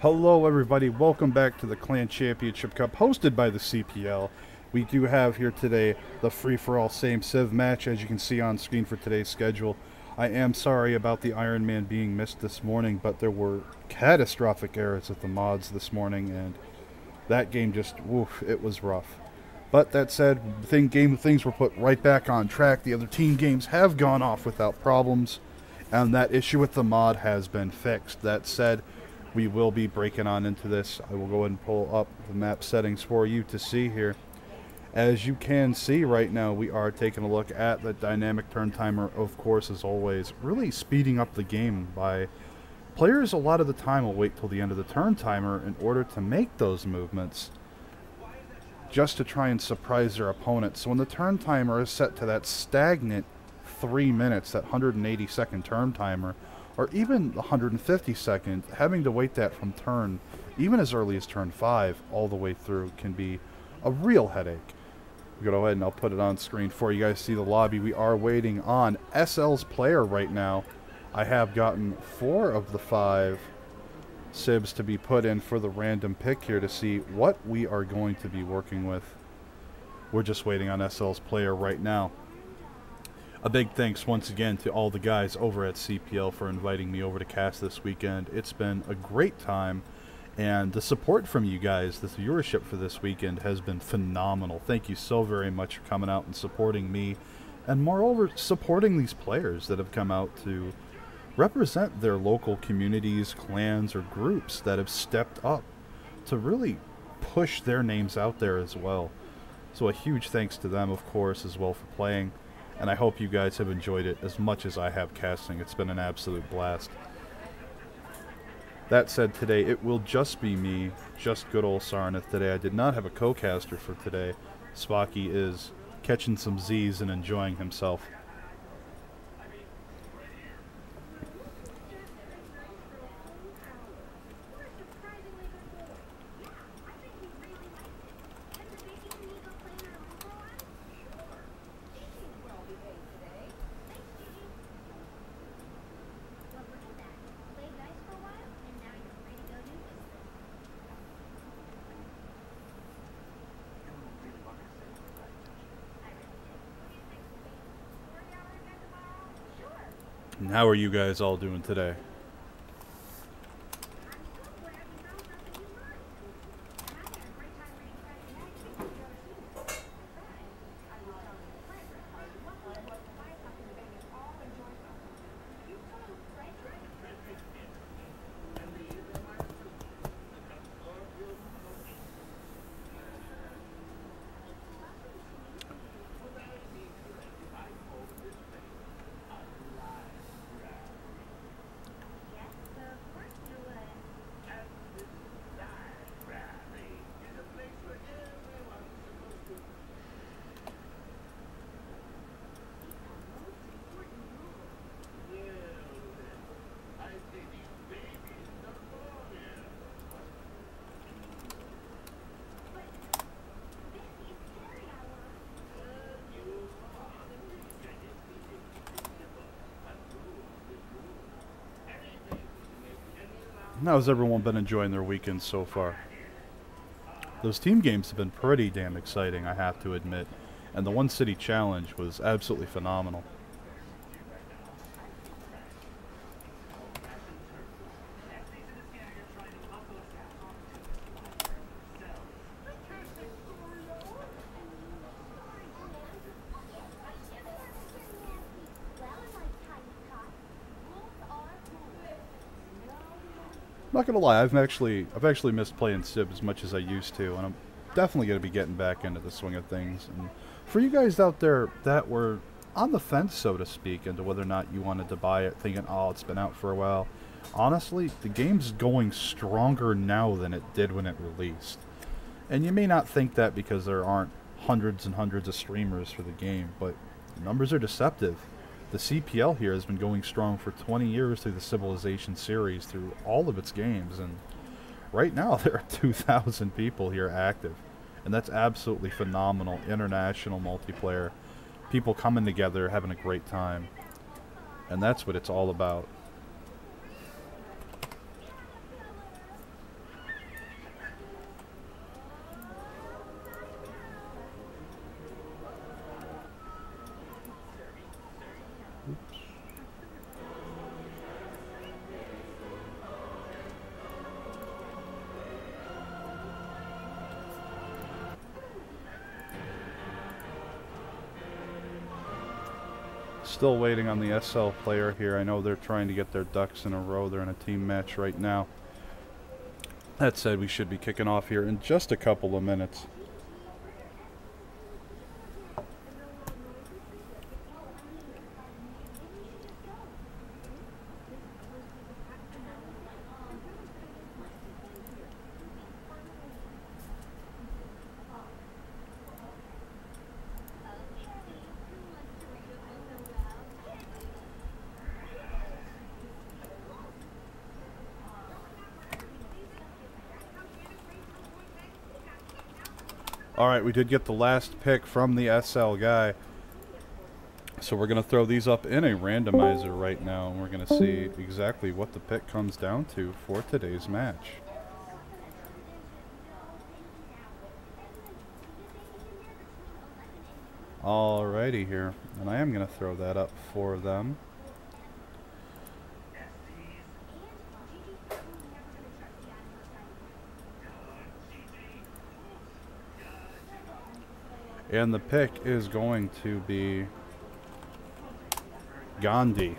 Hello everybody, welcome back to the Clan Championship Cup hosted by the CPL. We do have here today the free-for-all same Civ match as you can see on screen for today's schedule. I am sorry about the Iron Man being missed this morning, but there were catastrophic errors with the mods this morning and that game just, woof, it was rough. But that said, things were put right back on track. The other team games have gone off without problems and that issue with the mod has been fixed. That said, we will be breaking on into this. I will go ahead and pull up the map settings for you to see here. As you can see right now, we are taking a look at the dynamic turn timer, of course, as always, really speeding up the game by players a lot of the time will wait till the end of the turn timer in order to make those movements just to try and surprise their opponent. So when the turn timer is set to that stagnant 3 minutes, that 180-second turn timer, or even 150 second, having to wait that from turn, even as early as turn 5, all the way through can be a real headache. We'll go ahead and I'll put it on screen for you guys to see the lobby. We are waiting on SL's player right now. I have gotten 4 of the 5 Civs to be put in for the random pick here to see what we are going to be working with. We're just waiting on SL's player right now. A big thanks once again to all the guys over at CPL for inviting me over to cast this weekend. It's been a great time, and the support from you guys, the viewership for this weekend has been phenomenal. Thank you so very much for coming out and supporting me, and moreover, supporting these players that have come out to represent their local communities, clans, or groups that have stepped up to really push their names out there as well. So a huge thanks to them, of course, as well for playing. And I hope you guys have enjoyed it as much as I have casting. It's been an absolute blast. That said, today it will just be me, just good old Sarnath today. I did not have a co-caster for today. Spocky is catching some Z's and enjoying himself. And how are you guys all doing today? How's everyone been enjoying their weekend so far? Those team games have been pretty damn exciting, I have to admit. And the One City Challenge was absolutely phenomenal. Not gonna lie, I've actually missed playing Civ as much as I used to, and I'm definitely gonna be getting back into the swing of things. And for you guys out there that were on the fence, so to speak, into whether or not you wanted to buy it, thinking, oh, it's been out for a while, honestly, the game's going stronger now than it did when it released. And you may not think that because there aren't hundreds and hundreds of streamers for the game, but the numbers are deceptive. The CPL here has been going strong for 20 years through the Civilization series, through all of its games, and right now there are 2,000 people here active. And that's absolutely phenomenal. International multiplayer. People coming together, having a great time. And that's what it's all about. Still waiting on the SL player here. I know they're trying to get their ducks in a row. They're in a team match right now. That said, we should be kicking off here in just a couple of minutes. Alright, we did get the last pick from the SL guy. So we're going to throw these up in a randomizer right now, and we're going to see exactly what the pick comes down to for today's match. Alrighty here, and I am going to throw that up for them. And the pick is going to be Gandhi.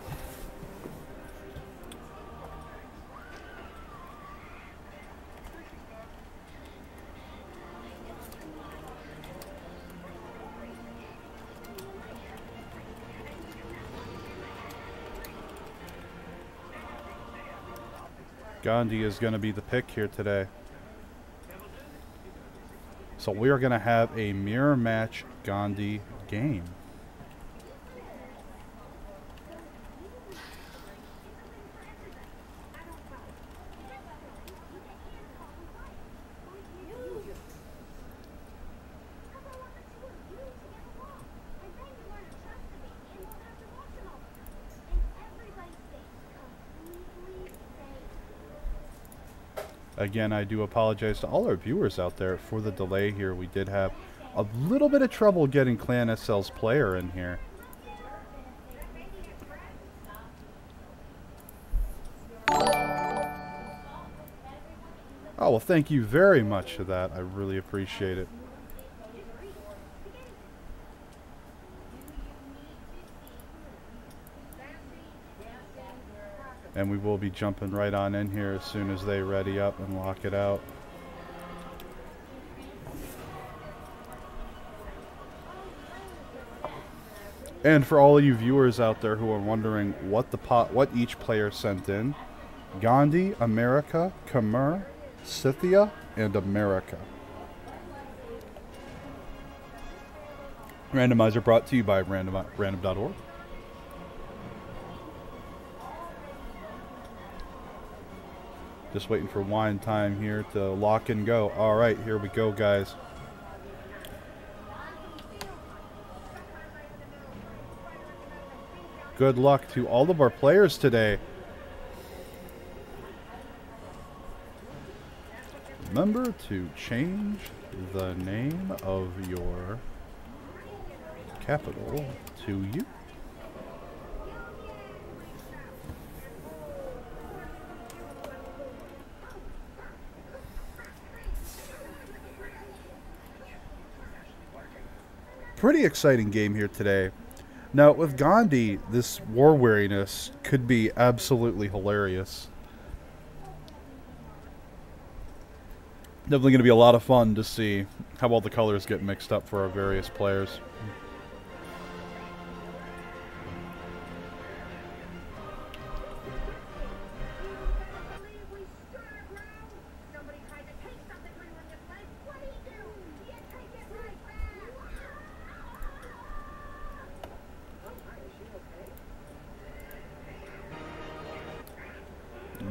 Gandhi is going to be the pick here today. So we are going to have a mirror match Gandhi game. Again, I do apologize to all our viewers out there for the delay here. We did have a little bit of trouble getting Clan SL's player in here. Oh, well, thank you very much for that. I really appreciate it. And we will be jumping right on in here as soon as they ready up and lock it out. And for all of you viewers out there who are wondering what each player sent in, Gandhi, America, Khmer, Scythia, and America. Randomizer brought to you by random.org. Just waiting for wine time here to lock and go. Alright, here we go, guys. Good luck to all of our players today. Remember to change the name of your capital to U. Pretty exciting game here today. Now, with Gandhi, this war weariness could be absolutely hilarious. Definitely going to be a lot of fun to see how all the colors get mixed up for our various players.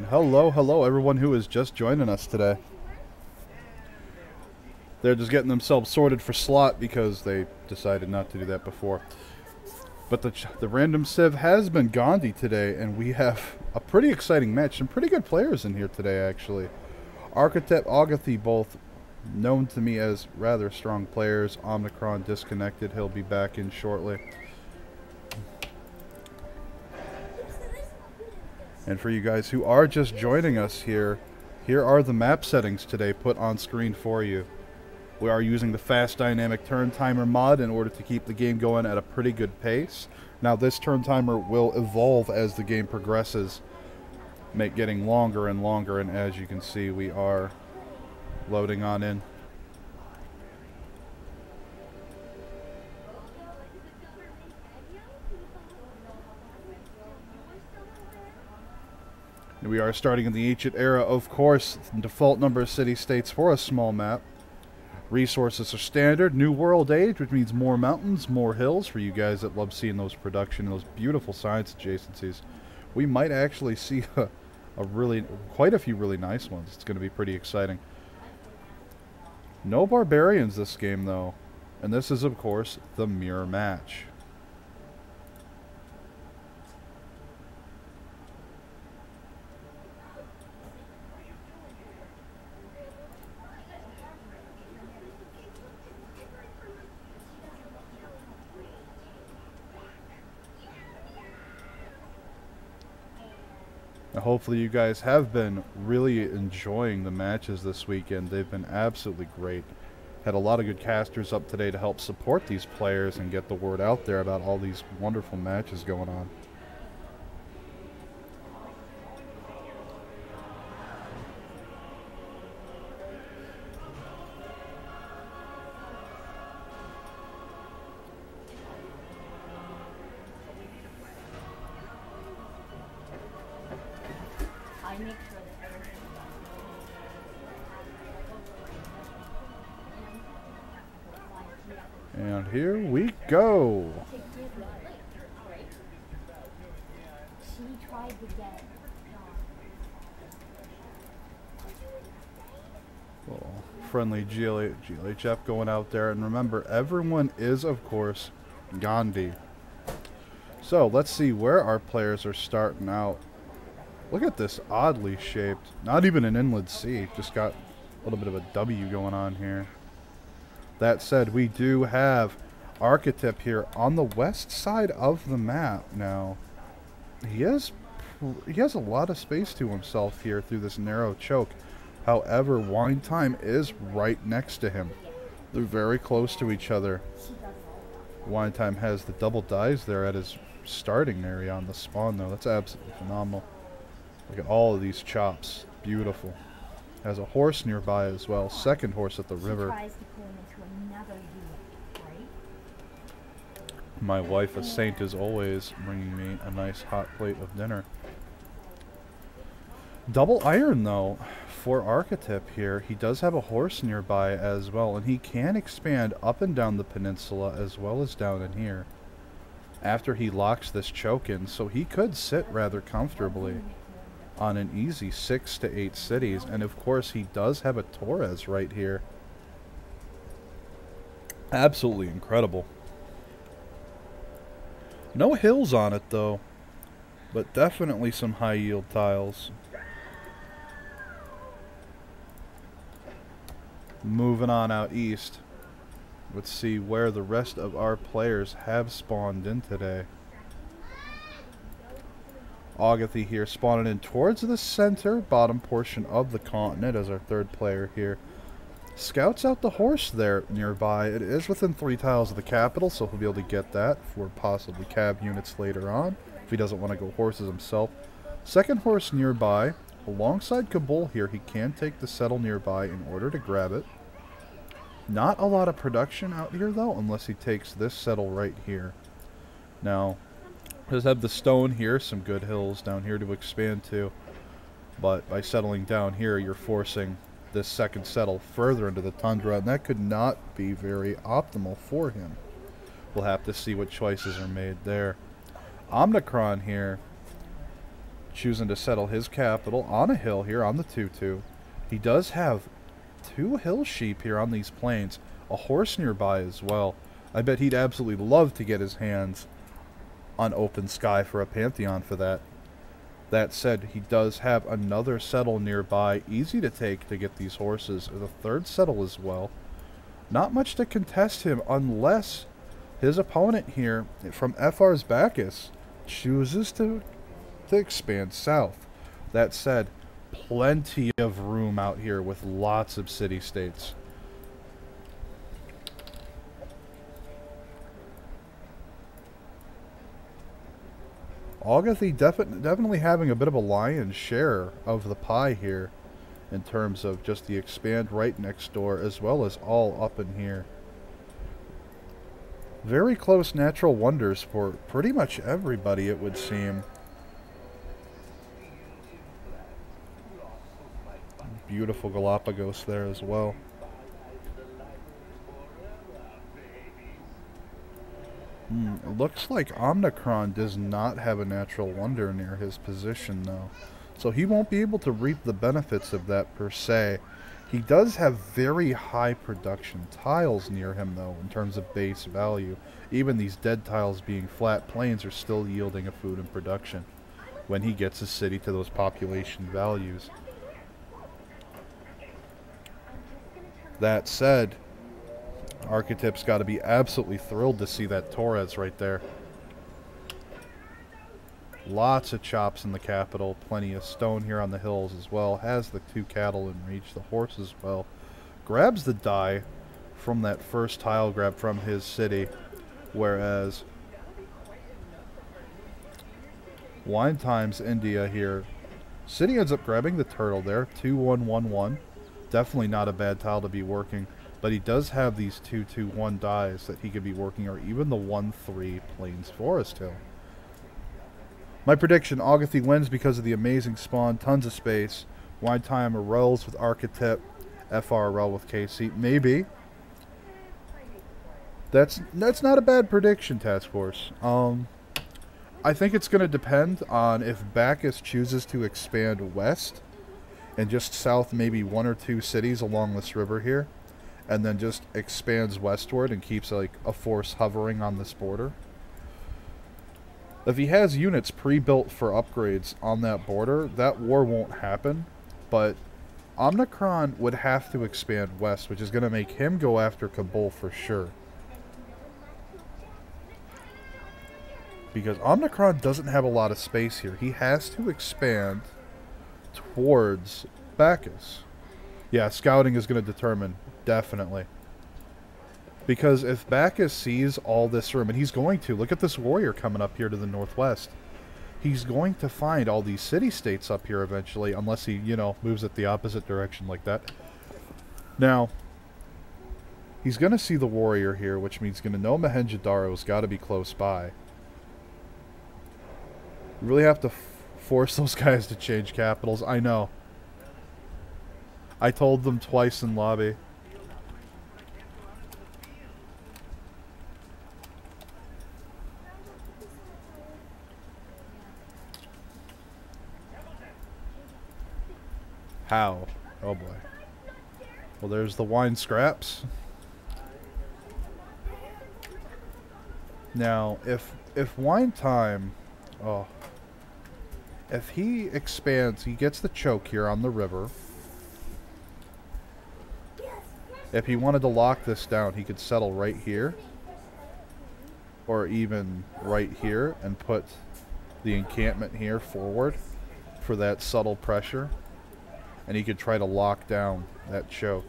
Hello everyone who is just joining us today. They're just getting themselves sorted for slot because they decided not to do that before. But the random Civ has been Gandhi today, and we have a pretty exciting match. Some pretty good players in here today, actually. Architect, Agathy, both known to me as rather strong players. Omicron disconnected. He'll be back in shortly. And for you guys who are just joining us here, here are the map settings today put on screen for you. We are using the fast dynamic turn timer mod in order to keep the game going at a pretty good pace. Now this turn timer will evolve as the game progresses, getting longer and longer, and as you can see, we are loading on in. We are starting in the ancient era, of course. Default number of city-states for a small map. Resources are standard. New World Age, which means more mountains, more hills for you guys that love seeing those production, those beautiful science adjacencies. We might actually see quite a few really nice ones. It's going to be pretty exciting. No barbarians this game, though. And this is, of course, the mirror match. Now, hopefully you guys have been really enjoying the matches this weekend. They've been absolutely great. Had a lot of good casters up today to help support these players and get the word out there about all these wonderful matches going on. And here we go. Little friendly GLHF going out there. And remember, everyone is, of course, Gandhi. So let's see where our players are starting out. Look at this oddly shaped, not even an inland sea, just got a little bit of a W going on here. That said, we do have Archetype here on the west side of the map now. He has a lot of space to himself here through this narrow choke. However, Wine Time is right next to him. They're very close to each other. Wine Time has the double dies there at his starting area on the spawn, though. That's absolutely phenomenal. Look at all of these chops. Beautiful. Has a horse nearby as well. Second horse at the river. My wife, a saint as always, bringing me a nice hot plate of dinner. Double iron, though, for Archetype here. He does have a horse nearby as well, and he can expand up and down the peninsula as well as down in here after he locks this choke in, so he could sit rather comfortably on an easy 6 to 8 cities. And of course, he does have a Torres right here. Absolutely incredible. No hills on it, though, but definitely some high yield tiles. Moving on out east, let's see where the rest of our players have spawned in today. Agathy here spawning in towards the center bottom portion of the continent as our third player here. Scouts out the horse there nearby. It is within 3 tiles of the capital, so he'll be able to get that for possibly cab units later on if he doesn't want to go horses himself. Second horse nearby. Alongside Kabul here, he can take the settle nearby in order to grab it. Not a lot of production out here, though, unless he takes this settle right here. Now, does have the stone here, some good hills down here to expand to. But by settling down here, you're forcing this second settle further into the tundra, and that could not be very optimal for him. We'll have to see what choices are made there. Omnicron here, choosing to settle his capital on a hill here on the 2-2. He does have 2 hill sheep here on these plains, a horse nearby as well. I bet he'd absolutely love to get his hands on open sky for a Pantheon for that. That said, he does have another settle nearby, easy to take to get these horses. The third settle as well. Not much to contest him unless his opponent here from FR's Bacchus chooses to expand south. That said, plenty of room out here with lots of city-states. Agathy definitely having a bit of a lion's share of the pie here in terms of just the expand right next door as well as all up in here. Very close natural wonders for pretty much everybody, it would seem. Beautiful Galapagos there as well. It looks like Omnicron does not have a natural wonder near his position, though. So he won't be able to reap the benefits of that per se. He does have very high production tiles near him, though, in terms of base value. Even these dead tiles being flat plains are still yielding a food and production when he gets his city to those population values. That said, Archetyp's got to be absolutely thrilled to see that Torres right there. Lots of chops in the capital, plenty of stone here on the hills as well. Has the 2 cattle in reach, the horse as well. Grabs the die from that first tile grab from his city, whereas Wine Times India here, city ends up grabbing the turtle there, 2-1-1-1. Definitely not a bad tile to be working. But he does have these 2-2-1 dies that he could be working, or even the 1-3 Plains Forest Hill. My prediction, Agathy wins because of the amazing spawn, tons of space. Wine Time rolls with Archetype, FRL with KC. Maybe. That's not a bad prediction, Task Force. I think it's going to depend on if Bacchus chooses to expand west and just south maybe 1 or 2 cities along this river here, and then just expands westward and keeps like a force hovering on this border. If he has units pre-built for upgrades on that border, that war won't happen, but Omnicron would have to expand west, which is going to make him go after Kabul for sure. Because Omnicron doesn't have a lot of space here. He has to expand towards Bacchus. Yeah, scouting is going to determine, definitely. Because if Bacchus sees all this room, and he's going to, look at this warrior coming up here to the northwest. He's going to find all these city-states up here eventually, unless he, you know, moves it the opposite direction like that. Now, he's going to see the warrior here, which means he's going to know Mohenjo-Daro's got to be close by. You really have to force those guys to change capitals. I know. I told them twice in lobby. How? Oh boy. Well, there's the wine scraps. Now, if Wine Time, if he expands, he gets the choke here on the river. If he wanted to lock this down, he could settle right here, or even right here, and put the encampment here forward for that subtle pressure. And he could try to lock down that choke.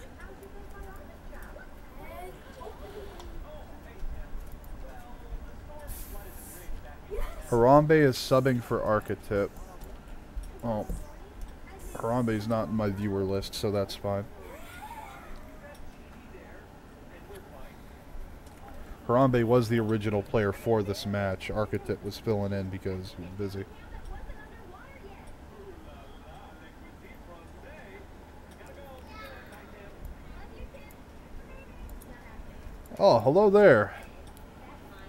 Harambe is subbing for Archetype. Oh, Harambe's not in my viewer list, so that's fine. Harambe was the original player for this match. Archetype was filling in because he was busy. Oh, hello there.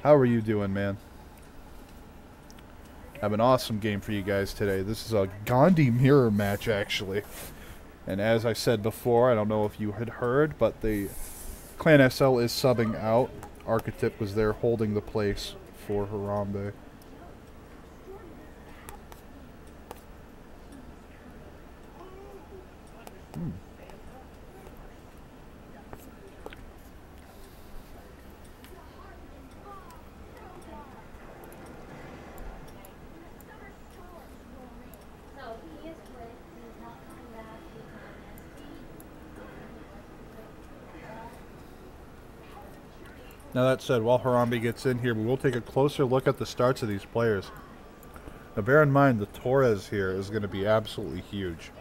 How are you doing, man? I have an awesome game for you guys today. This is a Gandhi mirror match, actually. And as I said before, I don't know if you had heard, but the Clan SL is subbing out. Archetype was there holding the place for Harambe. Now that said, while Harambe gets in here, we will take a closer look at the starts of these players. Now bear in mind the Torres here is going to be absolutely huge.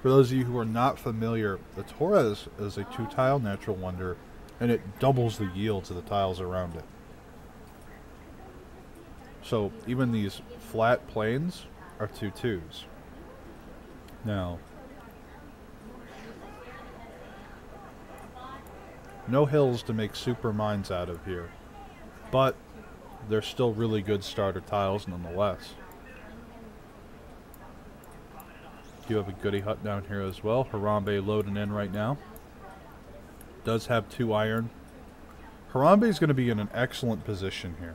For those of you who are not familiar, the Torres is a 2-tile natural wonder, and it doubles the yield to the tiles around it. So even these flat plains are 2/2s. Now, no hills to make super mines out of here, but they're still really good starter tiles nonetheless. You have a goody hut down here as well. Harambe loading in right now. Does have 2 iron. Harambe is going to be in an excellent position here.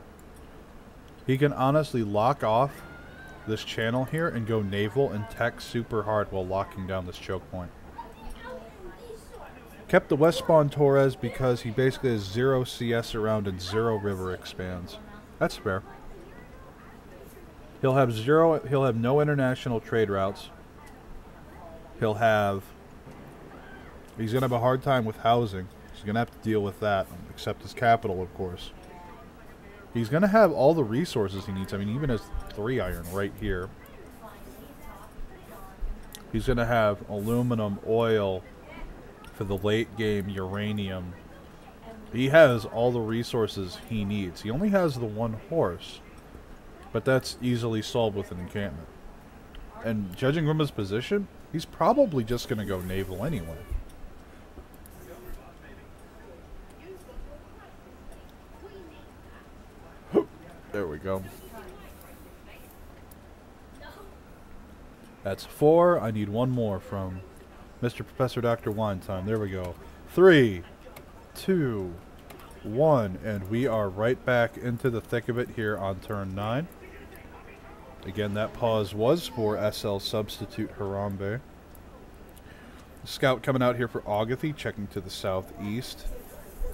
He can honestly lock off this channel here and go naval and tech super hard while locking down this choke point. Kept the West Spawn Torres because he basically has 0 CS around and 0 river expands. That's fair. He'll have no international trade routes. He's going to have a hard time with housing. He's going to have to deal with that, except his capital, of course. He's going to have all the resources he needs. I mean, even his 3 iron right here. He's going to have aluminum, oil, for the late game, uranium. He has all the resources he needs. He only has the 1 horse, but that's easily solved with an encampment. And judging from his position, he's probably just going to go naval anyway. There we go. That's 4. I need 1 more from Mr. Professor Dr. Wine Time. There we go. 3, 2, 1. And we are right back into the thick of it here on turn 9. Again, that pause was for SL substitute Harambe. Scout coming out here for Agathy, checking to the southeast.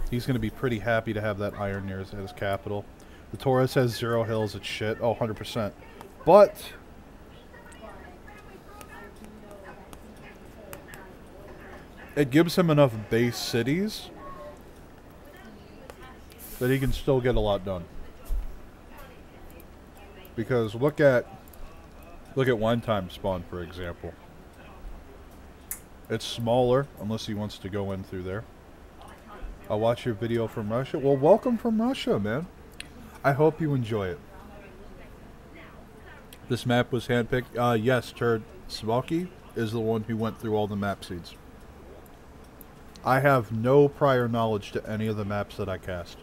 He's going to be pretty happy to have that iron near his capital. The Torres has 0 hills. It's shit. Oh, 100%. But it gives him enough base cities that he can still get a lot done. Because look at Wine Time spawn, for example. It's smaller, unless he wants to go in through there. I'll watch your video from Russia. Well, welcome from Russia, man. I hope you enjoy it. This map was handpicked. Yes, Turd Smoky is the one who went through all the map seeds. I have no prior knowledge to any of the maps that I cast.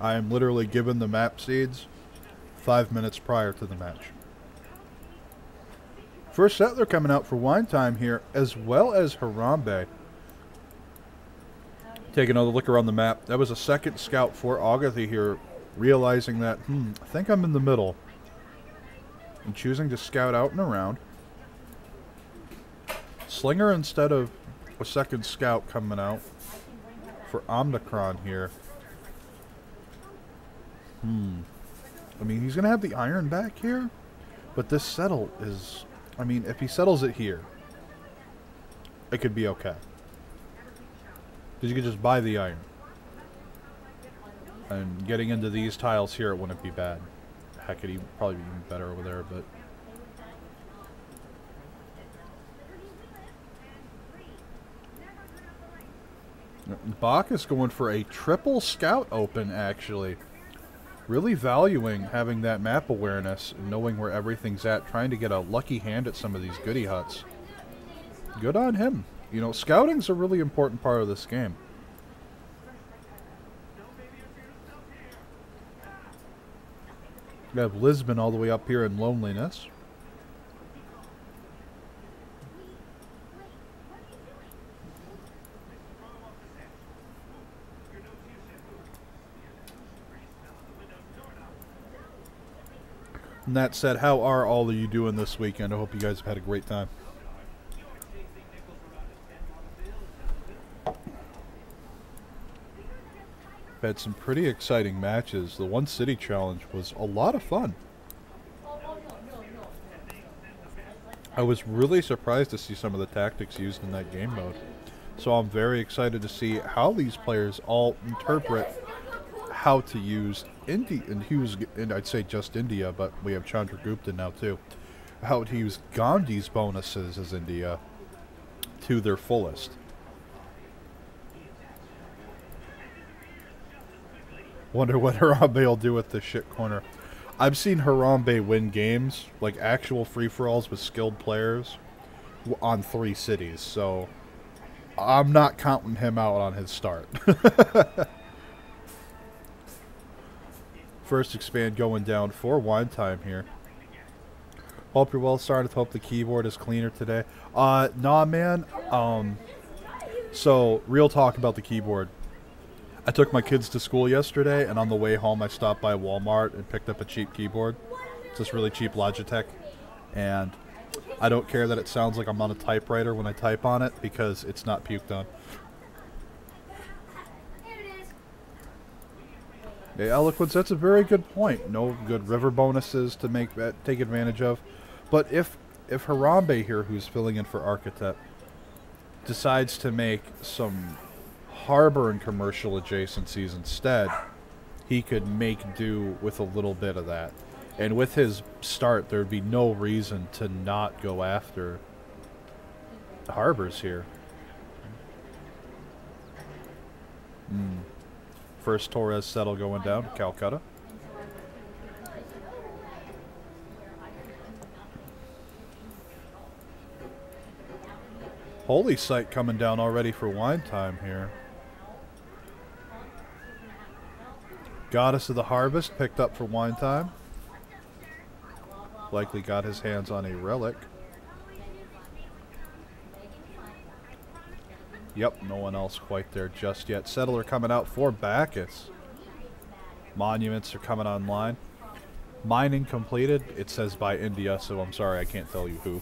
I am literally given the map seeds 5 minutes prior to the match. First settler coming out for Wine Time here, as well as Harambe. Take another look around the map. That was a second scout for Agathy here, realizing that, I think I'm in the middle. And choosing to scout out and around. Slinger instead of a second scout coming out for Omnicron here. I mean, he's going to have the iron back here, but this settle is, I mean, if he settles it here, it could be okay. Because you could just buy the iron. And getting into these tiles here, it wouldn't be bad. Heck, it'd probably be even better over there, but... Bach is going for a triple scout open, actually. Really valuing having that map awareness, knowing where everything's at, trying to get a lucky hand at some of these goody huts. Good on him. You know, scouting's a really important part of this game. We have Lisbon all the way up here in loneliness. And that said, how are all of you doing this weekend? I hope you guys have had a great time. Had some pretty exciting matches. The One City Challenge was a lot of fun. I was really surprised to see some of the tactics used in that game mode. So I'm very excited to see how these players all interpret how to use and I'd say just India, but we have Chandragupta now too. How to use Gandhi's bonuses as India to their fullest. Wonder what Harambe will do with this shit corner. I've seen Harambe win games, like actual free-for-alls with skilled players, on 3 cities, so I'm not counting him out on his start. First expand going down for wine time here. Hope you're well started. Hope the keyboard is cleaner today. Nah, man. So, real talk about the keyboard. I took my kids to school yesterday, and on the way home I stopped by Walmart and picked up a cheap keyboard. It's this really cheap Logitech, and I don't care that it sounds like I'm on a typewriter when I type on it, because it's not puked on. Yeah, Eloquence, that's a very good point. No good river bonuses to take advantage of. But if Harambe here, who's filling in for Architect, decides to make some harbor and commercial adjacencies instead, he could make do with a little bit of that. And with his start, there'd be no reason to not go after the harbors here. First Torres settle going down, Calcutta. Holy Site coming down already for wine time here. Goddess of the Harvest picked up for wine time. Likely got his hands on a relic. Yep, no one else quite there just yet. Settler coming out for Bacchus. Monuments are coming online. Mining completed. It says by India, so I'm sorry I can't tell you who.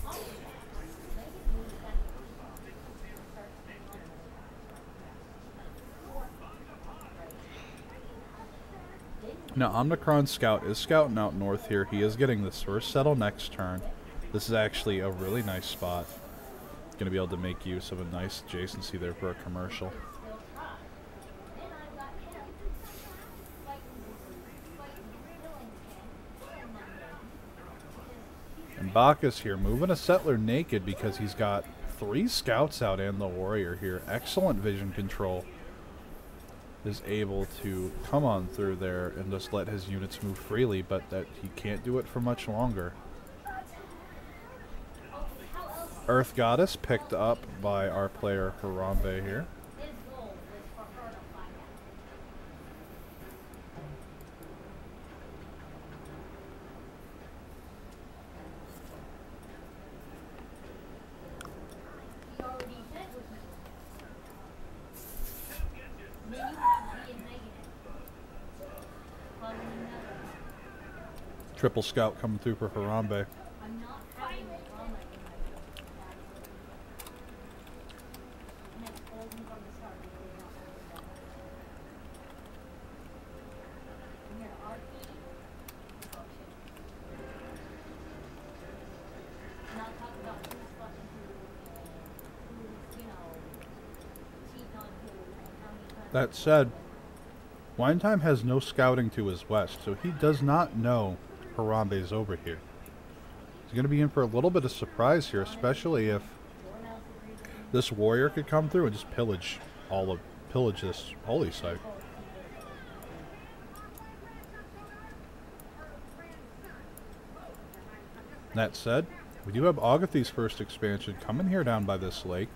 Now, Omnicron Scout is scouting out north here. He is getting this first settle next turn. This is actually a really nice spot. Going to be able to make use of a nice adjacency there for a commercial. And Bacchus here moving a settler naked because he's got 3 scouts out and the warrior here. Excellent vision control. Is able to come on through there and just let his units move freely, but that he can't do it for much longer. Earth Goddess picked up by our player Harambe here. Triple scout coming through for Harambe. That said, Wine Time has no scouting to his west, so he does not know Harambe's over here. He's going to be in for a little bit of surprise here, especially if this warrior could come through and just pillage this holy site. That said, we do have Agathi's first expansion coming here down by this lake.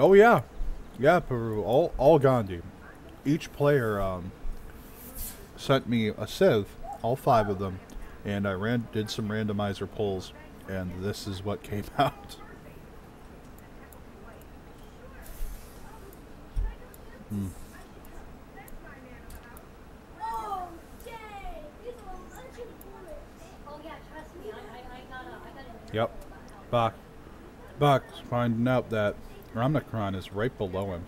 Oh yeah, yeah, Peru, all Gandhi. Each player sent me a Civ, all 5 of them, and I did some randomizer pulls, and this is what came out. Yep, Bach's finding out that Ramnakran is right below him.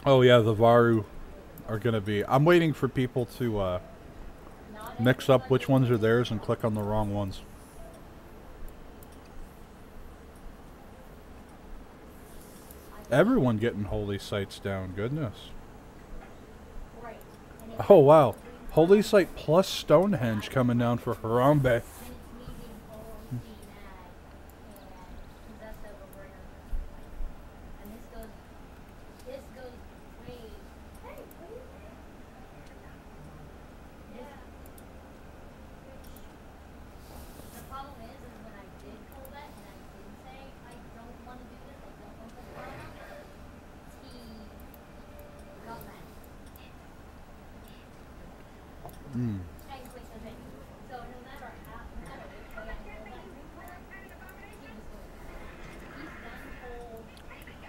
Oh yeah, the Varu are going to be... I'm waiting for people to mix up which ones are theirs and click on the wrong ones. Everyone getting holy sites down. Goodness. Oh, wow. Holy site plus Stonehenge coming down for Harambe.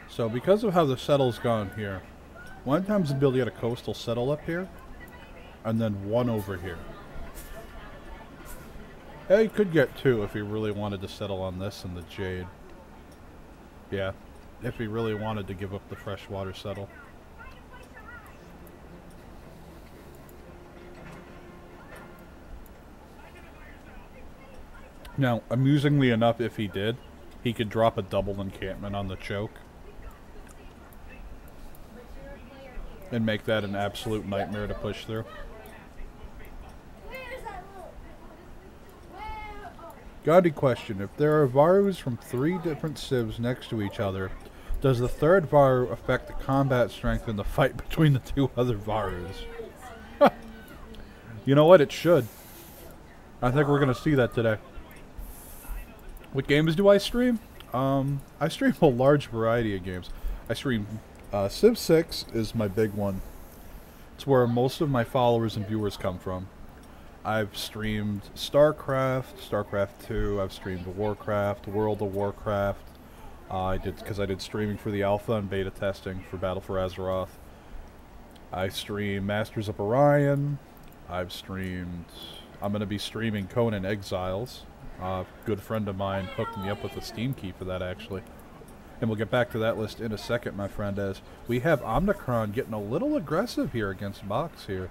So because of how the settle's gone here, one time's the ability to get a coastal settle up here, and then one over here. Yeah, you could get two if he really wanted to settle on this and the Xayj. Yeah, if he really wanted to give up the freshwater settle. Now, amusingly enough, if he did, he could drop a double encampment on the choke. And make that an absolute nightmare to push through. Gandhi question, if there are Varus from 3 different Civs next to each other, does the third Varu affect the combat strength in the fight between the 2 other Varus? You know what? It should. I think we're going to see that today. What games do I stream? I stream a large variety of games. I stream Civ 6 is my big one. It's where most of my followers and viewers come from. I've streamed StarCraft, StarCraft 2, I've streamed Warcraft, World of Warcraft. I did streaming for the alpha and beta testing for Battle for Azeroth. I stream Masters of Orion. I'm going to be streaming Conan Exiles. A good friend of mine hooked me up with a Steam key for that, actually. And we'll get back to that list in a second, my friend, as we have Omnicron getting a little aggressive here against Box here.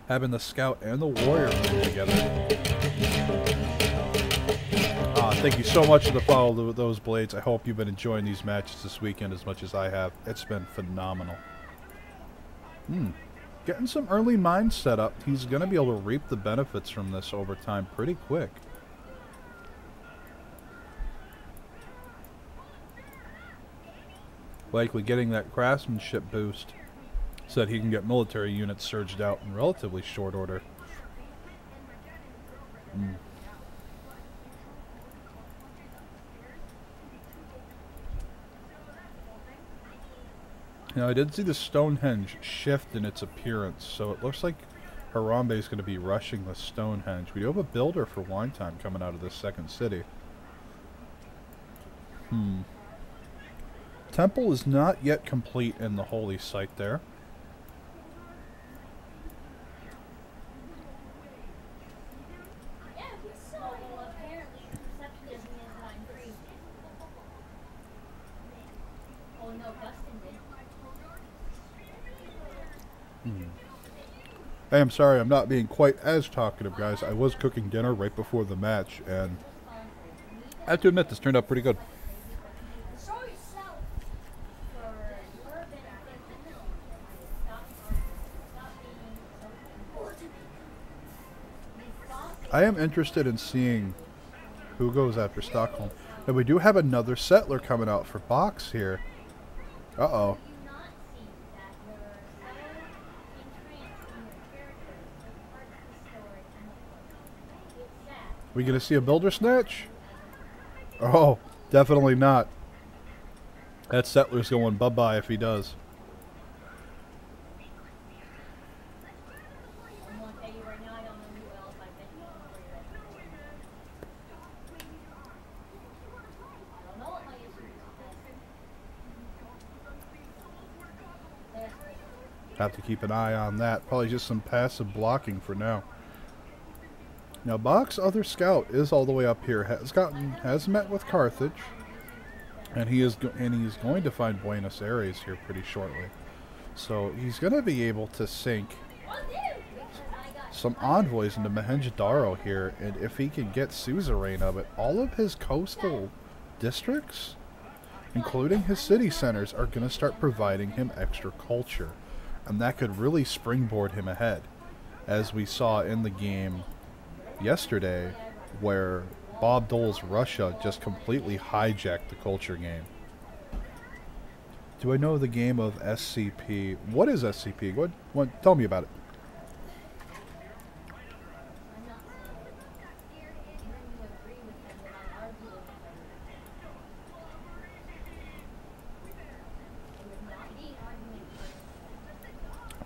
Having the Scout and the Warrior move together. Thank you so much for the follow with those Blades. I hope you've been enjoying these matches this weekend as much as I have. It's been phenomenal. Getting some early mines set up. He's going to be able to reap the benefits from this over time pretty quick. Likely getting that craftsmanship boost so that he can get military units surged out in relatively short order. Now, I did see the Stonehenge shift in its appearance, so it looks like Harambe is going to be rushing the Stonehenge. We do have a builder for wine time coming out of this second city. Temple is not yet complete in the holy site there. I am sorry I'm not being quite as talkative, guys. I was cooking dinner right before the match, and I have to admit, this turned out pretty good. I am interested in seeing who goes after Stockholm. And we do have another settler coming out for Box here. Uh-oh. We gonna see a builder snatch? Oh, definitely not. That settler's going bye-bye if he does. Have to keep an eye on that. Probably just some passive blocking for now. Now, Bach's other scout is all the way up here. Has met with Carthage, and he is going to find Buenos Aires here pretty shortly. So he's going to be able to sink some envoys into Mohenjo-Daro here, and if he can get suzerain of it, all of his coastal districts including his city centers, are going to start providing him extra culture. And that could really springboard him ahead, as we saw in the game yesterday, where Bob Dole's Russia just completely hijacked the culture game. Do I know the game of SCP? What is SCP? What? Tell me about it.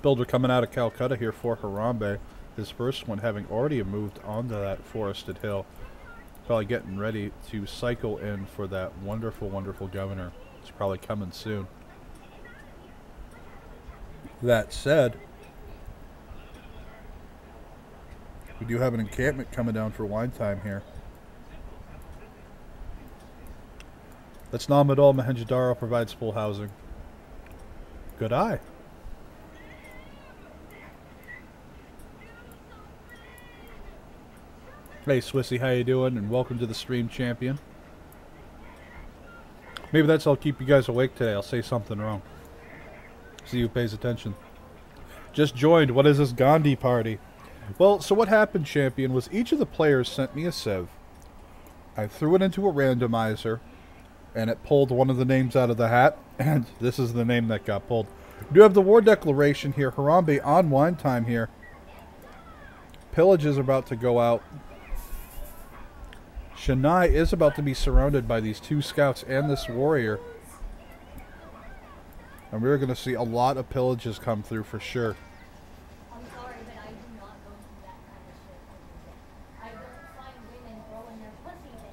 Builder coming out of Calcutta here for Harambe. His first one having already moved onto that forested hill. Probably getting ready to cycle in for that wonderful, wonderful governor. It's probably coming soon. That said, we do have an encampment coming down for wine time here. Let's Namadol Mohenjo-Daro provides full housing. Good eye. Hey Swissy, how you doing? And welcome to the stream, champion. Maybe that's how I'll keep you guys awake today. I'll say something wrong. See who pays attention. Just joined. What is this Gandhi party? Well, so what happened, champion, was each of the players sent me a Civ. I threw it into a randomizer, and it pulled one of the names out of the hat, and this is the name that got pulled. We do have the war declaration here. Harambe on wine time here. Pillage is about to go out. Chennai is about to be surrounded by these two scouts and this warrior. And we're going to see a lot of pillages come through for sure. I'm sorry, but I do not go through that kind of shit. I don't find women throwing their pussies in.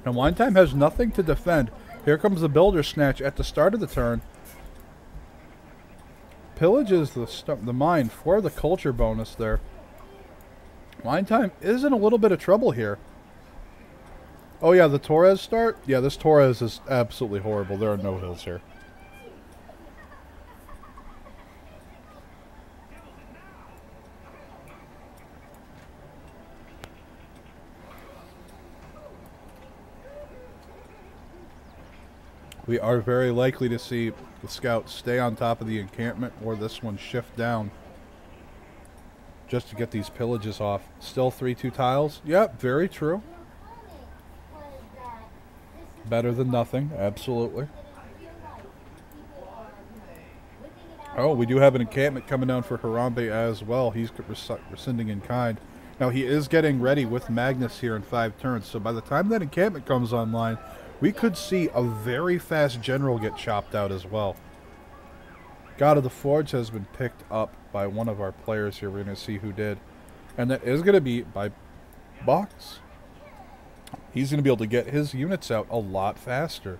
And wine time has nothing to defend. Here comes the builder snatch at the start of the turn. Pillages the mine for the culture bonus there. Wine time is in a little bit of trouble here. Oh yeah, the Torres start? Yeah, this Torres is absolutely horrible. There are no hills here. We are very likely to see the scouts stay on top of the encampment or this one shift down just to get these pillages off. Still 3-2 tiles? Yep, very true. Better than nothing, absolutely. Oh, we do have an encampment coming down for Harambe as well. He's rescinding in kind. Now, he is getting ready with Magnus here in 5 turns, so by the time that encampment comes online, we could see a very fast general get chopped out as well. God of the Forge has been picked up by one of our players here. We're going to see who did. And that is going to be by Box. He's going to be able to get his units out a lot faster.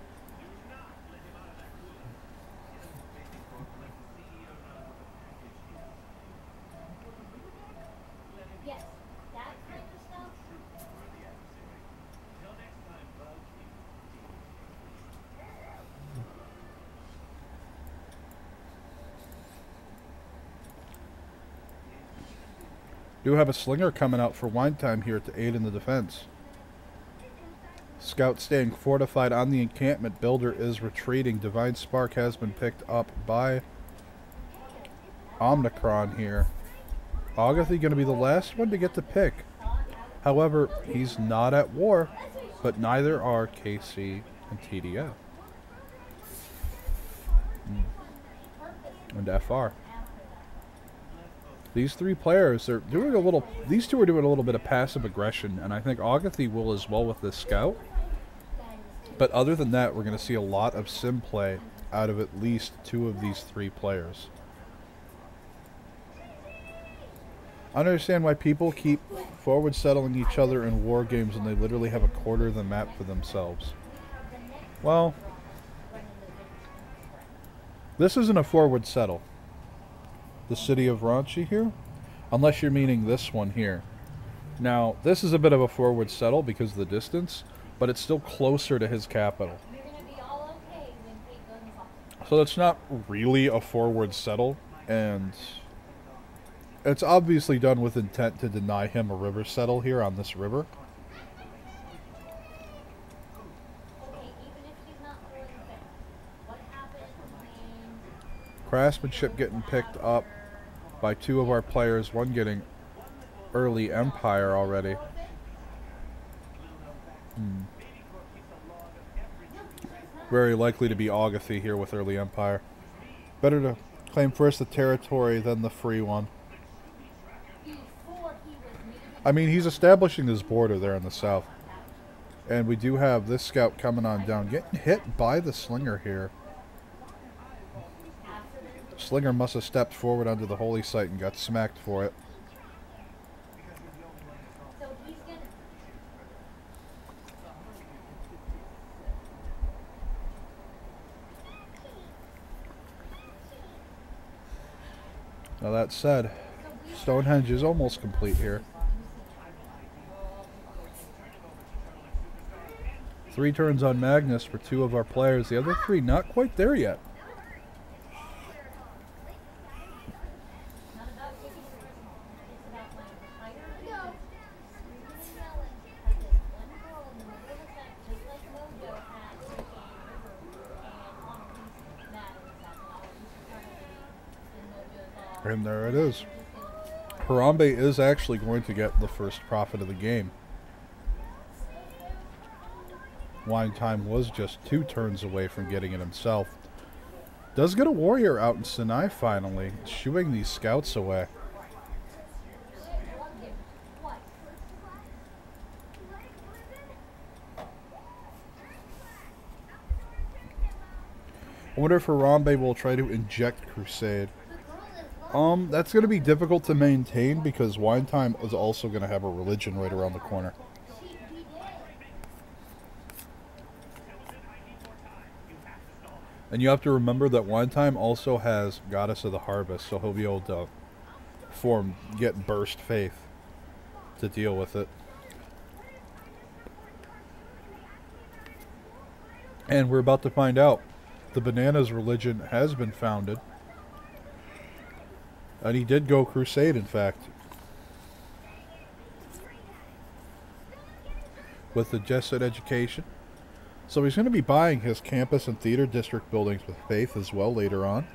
Do have a slinger coming out for wine time here to aid in the defense. Scout staying fortified on the encampment. Builder is retreating. Divine Spark has been picked up by Omnicron here. Agathy going to be the last one to get the pick. However, he's not at war, but neither are KC and TDF. And FR. These 3 players are doing a little... These 2 are doing a little bit of passive aggression, and I think Agathy will as well with this scout. But other than that, we're going to see a lot of sim play out of at least 2 of these 3 players. I understand why people keep forward settling each other in war games and they literally have a quarter of the map for themselves. Well, this isn't a forward settle. The city of Ranchi here, unless you're meaning this one here. Now, this is a bit of a forward settle because of the distance, but it's still closer to his capital. So So that's not really a forward settle, and it's obviously done with intent to deny him a river settle here on this river. Okay, even if she's not throwing fair, what happens when Craftsmanship getting picked up by two of our players, one getting early Empire already. Very likely to be Agathy here with early Empire. Better to claim first the territory than the free one. I mean, he's establishing his border there in the south. And we do have this scout coming on down, getting hit by the slinger here. Slinger must have stepped forward onto the holy site and got smacked for it. Now that said, Stonehenge is almost complete here. 3 turns on Magnus for 2 of our players. The other 3 not quite there yet. And there it is. Harambe is actually going to get the first profit of the game. Wine Time was just 2 turns away from getting it himself. Does get a warrior out in Sinai finally, shooing these scouts away. I wonder if Harambe will try to inject Crusade. That's going to be difficult to maintain because Wine Time is also going to have a religion right around the corner. And you have to remember that Wine Time also has Goddess of the Harvest, so he'll be able to get burst faith to deal with it. And we're about to find out. The Bananas religion has been founded. And he did go crusade, in fact. With the Jesuit education. So he's going to be buying his campus and theater district buildings with faith as well later on.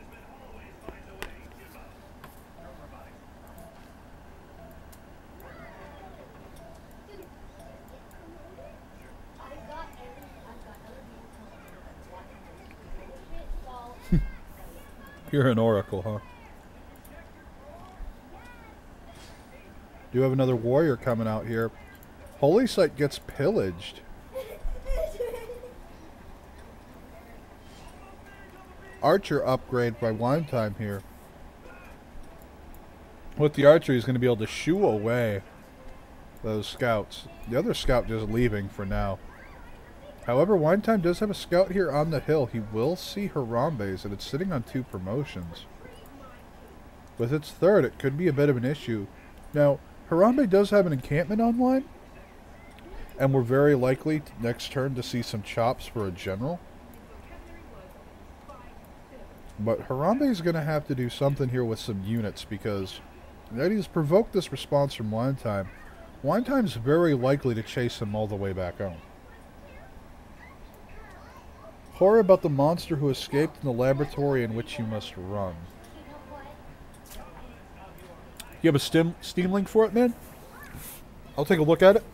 You're an oracle, huh? Do have another warrior coming out here. Holy Site gets pillaged. Archer upgrade by Wine Time here. With the archer, he's going to be able to shoo away those scouts. The other scout just leaving for now. However, Wine Time does have a scout here on the hill. He will see Harambe's, and it's sitting on 2 promotions. With its 3rd, it could be a bit of an issue. Now, Harambe does have an encampment online, and we're very likely next turn to see some chops for a general. But Harambe is going to have to do something here with some units because he's provoked this response from Wine Time. Wine Time's very likely to chase him all the way back home. Horror about the monster who escaped in the laboratory in which you must run. You have a Steam link for it, man? I'll take a look at it.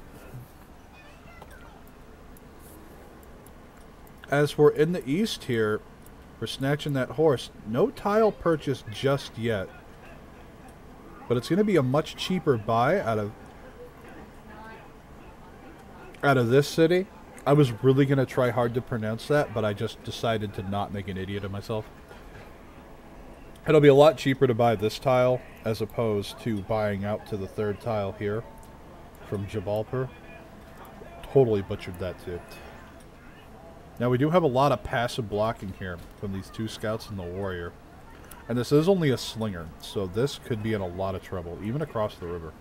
As for in the east here, for snatching that horse, no tile purchase just yet. But it's going to be a much cheaper buy out of this city. I was really going to try hard to pronounce that, but I just decided to not make an idiot of myself. It'll be a lot cheaper to buy this tile as opposed to buying out to the 3rd tile here from Jabalpur. Totally butchered that too. Now we do have a lot of passive blocking here from these 2 scouts and the warrior. And this is only a slinger, so this could be in a lot of trouble, even across the river.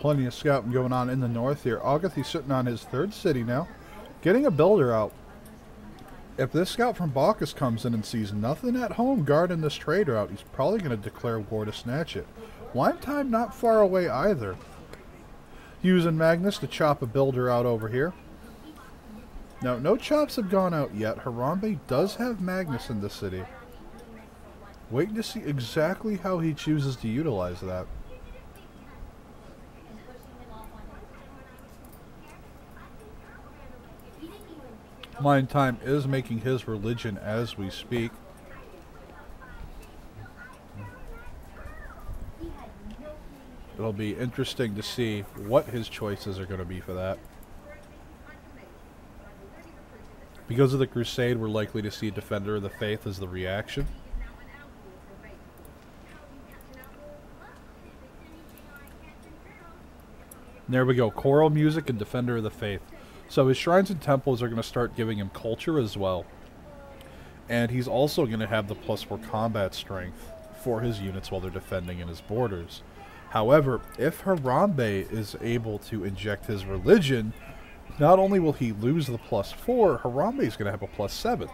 Plenty of scouting going on in the north here. Agathi's sitting on his third city now. Getting a builder out. If this scout from Bacchus comes in and sees nothing at home guarding this trade route, he's probably going to declare war to snatch it. Wine time not far away either. Using Magnus to chop a builder out over here. Now, no chops have gone out yet. Harambe does have Magnus in the city. Waiting to see exactly how he chooses to utilize that. Wine time is making his religion as we speak. It'll be interesting to see what his choices are going to be for that. Because of the Crusade, we're likely to see a Defender of the Faith as the reaction. And there we go. Choral music and Defender of the Faith. So his shrines and temples are going to start giving him culture as well. And he's also going to have the +4 combat strength for his units while they're defending in his borders. However, if Harambe is able to inject his religion, not only will he lose the +4, Harambe is going to have a +7.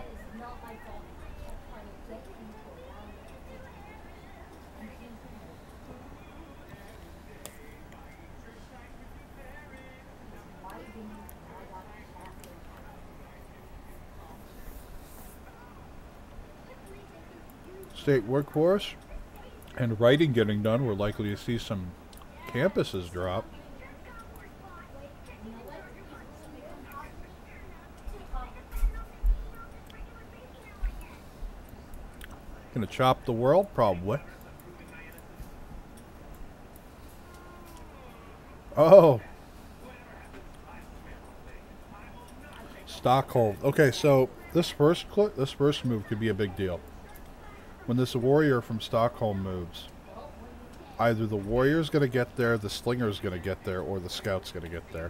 State workforce and writing getting done, we're likely to see some campuses drop. Gonna chop the world, probably. Oh, Stockholm. Okay, so this first move could be a big deal. When this warrior from Stockholm moves, either the warrior's going to get there, the slinger's going to get there, or the scout's going to get there.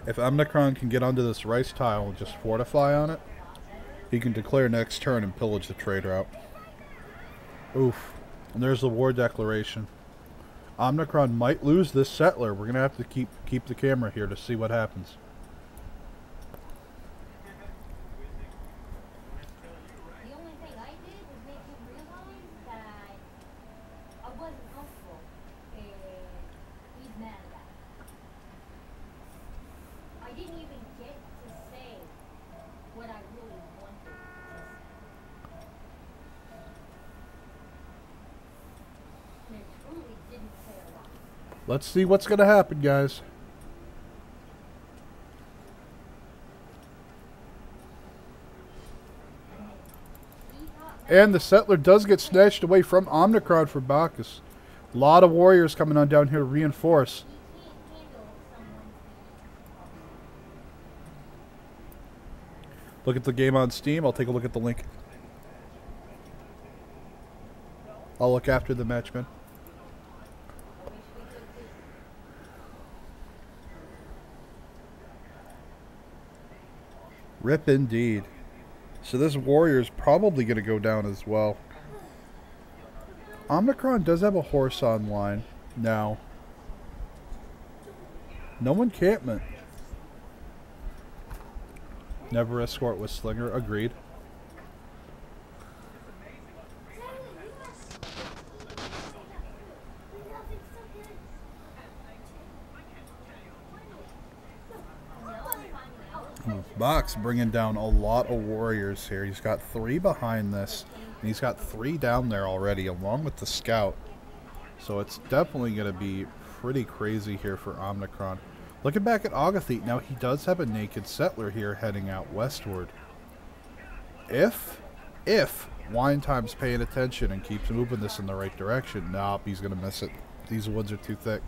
If Omnicron can get onto this rice tile and just fortify on it, he can declare next turn and pillage the trade route. Oof. And there's the war declaration. Omnicron might lose this settler. We're going to have to keep the camera here to see what happens. The only thing I did was make him realize that I wasn't comfortable, and he's mad at that. I didn't even get to say what I really wanted to say. And it truly didn't say a lot. Let's see what's going to happen, guys. And the settler does get snatched away from Omnicron for Bacchus. A lot of warriors coming on down here to reinforce. Look at the game on Steam. I'll take a look at the link. I'll look after the match, man. Rip indeed. So this warrior is probably going to go down as well. Omnicron does have a horse online now. No encampment. Never escort with Slinger. Agreed. Box bringing down a lot of warriors here. He's got 3 behind this, and he's got 3 down there already, along with the scout. So it's definitely going to be pretty crazy here for Omnicron. Looking back at Agathite, now he does have a naked settler here heading out westward. If Wine Time's paying attention and keeps moving this in the right direction, nope, he's going to miss it. These woods are too thick.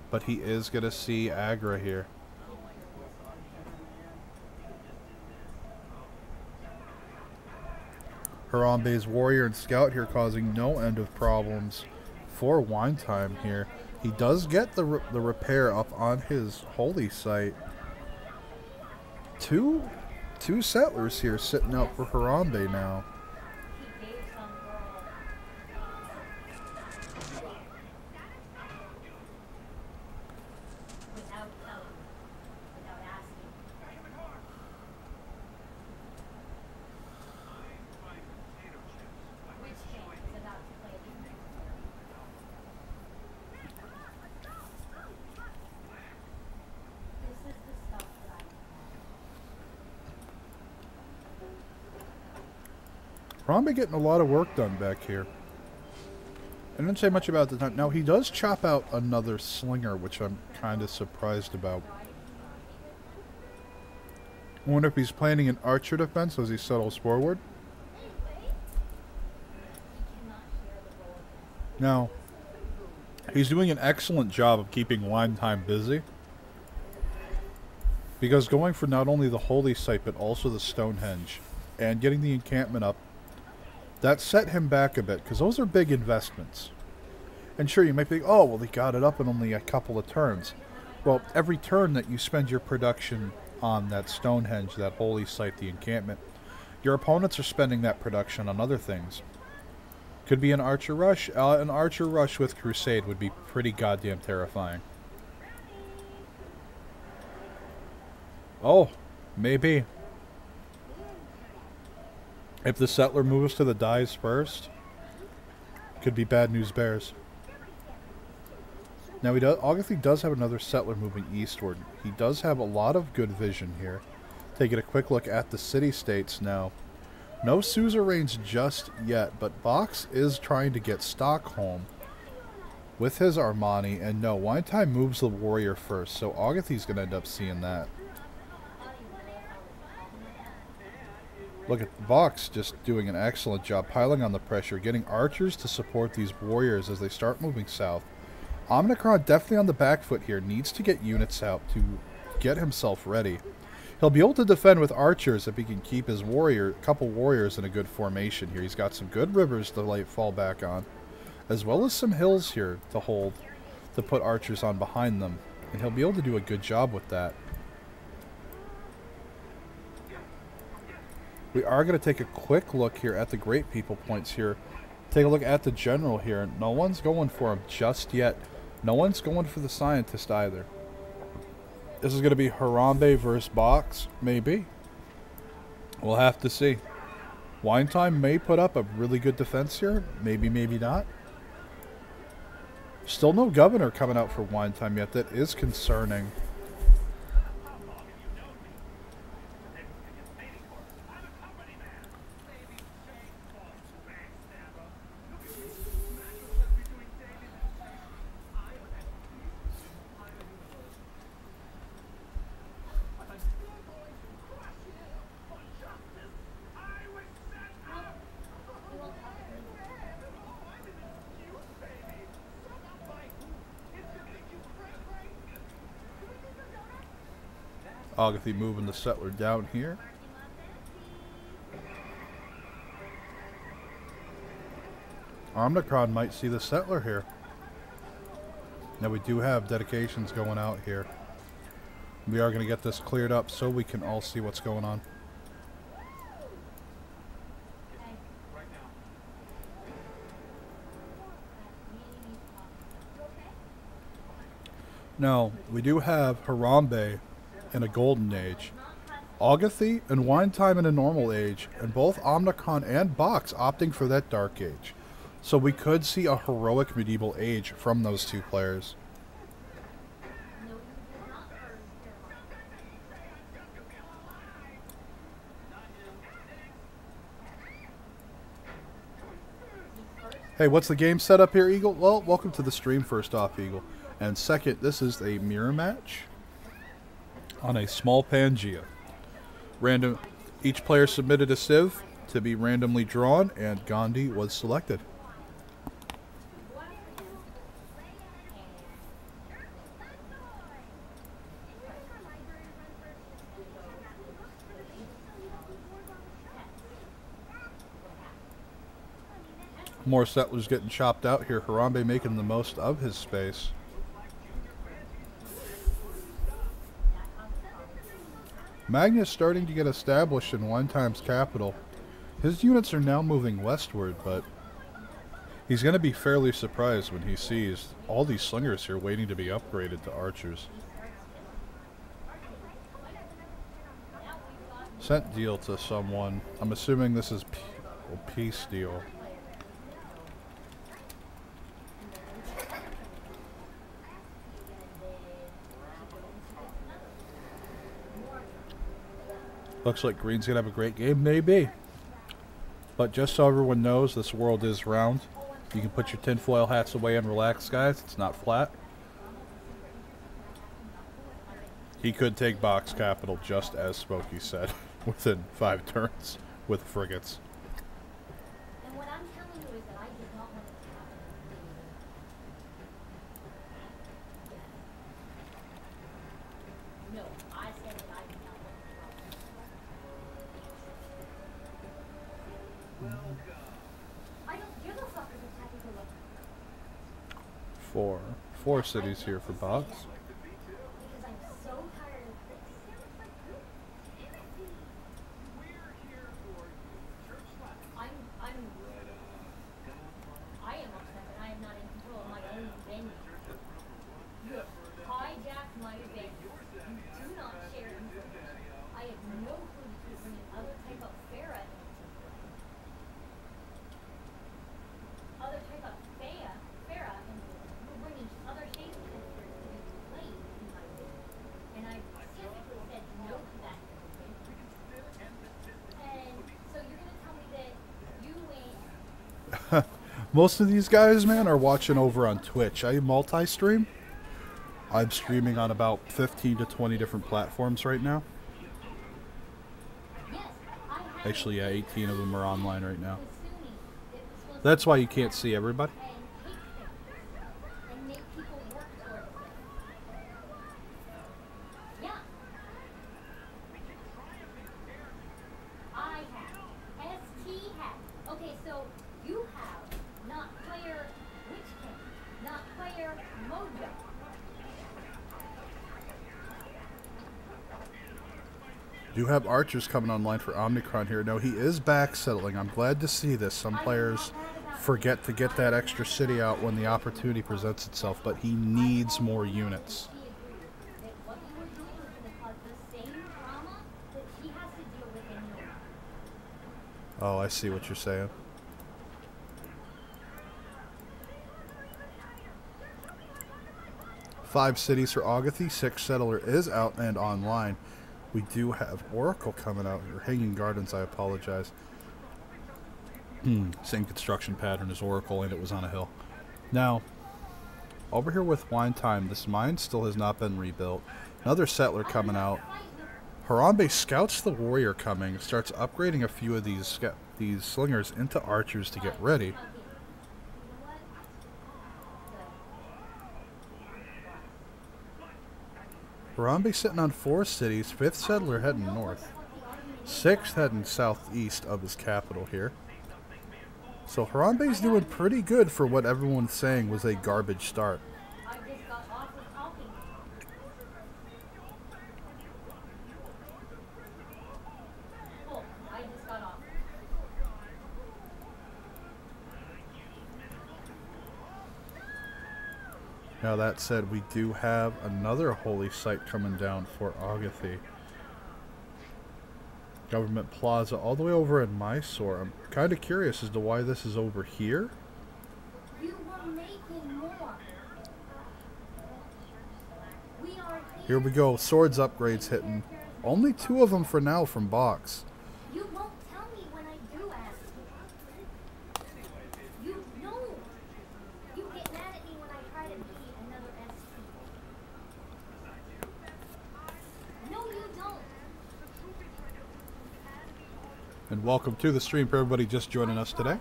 But he is going to see Agra here. Harambe's warrior and scout here causing no end of problems for Wine Time here. He does get the repair up on his holy site two settlers here sitting out for Harambe now. He gave some girl. Without telling me, without asking. Which game is about to play the next one? This is the stuff that I Harambe getting a lot of work done back here. I didn't say much about the time. Now, he does chop out another slinger, which I'm kind of surprised about. I wonder if he's planning an archer defense as he settles forward. Now, he's doing an excellent job of keeping Wine Time busy. Because going for not only the Holy Site, but also the Stonehenge, and getting the encampment up, that set him back a bit, because those are big investments. And sure, you might think, oh, well, he got it up in only a couple of turns. Well, every turn that you spend your production on that Stonehenge, that Holy Site, the encampment, your opponents are spending that production on other things. Could be an Archer Rush. An Archer Rush with Crusade would be pretty goddamn terrifying. Oh, maybe. If the settler moves to the dies first, could be bad news bears. Now, Agathy does have another settler moving eastward. He does have a lot of good vision here. Taking a quick look at the city-states now. No suzerains just yet, but Box is trying to get Stockholm with his Armani, and no, Wine Time moves the warrior first, so Agathy's going to end up seeing that. Look at Vox just doing an excellent job piling on the pressure, getting archers to support these warriors as they start moving south. Omnicron definitely on the back foot here, needs to get units out to get himself ready. He'll be able to defend with archers if he can keep his couple warriors in a good formation here. He's got some good rivers to fall back on, as well as some hills here to hold, to put archers on behind them. And he'll be able to do a good job with that. We are going to take a quick look here at the Great People points here. Take a look at the general here. No one's going for him just yet. No one's going for the scientist either. This is going to be Harambe versus Box. Maybe. We'll have to see. Wine Time may put up a really good defense here. Maybe, maybe not. Still no governor coming out for Wine Time yet. That is concerning. Agathy moving the settler down here. Omnicron might see the settler here. Now we do have dedications going out here. We are going to get this cleared up so we can all see what's going on. Now, we do have Harambe in a golden age, Agathy and Wine Time in a normal age, and both Omnicron and Box opting for that dark age. So we could see a heroic medieval age from those two players. Hey, what's the game setup here, Eagle? Well, welcome to the stream first off, Eagle. And second, this is a mirror match on a small Pangea. Random, each player submitted a Civ to be randomly drawn, and Gandhi was selected. More settlers getting chopped out here. Harambe making the most of his space. Magnus starting to get established in One Time's capital. His units are now moving westward, but he's going to be fairly surprised when he sees all these slingers here waiting to be upgraded to archers. Sent deal to someone. I'm assuming this is a peace deal. Looks like Green's going to have a great game. Maybe. But just so everyone knows, this world is round. You can put your tinfoil hats away and relax, guys. It's not flat. He could take box capital, just as Smokey said, within 5 turns with frigates. And what I'm telling you is that I did not want it to happen. No, I said that I did not want it to happen. I don't give a fuck if it's tactical. 4 cities here for box. Because I'm so tired of this. I am upset that I am not in control of my own venue. You have hijacked my venue. You do not share information. I have no clue that you're bringing other type of Farah into play. Other type of Farah, and you're bringing other shapes into be played in my venue. And I specifically said no to that. And so you're going to tell me that you ain't... Most of these guys, man, are watching over on Twitch. I multi-stream. I'm streaming on about 15 to 20 different platforms right now. Actually, yeah, 18 of them are online right now. That's why you can't see everybody. Okay, so you have not player Witch King, not player Mojo. Do have archers coming online for Omicron here. No, he is back settling. I'm glad to see this. Some players forget to get that extra city out when the opportunity presents itself, but he needs more units. Oh, I see what you're saying. Five cities for Agathy. 6 settler is out and online. We do have Oracle coming out here. Hanging Gardens, I apologize. Same construction pattern as Oracle, and it was on a hill. Now, over here with Wine Time, this mine still has not been rebuilt. Another settler coming out. Harambe scouts the warrior coming, starts upgrading a few of these slingers into archers to get ready. Harambe sitting on 4 cities, 5th settler heading north, 6th heading southeast of his capital here. So Harambe's doing pretty good for what everyone's saying was a garbage start. Now that said, we do have another holy site coming down for Agathy. Government Plaza all the way over in Mysore. I'm kind of curious as to why this is over here. You were making more. Here we go. Swords upgrades hitting. Only 2 of them for now from box. You won't tell me when I do ask you. You know. You get mad at me when I try to be another SC. No, you don't. And welcome to the stream for everybody just joining us today.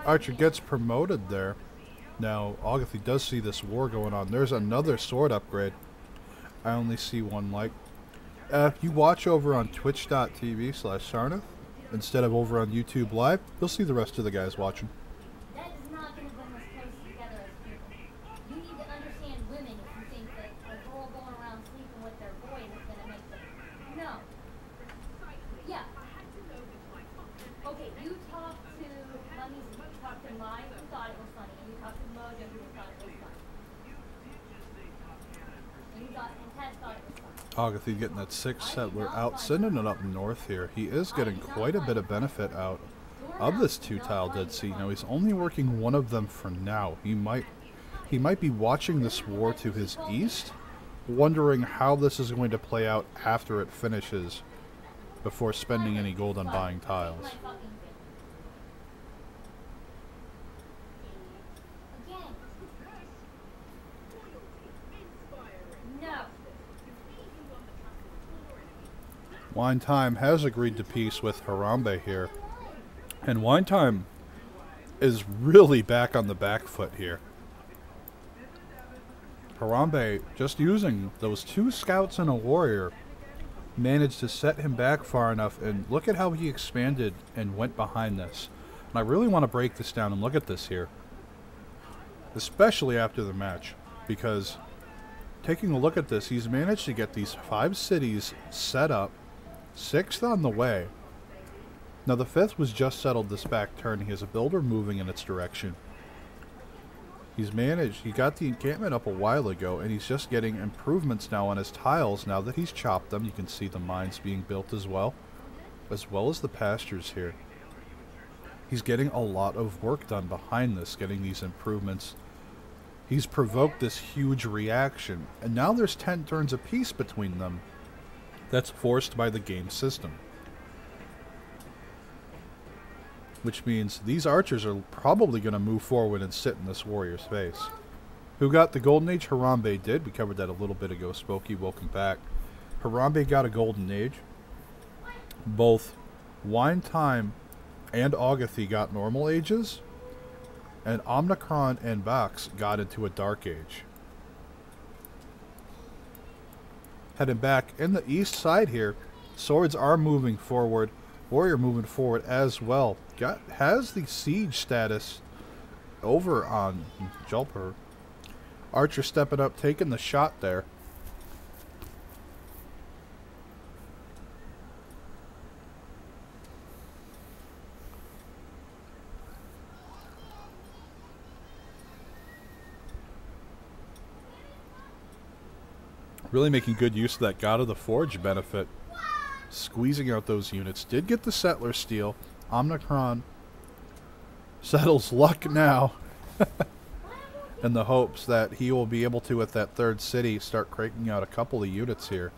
Archer gets promoted there. Now, Agathy does see this war going on. There's another sword upgrade. I only see one like. If you watch over on twitch.tv/Sarnath instead of over on YouTube Live, you'll see the rest of the guys watching. That is not going to bring us close together as people. You need to understand women if you think that a girl going around sleeping with their boys is going to make them talked to Mike, who thought it was funny, and you talked to Mojo, who thought it was funny. And Ted thought it was funny. Agatha getting that 6th settler out, sending it up north here. He is getting quite a bit of benefit out of this 2-tile Dead Sea. Now he's only working one of them for now. He might be watching this war to his east, wondering how this is going to play out after it finishes, before spending any gold on buying tiles. Wine Time has agreed to peace with Harambe here. And Wine Time is really back on the back foot here. Harambe, just using those 2 scouts and a warrior, managed to set him back far enough, and look at how he expanded and went behind this. And I really want to break this down and look at this here, especially after the match, because taking a look at this, he's managed to get these 5 cities set up, 6th on the way. Now the 5th was just settled this back turn. He has a builder moving in its direction. He got the encampment up a while ago, and he's just getting improvements now on his tiles now that he's chopped them. You can see the mines being built as well as the pastures here. He's getting a lot of work done behind this, getting these improvements. He's provoked this huge reaction, and now there's 10 turns apiece between them. That's forced by the game system. Which means these archers are probably going to move forward and sit in this warrior's face. Who got the Golden Age? Harambe did. We covered that a little bit ago. Spooky, welcome back. Harambe got a Golden Age. Both Wine Time and Agatha got normal ages. And Omnicron and Box got into a Dark Age. Heading back in the east side here, swords are moving forward. Warrior moving forward as well. Has the siege status over on Julper. Archer stepping up, taking the shot there. Really making good use of that God of the Forge benefit. Squeezing out those units. Did get the settler steal. Omnicron settles luck now. In the hopes that he will be able to, at that 3rd city, start cranking out a couple of units here.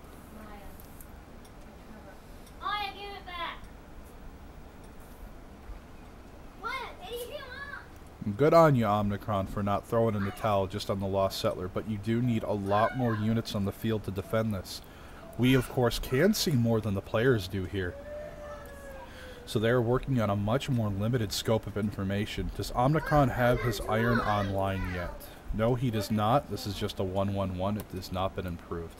Good on you, Omnicron, for not throwing in the towel just on the Lost Settler, but you do need a lot more units on the field to defend this. We, of course, can see more than the players do here. So they're working on a much more limited scope of information. Does Omnicron have his iron online yet? No, he does not. This is just a 1-1-1. It has not been improved.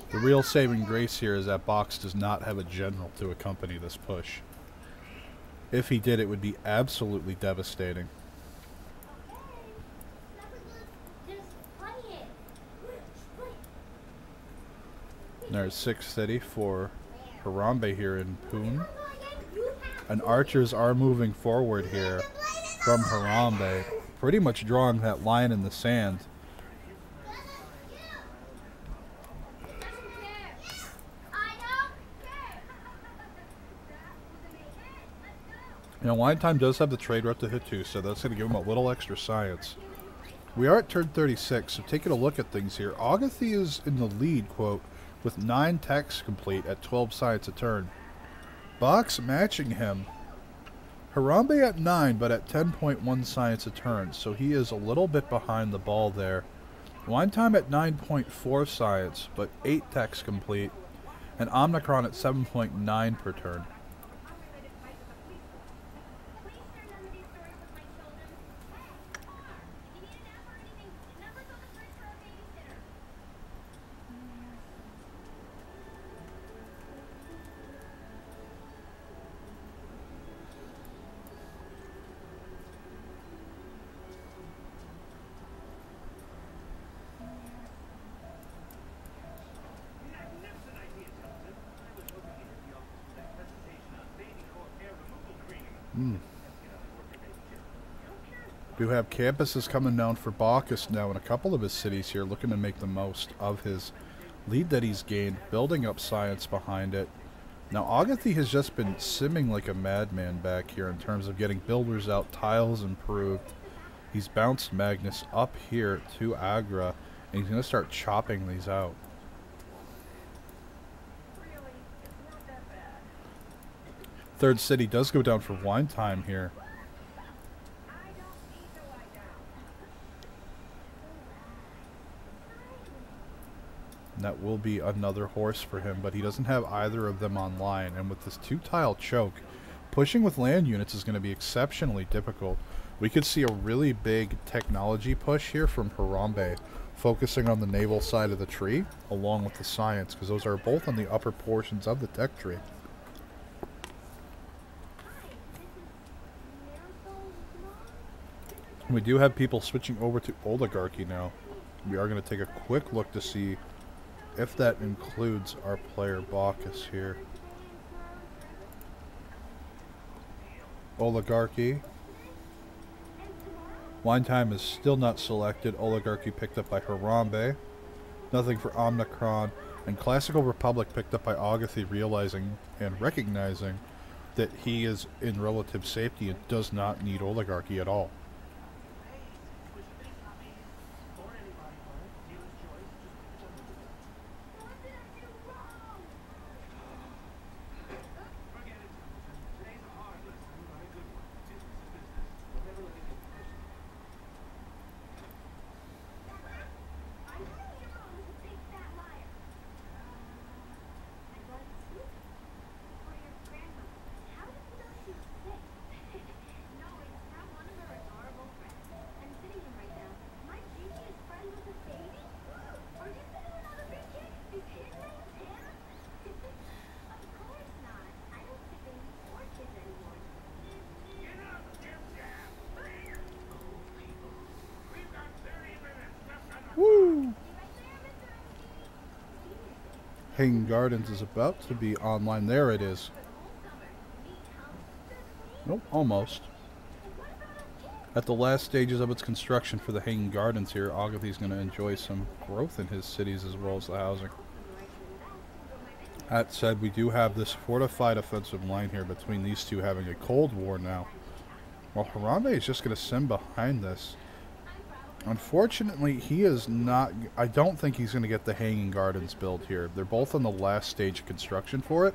The real saving grace here is that Box does not have a general to accompany this push. If he did, it would be absolutely devastating. There's 6th city for Harambe here in Poon. And archers are moving forward here from Harambe, pretty much drawing that line in the sand. You know, Wine Time does have the trade route to hit too, so that's going to give him a little extra science. We are at turn 36, so taking a look at things here. Agatha is in the lead, quote, with 9 techs complete at 12 science a turn. Box matching him. Harambe at 9, but at 10.1 science a turn, so he is a little bit behind the ball there. Wine Time at 9.4 science, but 8 techs complete. And Omnicron at 7.9 per turn. Do have campuses coming down for Bacchus now in a couple of his cities here, looking to make the most of his lead that he's gained, building up science behind it. Now, Agathy has just been simming like a madman back here in terms of getting builders out, tiles improved. He's bounced Magnus up here to Agra, and he's going to start chopping these out. Third city does go down for wine time here. And that will be another horse for him, but he doesn't have either of them online. And with this 2-tile choke, pushing with land units is going to be exceptionally difficult. We could see a really big technology push here from Harambe, focusing on the naval side of the tree, along with the science, because those are both on the upper portions of the tech tree. We do have people switching over to oligarchy now. We are going to take a quick look to see if that includes our player Bacchus here. Oligarchy. Wine time is still not selected. Oligarchy picked up by Harambe. Nothing for Omnicron. And Classical Republic picked up by Agathy, realizing and recognizing that he is in relative safety and does not need oligarchy at all. Woo! Hanging Gardens is about to be online. There it is. Nope, almost. At the last stages of its construction for the Hanging Gardens here, Agathy's going to enjoy some growth in his cities as well as the housing. That said, we do have this fortified offensive line here between these two having a Cold War now. Well, Harambe is just going to sim behind this. Unfortunately, he is not... I don't think he's going to get the Hanging Gardens built here. They're both on the last stage of construction for it.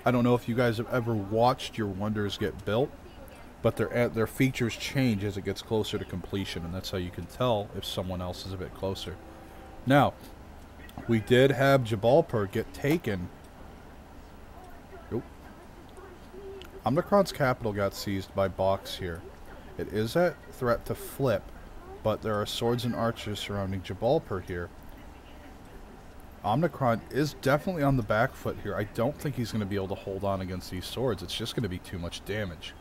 I don't know if you guys have ever watched your wonders get built, but their features change as it gets closer to completion, and that's how you can tell if someone else is a bit closer. Now, we did have Jabalpur get taken. Nope. Omnicron's capital got seized by Box here. It is at threat to flip, but there are swords and archers surrounding Jabalpur here. Omnicron is definitely on the back foot here. I don't think he's going to be able to hold on against these swords. It's just going to be too much damage.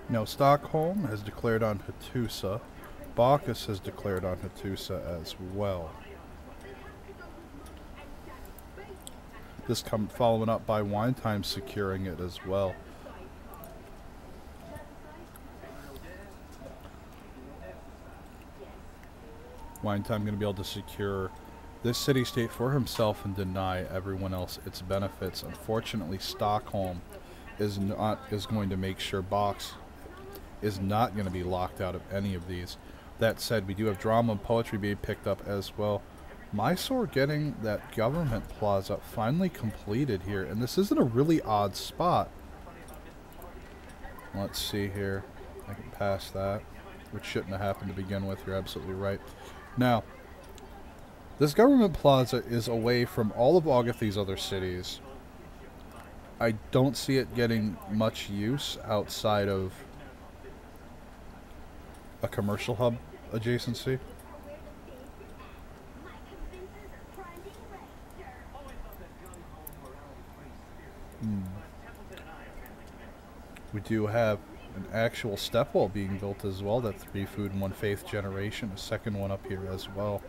Now, Stockholm has declared on Hattusa. Bacchus has declared on Hattusa as well. This following up by Wine Time securing it as well. Wine Time going to be able to secure this city-state for himself and deny everyone else its benefits. Unfortunately, Stockholm is going to make sure Box is not going to be locked out of any of these. That said, we do have drama and poetry being picked up as well. Mysore getting that government plaza finally completed here, and this isn't a really odd spot. Let's see here. I can pass that, which shouldn't have happened to begin with. You're absolutely right. Now, this government plaza is away from all of Agathy's other cities. I don't see it getting much use outside of a commercial hub adjacency. We do have an actual step wall being built as well. That 3 food and 1 faith generation. A second one up here as well.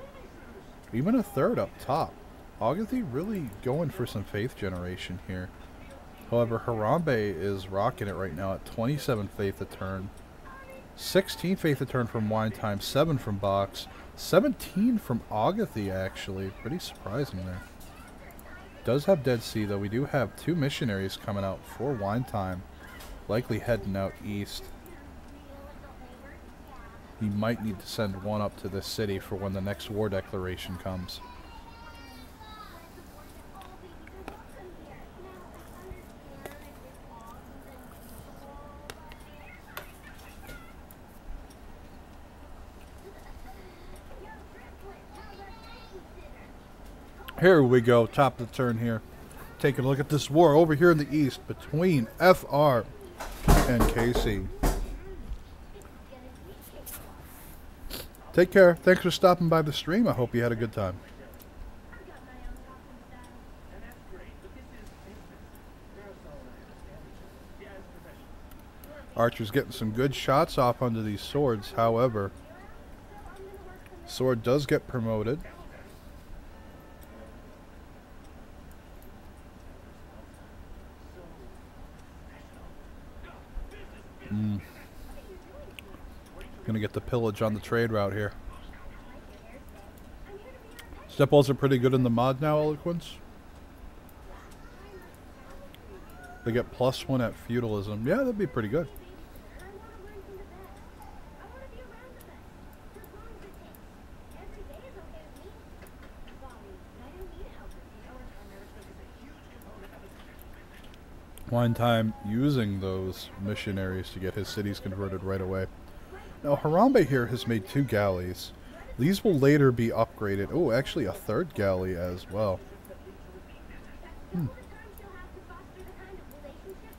Even a third up top. Agathy really going for some faith generation here. However, Harambe is rocking it right now at 27 faith a turn. 16 faith a turn from Wine Time. 7 from Box. 17 from Agathy, actually. Pretty surprising there. Does have Dead Sea, though. We do have 2 missionaries coming out for Wine Time. Likely heading out east. He might need to send one up to this city for when the next war declaration comes. Here we go, top of the turn here. Taking a look at this war over here in the east between FR and KC. Take care. Thanks for stopping by the stream. I hope you had a good time. Archer's getting some good shots off under these swords. However, sword does get promoted. Gonna get the pillage on the trade route here. Step walls are pretty good in the mod now, Eloquence. They get +1 at feudalism. Yeah, that'd be pretty good. Wine Time using those missionaries to get his cities converted right away. Now, Harambe here has made 2 galleys. These will later be upgraded. Oh, actually a 3rd galley as well. Well,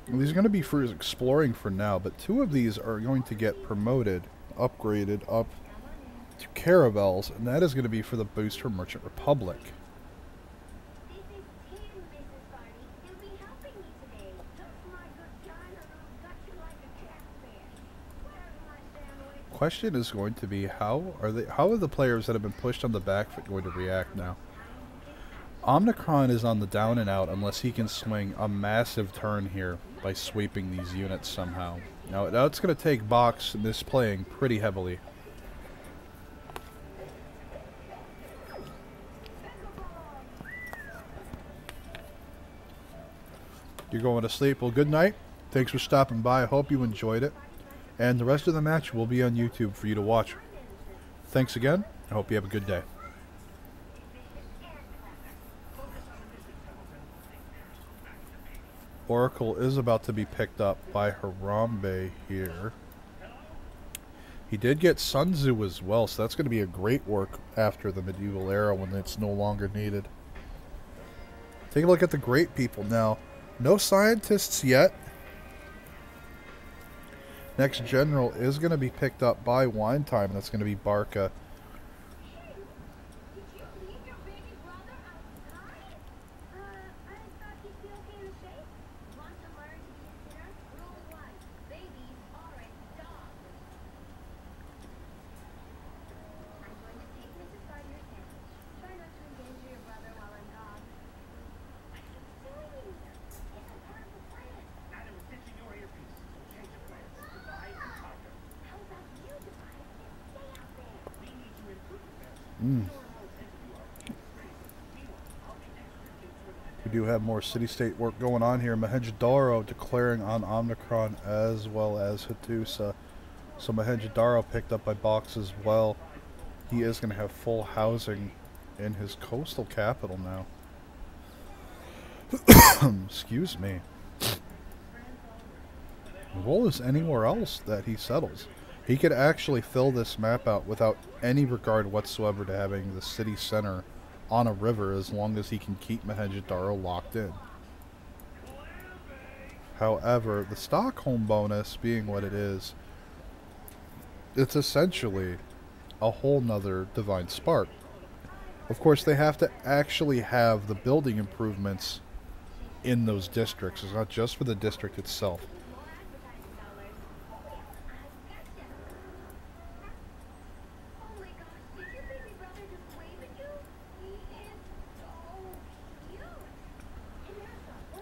these are going to be for exploring for now, but 2 of these are going to get promoted, upgraded up to caravels, and that is going to be for the boost for Merchant Republic. Question is going to be how are the players that have been pushed on the back foot going to react now? Omnicron is on the down and out unless he can swing a massive turn here by sweeping these units somehow. Now it's going to take Box misplaying pretty heavily. You're going to sleep. Well, good night. Thanks for stopping by. I hope you enjoyed it. And the rest of the match will be on YouTube for you to watch. Thanks again. I hope you have a good day. Oracle is about to be picked up by Harambe here. He did get Sun Tzu as well, so that's going to be a great work after the medieval era when it's no longer needed. Take a look at the great people now. No scientists yet. Next general is going to be picked up by Wine Time. That's going to be Barca. We do have more city-state work going on here. Mohenjo-Daro declaring on Omnicron as well as Hattusa. So Mohenjo-Daro picked up by Box as well. He is going to have full housing in his coastal capital now. Excuse me. Well, is anywhere else that he settles. He could actually fill this map out without any regard whatsoever to having the city center on a river as long as he can keep Mohenjo-Daro locked in. However, the Stockholm bonus being what it is, it's essentially a whole nother Divine Spark. Of course, they have to actually have the building improvements in those districts. It's not just for the district itself.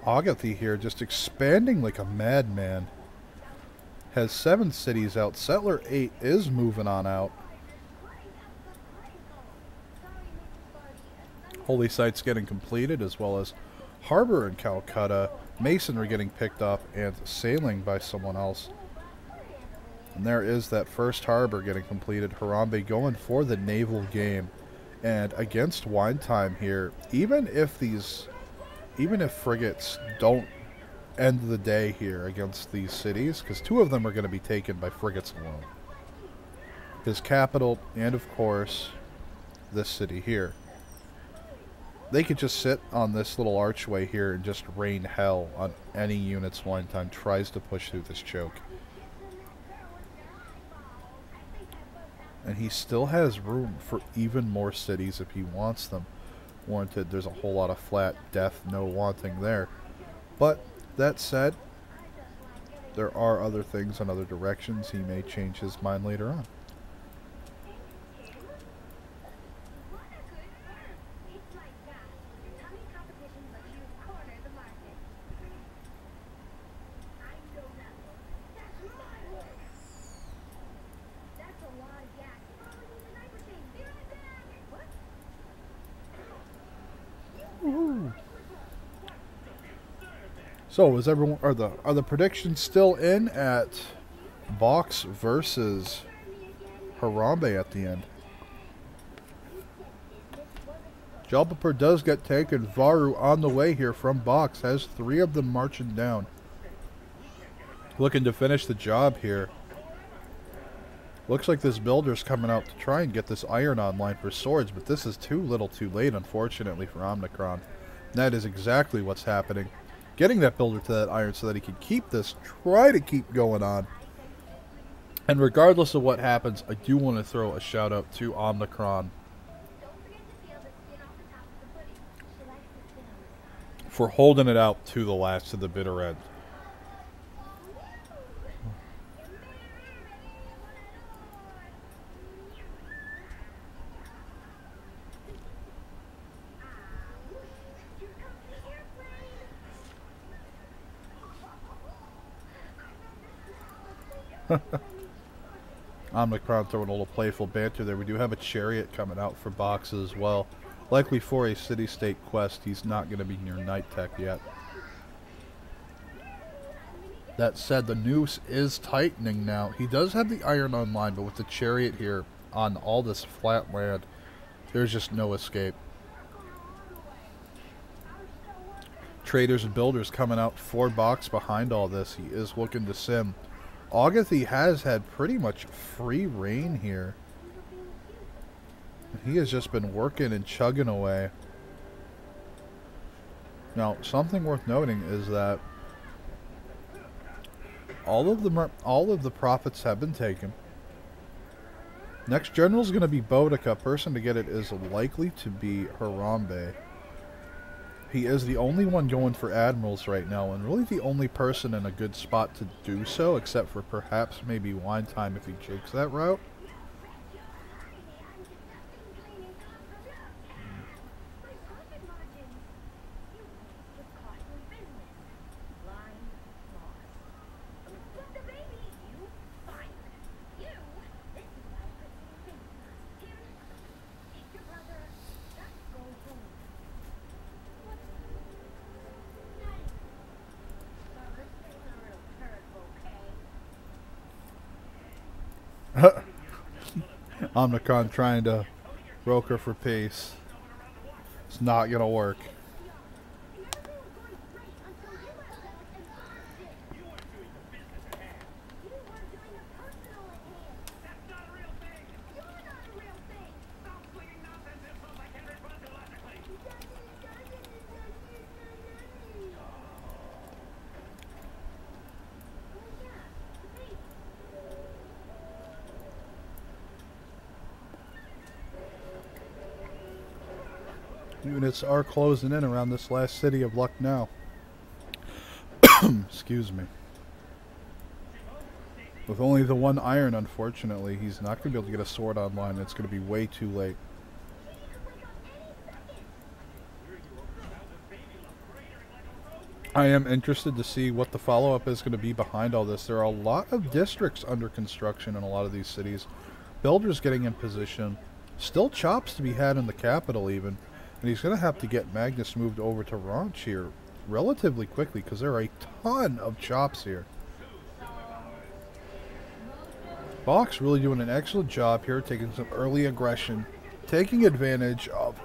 Agatha here just expanding like a madman. Has 7 cities out. Settler 8 is moving on out. Holy Site's getting completed, as well as Harbor in Calcutta, Masonry getting picked up, and sailing by someone else. And there is that first harbor getting completed. Harambe going for the naval game. And against Wine Time here, even if frigates don't end the day here against these cities, because 2 of them are going to be taken by frigates alone. His capital, and of course, this city here. They could just sit on this little archway here and just rain hell on any units Wine Time tries to push through this choke. And he still has room for even more cities if he wants them. Warranted, there's a whole lot of flat death, no wanting there. But, that said, there are other things in other directions. He may change his mind later on. So, is everyone are the predictions still in at Box versus Harambe at the end? Jalpapur does get taken. Varu on the way here from Box has 3 of them marching down. Looking to finish the job here. Looks like this builder's coming out to try and get this iron online for swords, but this is too little too late, unfortunately, for Omnicron. That is exactly what's happening. Getting that builder to that iron so that he can keep this, try to keep going on. And regardless of what happens, I do want to throw a shout out to Omnicron for holding it out to the last, to the bitter end. Omnicron throwing a little playful banter there. We do have a chariot coming out for Box as well. Likely for a city-state quest. He's not going to be near Night Tech yet. That said, the noose is tightening now. He does have the iron online, but with the chariot here on all this flat land, there's just no escape. Traders and builders coming out for Box behind all this. He is looking to sim. Agatha has had pretty much free reign here. He has just been working and chugging away. Now, something worth noting is that all of the profits have been taken. Next general is going to be Boudica. Person to get it is likely to be Harambe. He is the only one going for admirals right now, and really the only person in a good spot to do so, except for perhaps maybe Wine Time if he takes that route. Omnicron trying to broker for peace. It's not going to work. Units are closing in around this last city of Lucknow. Excuse me. With only the one iron, unfortunately, he's not going to be able to get a sword online. It's going to be way too late. I am interested to see what the follow-up is going to be behind all this. There are a lot of districts under construction in a lot of these cities. Builders getting in position. Still chops to be had in the capital even. And he's going to have to get Magnus moved over to Ranch here relatively quickly because there are a ton of chops here. Box really doing an excellent job here, taking some early aggression, taking advantage of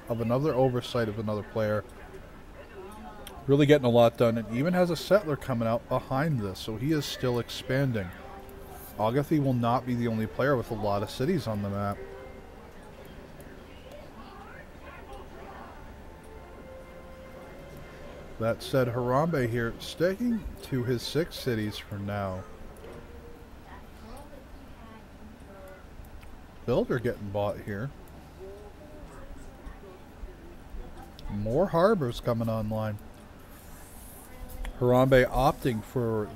another oversight of another player. Really getting a lot done, and even has a settler coming out behind this, so he is still expanding. Agathy will not be the only player with a lot of cities on the map. That said, Harambe here sticking to his 6 cities for now. Builder getting bought here. More harbors coming online. Harambe opting for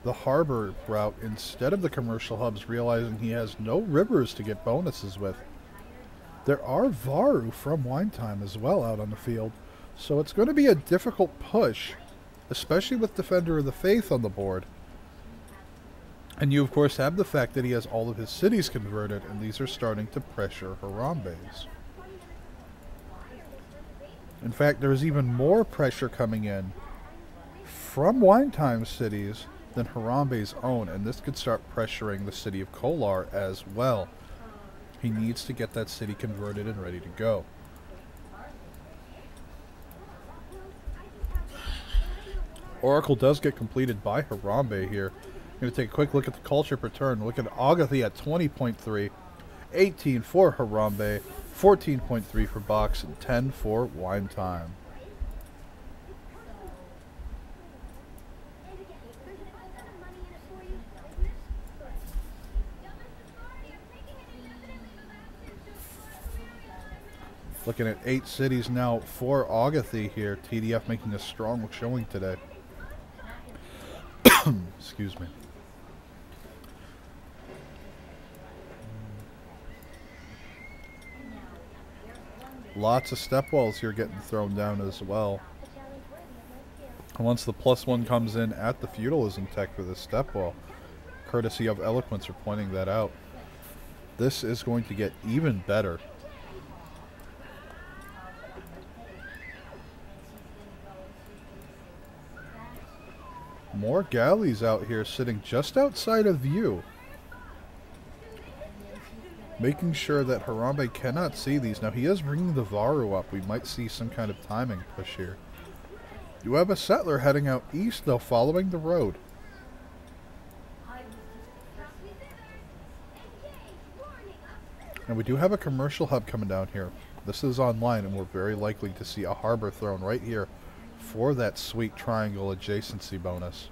the harbor route instead of the commercial hubs, realizing he has no rivers to get bonuses with. There are Varu from Wine Time as well out on the field, so it's going to be a difficult push, especially with Defender of the Faith on the board. And you, of course, have the fact that he has all of his cities converted, and these are starting to pressure Harambe's. In fact, there's even more pressure coming in from Wine Time cities than Harambe's own, and this could start pressuring the city of Kolar as well. He needs to get that city converted and ready to go. Oracle does get completed by Harambe here. I'm going to take a quick look at the culture per turn. Look at Agathy at 20.3, 18 for Harambe, 14.3 for Box, and 10 for Wine Time. Looking at 8 cities now for Agathy here. TDF making a strong showing today. Excuse me. Lots of step walls here getting thrown down as well. And once the +1 comes in at the feudalism tech for this step wall, courtesy of Eloquence are pointing that out, this is going to get even better. More galleys out here sitting just outside of view, making sure that Harambe cannot see these. Now he is bringing the Varu up. We might see some kind of timing push here. You have a settler heading out east though, following the road. And we do have a commercial hub coming down here. This is online, and we're very likely to see a harbor thrown right here for that sweet triangle adjacency bonus.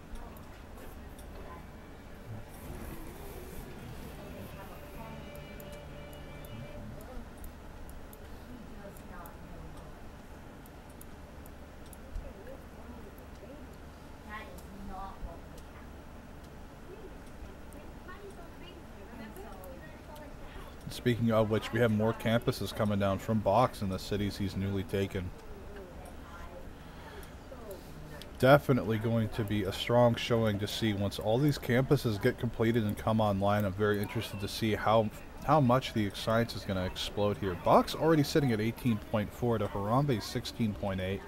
Speaking of which, we have more campuses coming down from Box in the cities he's newly taken. Definitely going to be a strong showing to see once all these campuses get completed and come online. I'm very interested to see how much the science is going to explode here. Box already sitting at 18.4 to Harambe's 16.8,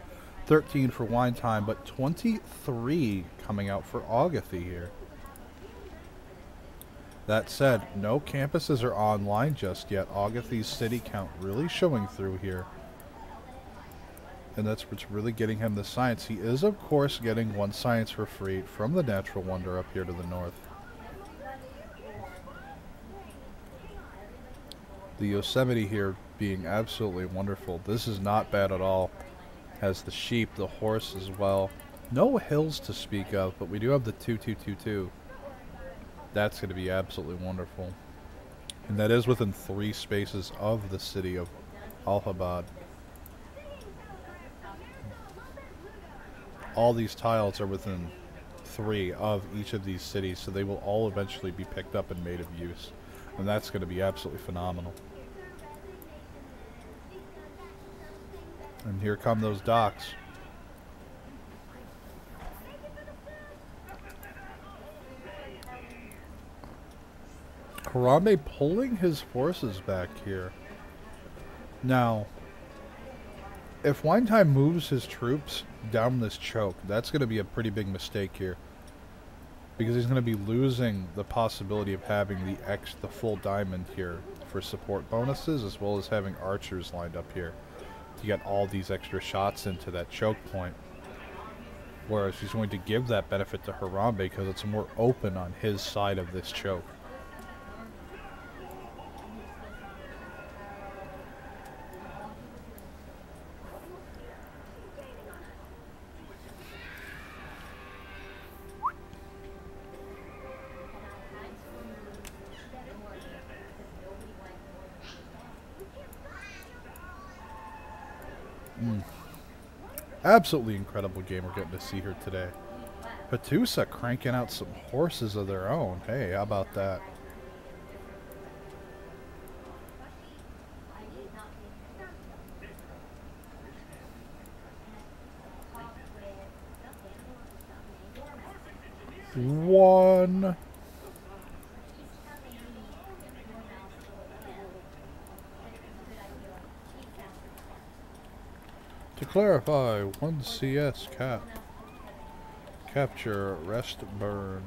13 for Wine Time, but 23 coming out for Agathy here. That said, no campuses are online just yet. Agathy's city count really showing through here. And that's what's really getting him the science. He is, of course, getting 1 science for free from the Natural Wonder up here to the north. The Yosemite here being absolutely wonderful. This is not bad at all. Has the sheep, the horse as well. No hills to speak of, but we do have the 2222. That's going to be absolutely wonderful. And that is within 3 spaces of the city of Allahabad. all these tiles are within 3 of each of these cities, so they will all eventually be picked up and made of use. And that's going to be absolutely phenomenal. And here come those docks. Harambe pulling his forces back here. Now, if Winetime moves his troops down this choke, that's going to be a pretty big mistake here. Because he's going to be losing the possibility of having the full diamond here for support bonuses, as well as having archers lined up here to get all these extra shots into that choke point. Whereas he's going to give that benefit to Harambe because it's more open on his side of this choke. Absolutely incredible game we're getting to see here today. Patusa cranking out some horses of their own. Hey, how about that? One. To clarify, 1 CS cap. Capture, rest, burn.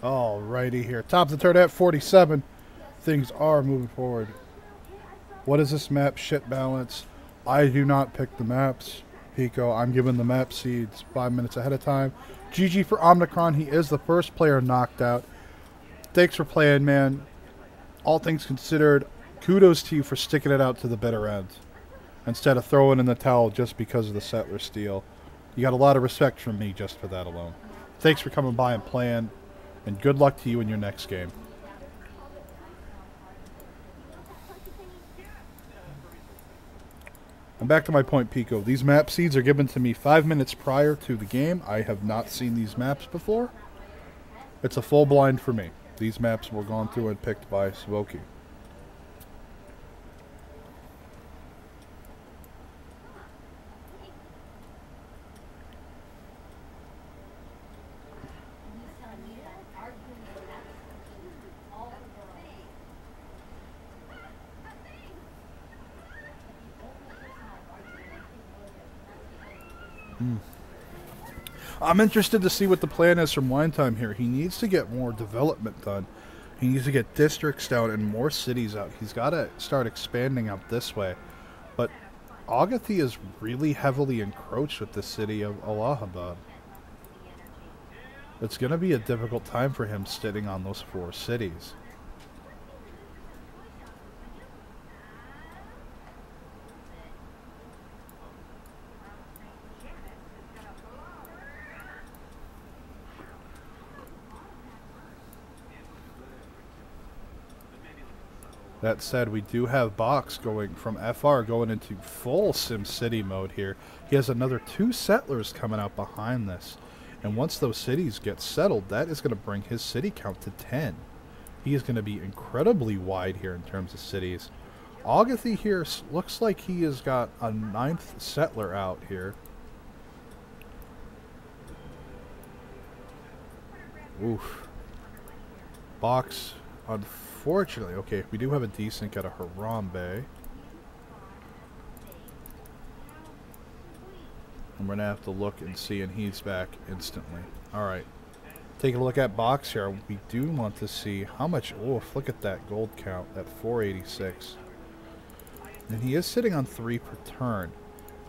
Alrighty here. Top of the third at 47. Things are moving forward. What is this map? Shit balance. I do not pick the maps. Pico, I'm giving the map seeds 5 minutes ahead of time. GG for Omnicron. He is the first player knocked out. Thanks for playing, man. All things considered, kudos to you for sticking it out to the bitter end instead of throwing in the towel just because of the settler steal. You got a lot of respect from me just for that alone. Thanks for coming by and playing, and good luck to you in your next game. And back to my point, Pico. These map seeds are given to me 5 minutes prior to the game. I have not seen these maps before. It's a full blind for me. These maps were gone through and picked by Swoki. I'm interested to see what the plan is from Winetime here. He needs to get more development done. He needs to get districts down and more cities out. He's got to start expanding out this way. But Agathi is really heavily encroached with the city of Allahabad. It's going to be a difficult time for him sitting on those 4 cities. That said, we do have Box going from FR going into full SimCity mode here. He has another 2 settlers coming out behind this. And once those cities get settled, that is going to bring his city count to 10. He is going to be incredibly wide here in terms of cities. Agathi here looks like he has got a 9th settler out here. Oof. Box, unfortunately, okay, we do have a desync at a Harambe. And we're going to have to look and see, and he's back instantly. Alright. Taking a look at box here. We do want to see how much... Oh, look at that gold count at 486. And he is sitting on 3 per turn.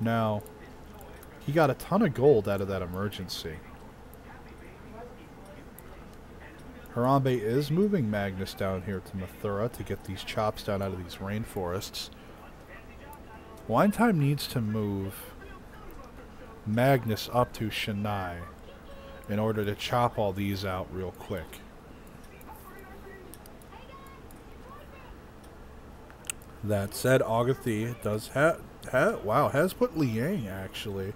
Now, he got a ton of gold out of that emergency. Harambe is moving Magnus down here to Mathura to get these chops down out of these rainforests. Wine Time needs to move Magnus up to Chennai in order to chop all these out real quick. That said, Agathi does has put Liang actually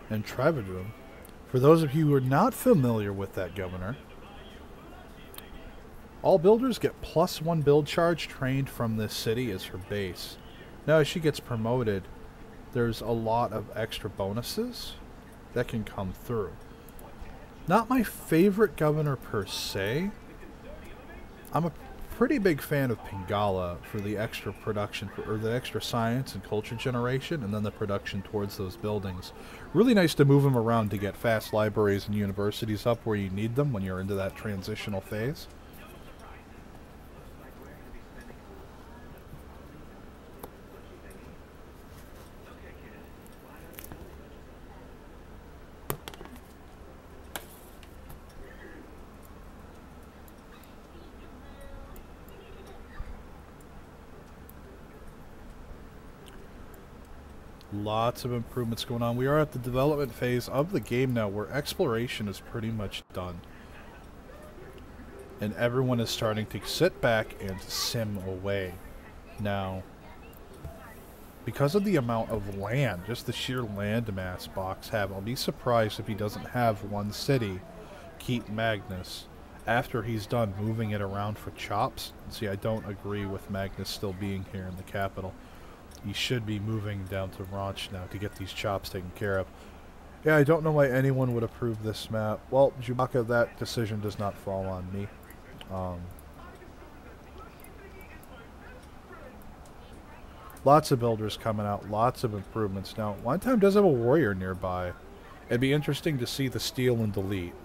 in Travadrum. For those of you who are not familiar with that governor, all builders get +1 build charge trained from this city as her base. Now as she gets promoted, there's a lot of extra bonuses that can come through. Not my favorite governor per se. I'm a pretty big fan of Pingala for the extra production, or the extra science and culture generation, and then the production towards those buildings. Really nice to move them around to get fast libraries and universities up where you need them when you're into that transitional phase. Lots of improvements going on. We are at the development phase of the game now where exploration is pretty much done. And everyone is starting to sit back and sim away. Now, because of the amount of land, just the sheer land mass Box have, I'll be surprised if he doesn't have one city keep Magnus after he's done moving it around for chops. See, I don't agree with Magnus still being here in the capital. He should be moving down to Ranch now to get these chops taken care of. Yeah, I don't know why anyone would approve this map. Well, Chewbacca, that decision does not fall on me. Lots of builders coming out, lots of improvements. Now, One Time does have a warrior nearby. It'd be interesting to see the steal and delete.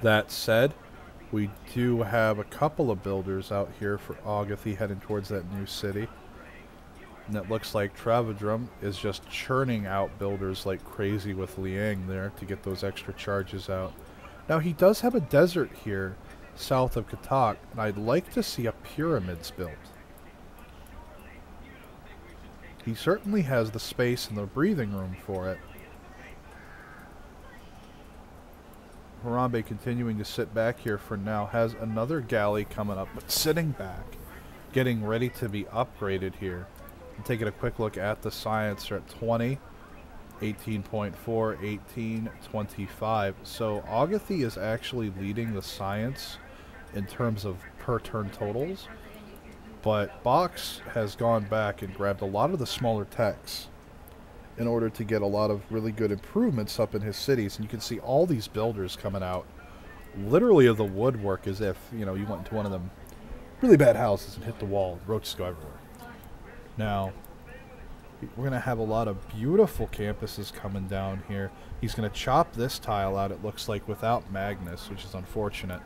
That said, we do have a couple of builders out here for Agathi heading towards that new city. And it looks like Travadrum is just churning out builders like crazy with Liang there to get those extra charges out. Now he does have a desert here south of Katak, and I'd like to see a pyramids built. He certainly has the space and the breathing room for it. Harambe continuing to sit back here for now, has another galley coming up, but sitting back, getting ready to be upgraded here. And taking a quick look at the science, they're at 20, 18.4, 18, 25. So Agathi is actually leading the science in terms of per turn totals, but Box has gone back and grabbed a lot of the smaller techs in order to get a lot of really good improvements up in his cities. And you can see all these builders coming out literally of the woodwork, as if, you know, you went into one of them really bad houses and hit the wall, roaches go everywhere. Now, we're going to have a lot of beautiful campuses coming down here. He's going to chop this tile out, it looks like, without Magnus, which is unfortunate.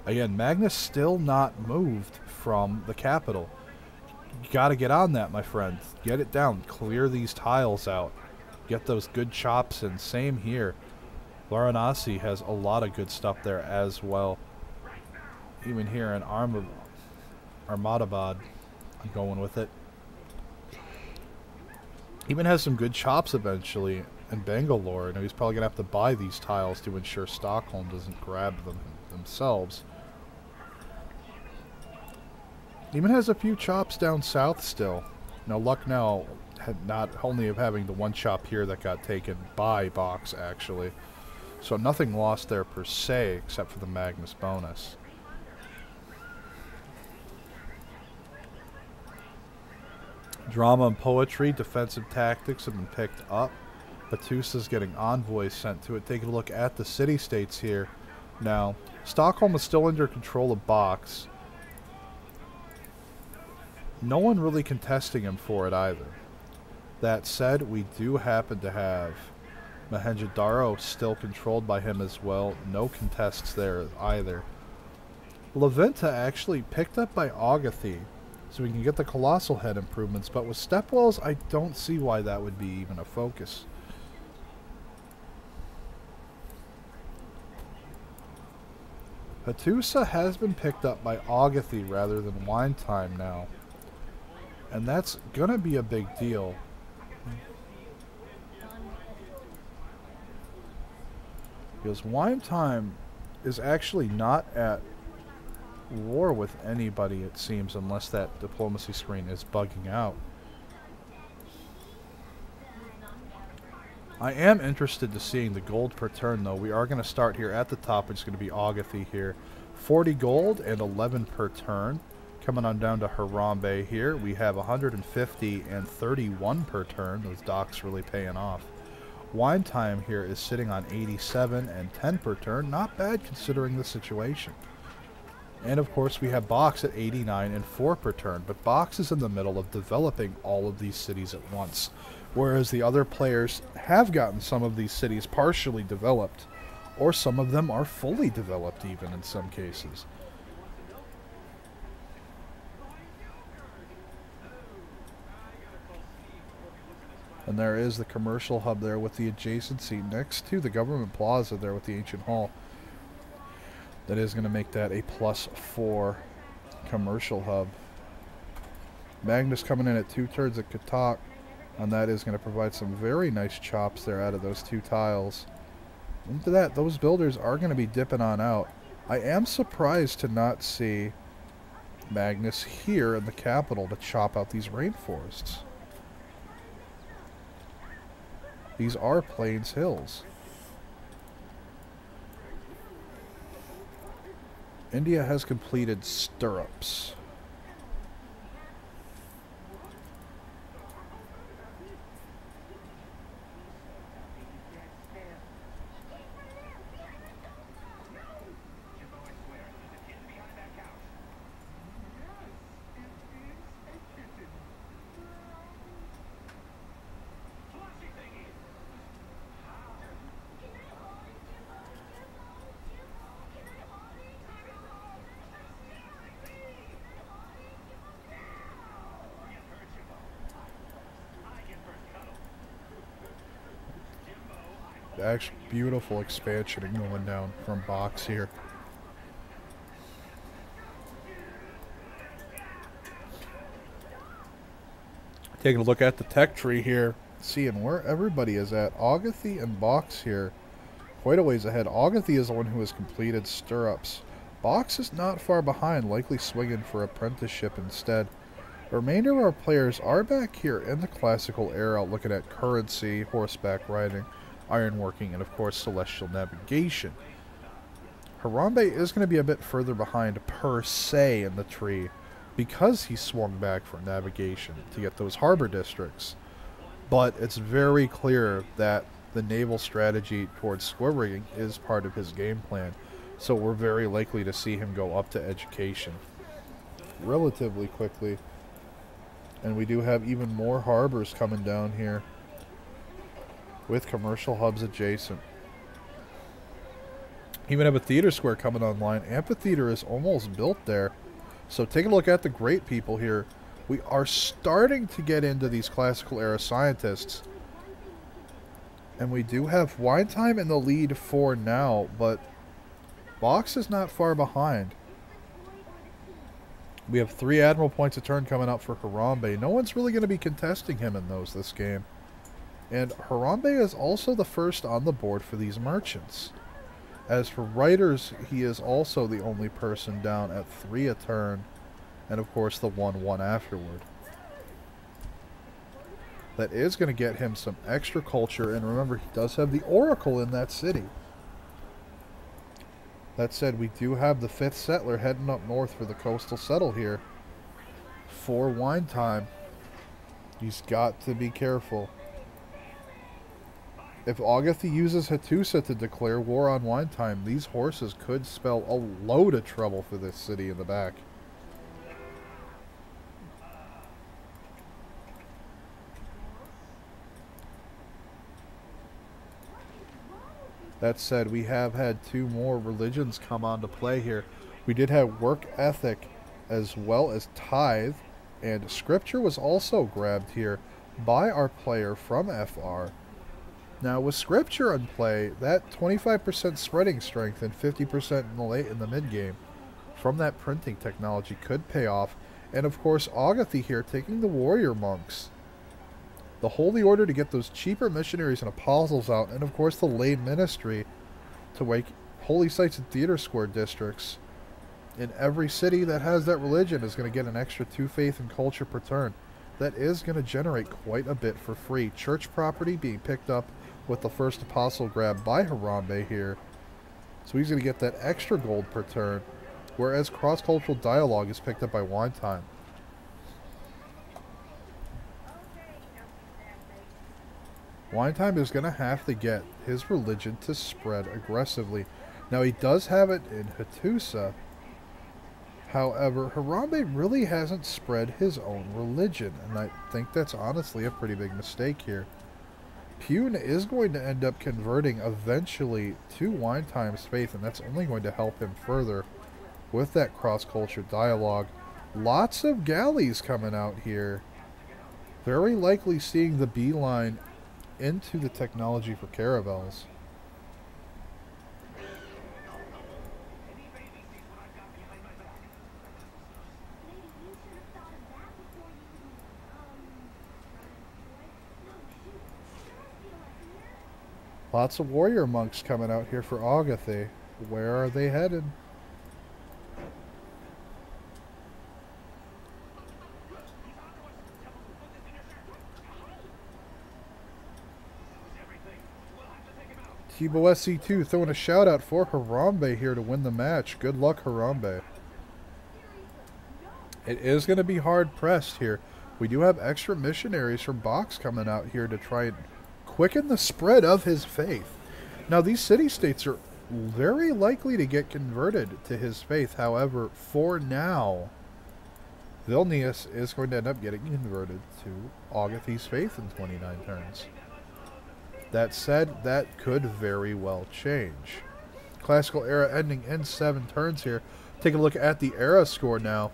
Again, Magnus still not moved from the capital. You gotta get on that, my friend. Get it down. Clear these tiles out. Get those good chops in. Same here. Varanasi has a lot of good stuff there as well. Even here in Ahmedabad, I'm going with it. Even has some good chops eventually in Bangalore. Now he's probably gonna have to buy these tiles to ensure Stockholm doesn't grab them themselves. Even has a few chops down south still. Now Lucknow had not only of having the one chop here that got taken by Box actually. So nothing lost there per se except for the Magnus bonus. Drama and poetry, defensive tactics have been picked up. Batusa's getting envoys sent to it. Taking a look at the city-states here. Now, Stockholm is still under control of Box. No one really contesting him for it either. That said, we do happen to have Mohenjo-Daro still controlled by him as well. No contests there either. Leventa actually picked up by Ogathy, so we can get the Colossal Head improvements, but with Stepwells, I don't see why that would be even a focus. Hattusa has been picked up by Ogathy rather than Wine Time now. And that's gonna be a big deal. Because Wine Time is actually not at war with anybody, it seems, unless that diplomacy screen is bugging out. I am interested to seeing the gold per turn, though. We are going to start here at the top. It's going to be Ogathy here. 40 gold and 11 per turn. Coming on down to Harambe here. We have 150 and 31 per turn. Those docks really paying off. Wine Time here is sitting on 87 and 10 per turn. Not bad considering the situation. And of course we have Box at 89 and 4 per turn. But Box is in the middle of developing all of these cities at once. Whereas the other players have gotten some of these cities partially developed, or some of them are fully developed even in some cases. And there is the commercial hub there with the adjacency next to the government plaza there with the ancient hall. That is going to make that a +4 commercial hub. Magnus coming in at 2 turns at Katak. And that is going to provide some very nice chops there out of those 2 tiles. Into that, those builders are going to be dipping on out. I am surprised to not see Magnus here in the capital to chop out these rainforests. These are Plains Hills. India has completed stirrups. Actually, beautiful expansion going down from Box here. Taking a look at the tech tree here, seeing where everybody is at. Ogathy and Box here, quite a ways ahead. Ogathy is the one who has completed stirrups. Box is not far behind, likely swinging for apprenticeship instead. The remainder of our players are back here in the classical era, looking at currency, horseback riding, ironworking, and of course celestial navigation. Harambe is going to be a bit further behind per se in the tree because he swung back for navigation to get those harbor districts. But it's very clear that the naval strategy towards square rigging is part of his game plan, so we're very likely to see him go up to education relatively quickly. And we do have even more harbors coming down here with commercial hubs adjacent. Even have a theater square coming online. Amphitheater is almost built there. So take a look at the great people here. We are starting to get into these classical era scientists. And we do have Wine Time in the lead for now, but Box is not far behind. We have 3 Admiral points a turn coming up for Harambe. No one's really going to be contesting him in those this game. And Harambe is also the first on the board for these merchants. As for writers, he is also the only person down at 3 a turn, and of course the 1-1 afterward. That is going to get him some extra culture, and remember, he does have the Oracle in that city. That said, we do have the 5th settler heading up north for the coastal settle here for Wine Time. He's got to be careful. If Ogathy uses Hattusa to declare war on Wine Time, these horses could spell a load of trouble for this city in the back. That said, we have had 2 more religions come on to play here. We did have work ethic as well as tithe, and scripture was also grabbed here by our player from FR. Now with scripture in play, that 25% spreading strength and 50% in the late in the mid game from that printing technology could pay off. And of course Agathy here taking the warrior monks, the holy order to get those cheaper missionaries and apostles out, and of course the lay ministry to wake holy sites and theater square districts in every city that has that religion is going to get an extra 2 faith and culture per turn. That is going to generate quite a bit for free. Church property being picked up with the first apostle grab by Harambe here. So he's going to get that extra gold per turn, whereas cross-cultural dialogue is picked up by Wine Time. Wine Time is going to have to get his religion to spread aggressively. Now he does have it in Hattusa. However, Harambe really hasn't spread his own religion, and I think that's honestly a pretty big mistake here. Pune is going to end up converting eventually to Wine Time's faith, and that's only going to help him further with that cross-culture dialogue. Lots of galleys coming out here. Very likely seeing the beeline into the technology for caravels. Lots of warrior monks coming out here for Agathe. Where are they headed? Tibo SC2 throwing a shout out for Harambe here to win the match. Good luck, Harambe. It is going to be hard pressed here. We do have extra missionaries from Box coming out here to try and quicken the spread of his faith. Now these city-states are very likely to get converted to his faith. However, for now, Vilnius is going to end up getting converted to Agathi's faith in 29 turns. That said, that could very well change. Classical era ending in 7 turns here. Take a look at the era score now.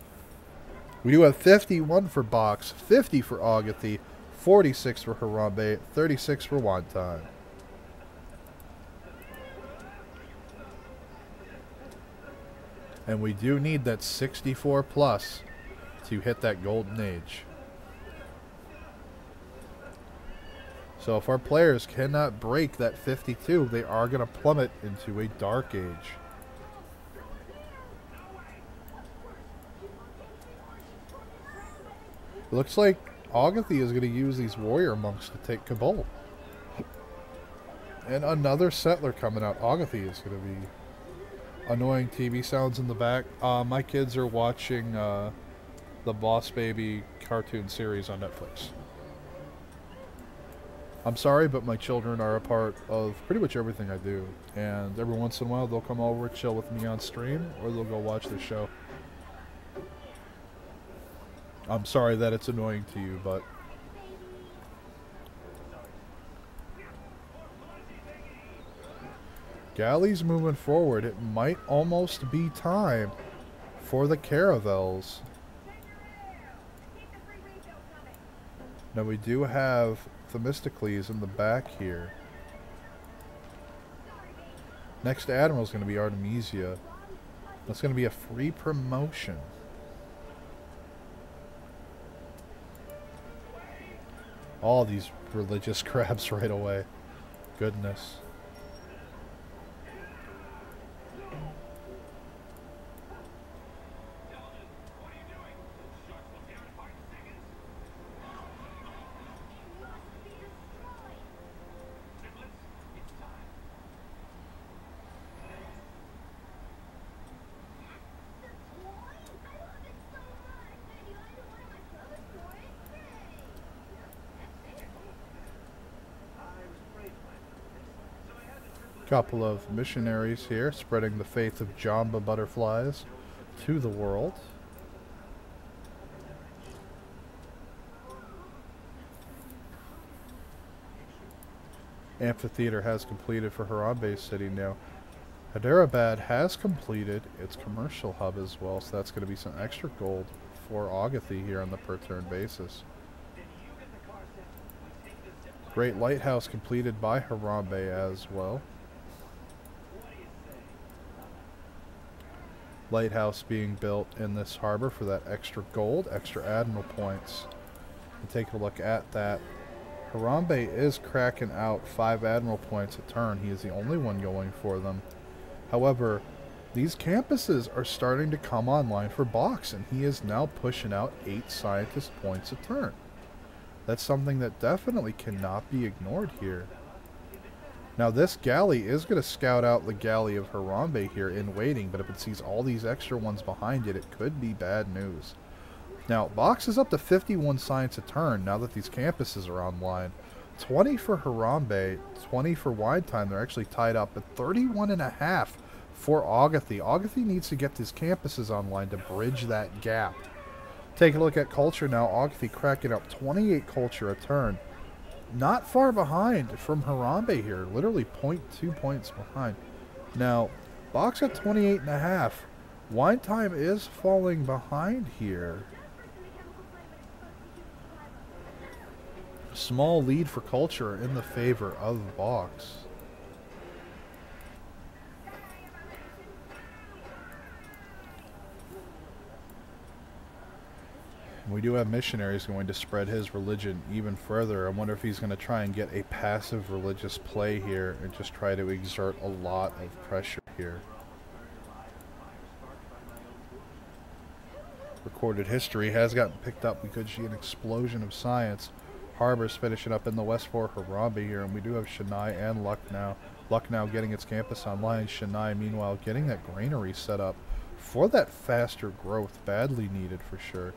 We do have 51 for Box, 50 for Agathy, 46 for Harambe, 36 for Wine Time. And we do need that 64 plus to hit that golden age. So if our players cannot break that 52, they are going to plummet into a dark age. It looks like Agathy is going to use these warrior monks to take Kabul. And another settler coming out. Agathy is going to be annoying TV sounds in the back. My kids are watching the Boss Baby cartoon series on Netflix. I'm sorry, but my children are a part of pretty much everything I do. And every once in a while, they'll come over, chill with me on stream, or they'll go watch the show. I'm sorry that it's annoying to you, but... Galleys moving forward. It might almost be time for the caravels. Now we do have Themistocles in the back here. Next admiral is going to be Artemisia. That's going to be a free promotion. All these religious crabs right away. Goodness. Couple of missionaries here spreading the faith of Jamba butterflies to the world. amphitheater has completed for Harambe City now. Hyderabad has completed its commercial hub as well, so that's going to be some extra gold for Agatha here on the per turn basis. Great lighthouse completed by Harambe as well. Lighthouse being built in this harbor for that extra gold, extra admiral points. And taking a look at that, Harambe is cracking out 5 admiral points a turn. He is the only one going for them. However, these campuses are starting to come online for Box, and he is now pushing out 8 scientist points a turn. That's something that definitely cannot be ignored here. Now this galley is going to scout out the galley of Harambe here in waiting, but if it sees all these extra ones behind it, it could be bad news. Now, Box is up to 51 science a turn now that these campuses are online. 20 for Harambe, 20 for Wide Time. They're actually tied up at 31.5 for Agatha. Agatha needs to get these campuses online to bridge that gap. Take a look at culture now. Agatha cracking up 28 culture a turn. Not far behind from Harambe here. Literally 0.2 points behind. Now, Box at 28.5. Wide Time is falling behind here. Small lead for culture in the favor of Box. We do have missionaries going to spread his religion even further. I wonder if he's going to try and get a passive religious play here and just try to exert a lot of pressure here. Recorded history has gotten picked up. We could see an explosion of science. Harbor's finishing up in the west for Harambe here, and we do have Chennai and Lucknow. Lucknow getting its campus online. Chennai, meanwhile, getting that granary set up for that faster growth. Badly needed for sure.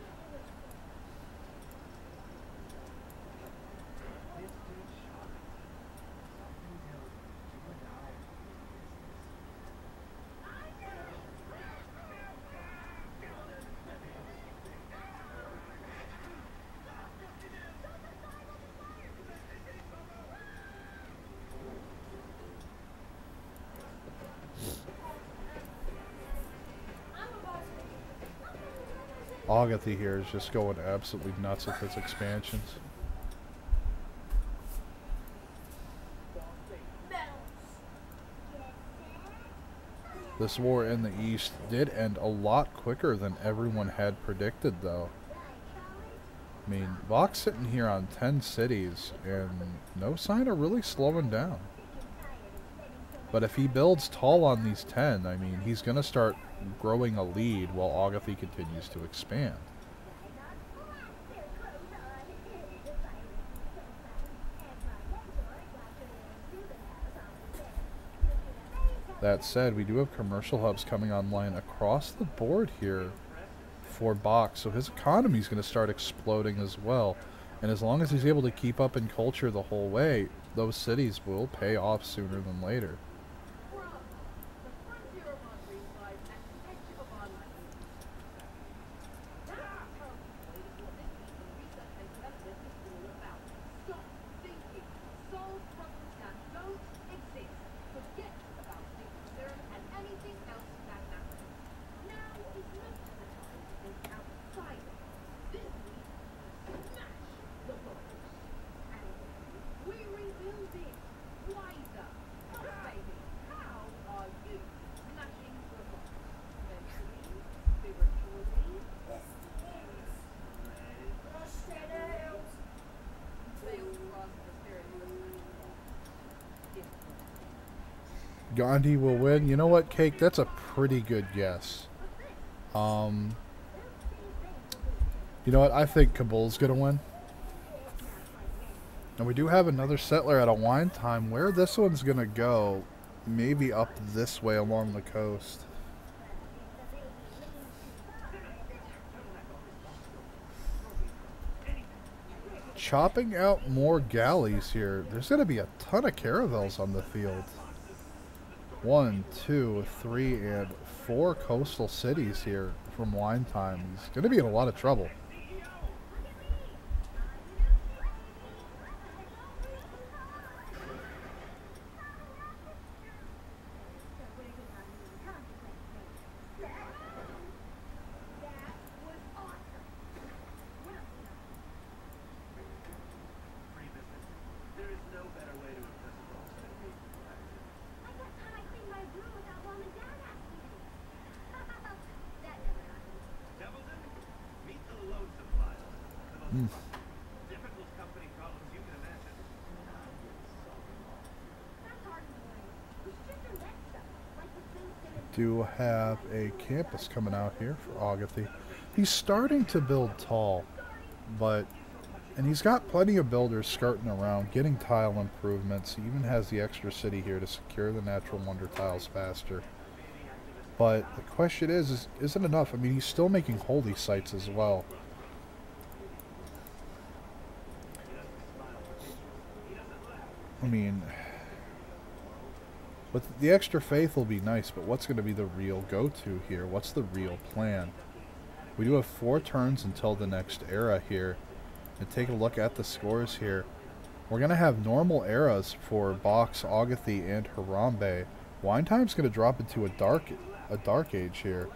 Agatha here is just going absolutely nuts with his expansions. This war in the east did end a lot quicker than everyone had predicted, though. I mean, Box sitting here on 10 cities, and no sign of really slowing down. But if he builds tall on these 10, I mean, he's going to start growing a lead while Agatha continues to expand. That said, we do have commercial hubs coming online across the board here for Box, so his economy is going to start exploding as well. And as long as he's able to keep up in culture the whole way, those cities will pay off sooner than later. Gandhi will win. You know what, Cake? That's a pretty good guess. You know what? I think Kabul's going to win. And we do have another settler at a wine time. Where this one's going to go, maybe up this way along the coast. Chopping out more galleys here. There's going to be a ton of caravels on the field. 1, 2, 3, and 4 coastal cities here from wine time. He's going to be in a lot of trouble. do have a campus coming out here for Agathy. He's starting to build tall, and he's got plenty of builders skirting around, getting tile improvements. He even has the extra city here to secure the natural wonder tiles faster. But the question is it enough? I mean, he's still making holy sites as well. I mean, but the extra faith will be nice, but what's going to be the real go-to here? What's the real plan? We do have 4 turns until the next era here. And take a look at the scores here. We're going to have normal eras for Box, Agathy, and Harambe. Wine Time's going to drop into a dark age here.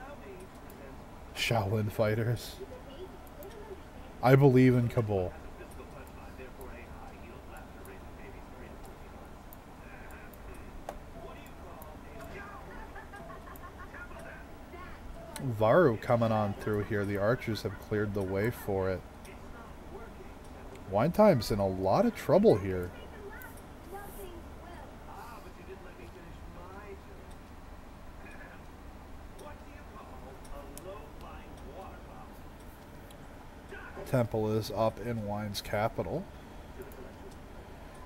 Shaolin fighters. I believe in Kabul. Varu coming on through here. The archers have cleared the way for it. Wine Time's in a lot of trouble here. Temple is up in Wine's capital.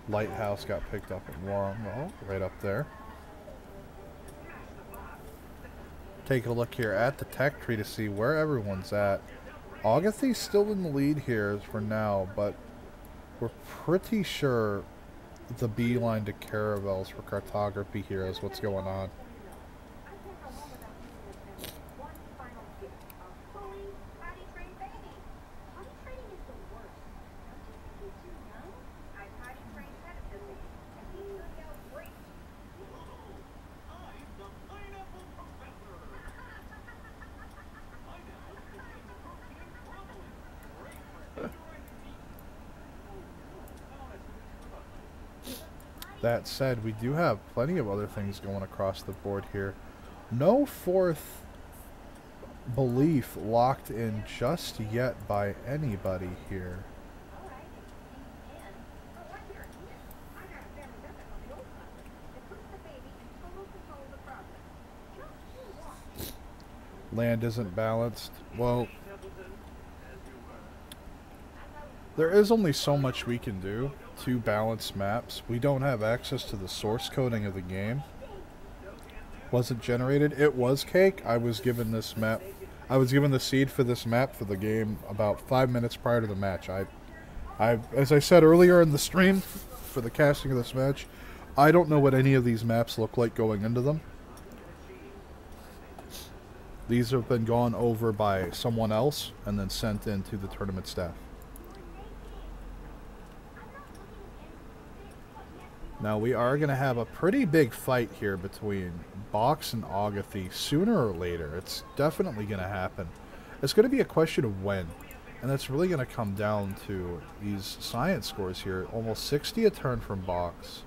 Lighthouse got picked up in Warrenville, right up there. Take a look here at the tech tree to see where everyone's at. Agathy's still in the lead here for now, but we're pretty sure the beeline to caravels for cartography here is what's going on. That said, we do have plenty of other things going across the board here. No 4th belief locked in just yet by anybody here. Land isn't balanced. Well, there is only so much we can do to balance maps. We don't have access to the source coding of the game. Wasn't generated. It was cake. I was given this map. I was given the seed for this map for the game about 5 minutes prior to the match. As I said earlier in the stream for the casting of this match, I don't know what any of these maps look like going into them. These have been gone over by someone else and then sent in to the tournament staff. Now we are going to have a pretty big fight here between Box and Agathy sooner or later. It's definitely going to happen. It's going to be a question of when. And that's really going to come down to these science scores here. Almost 60 a turn from Box.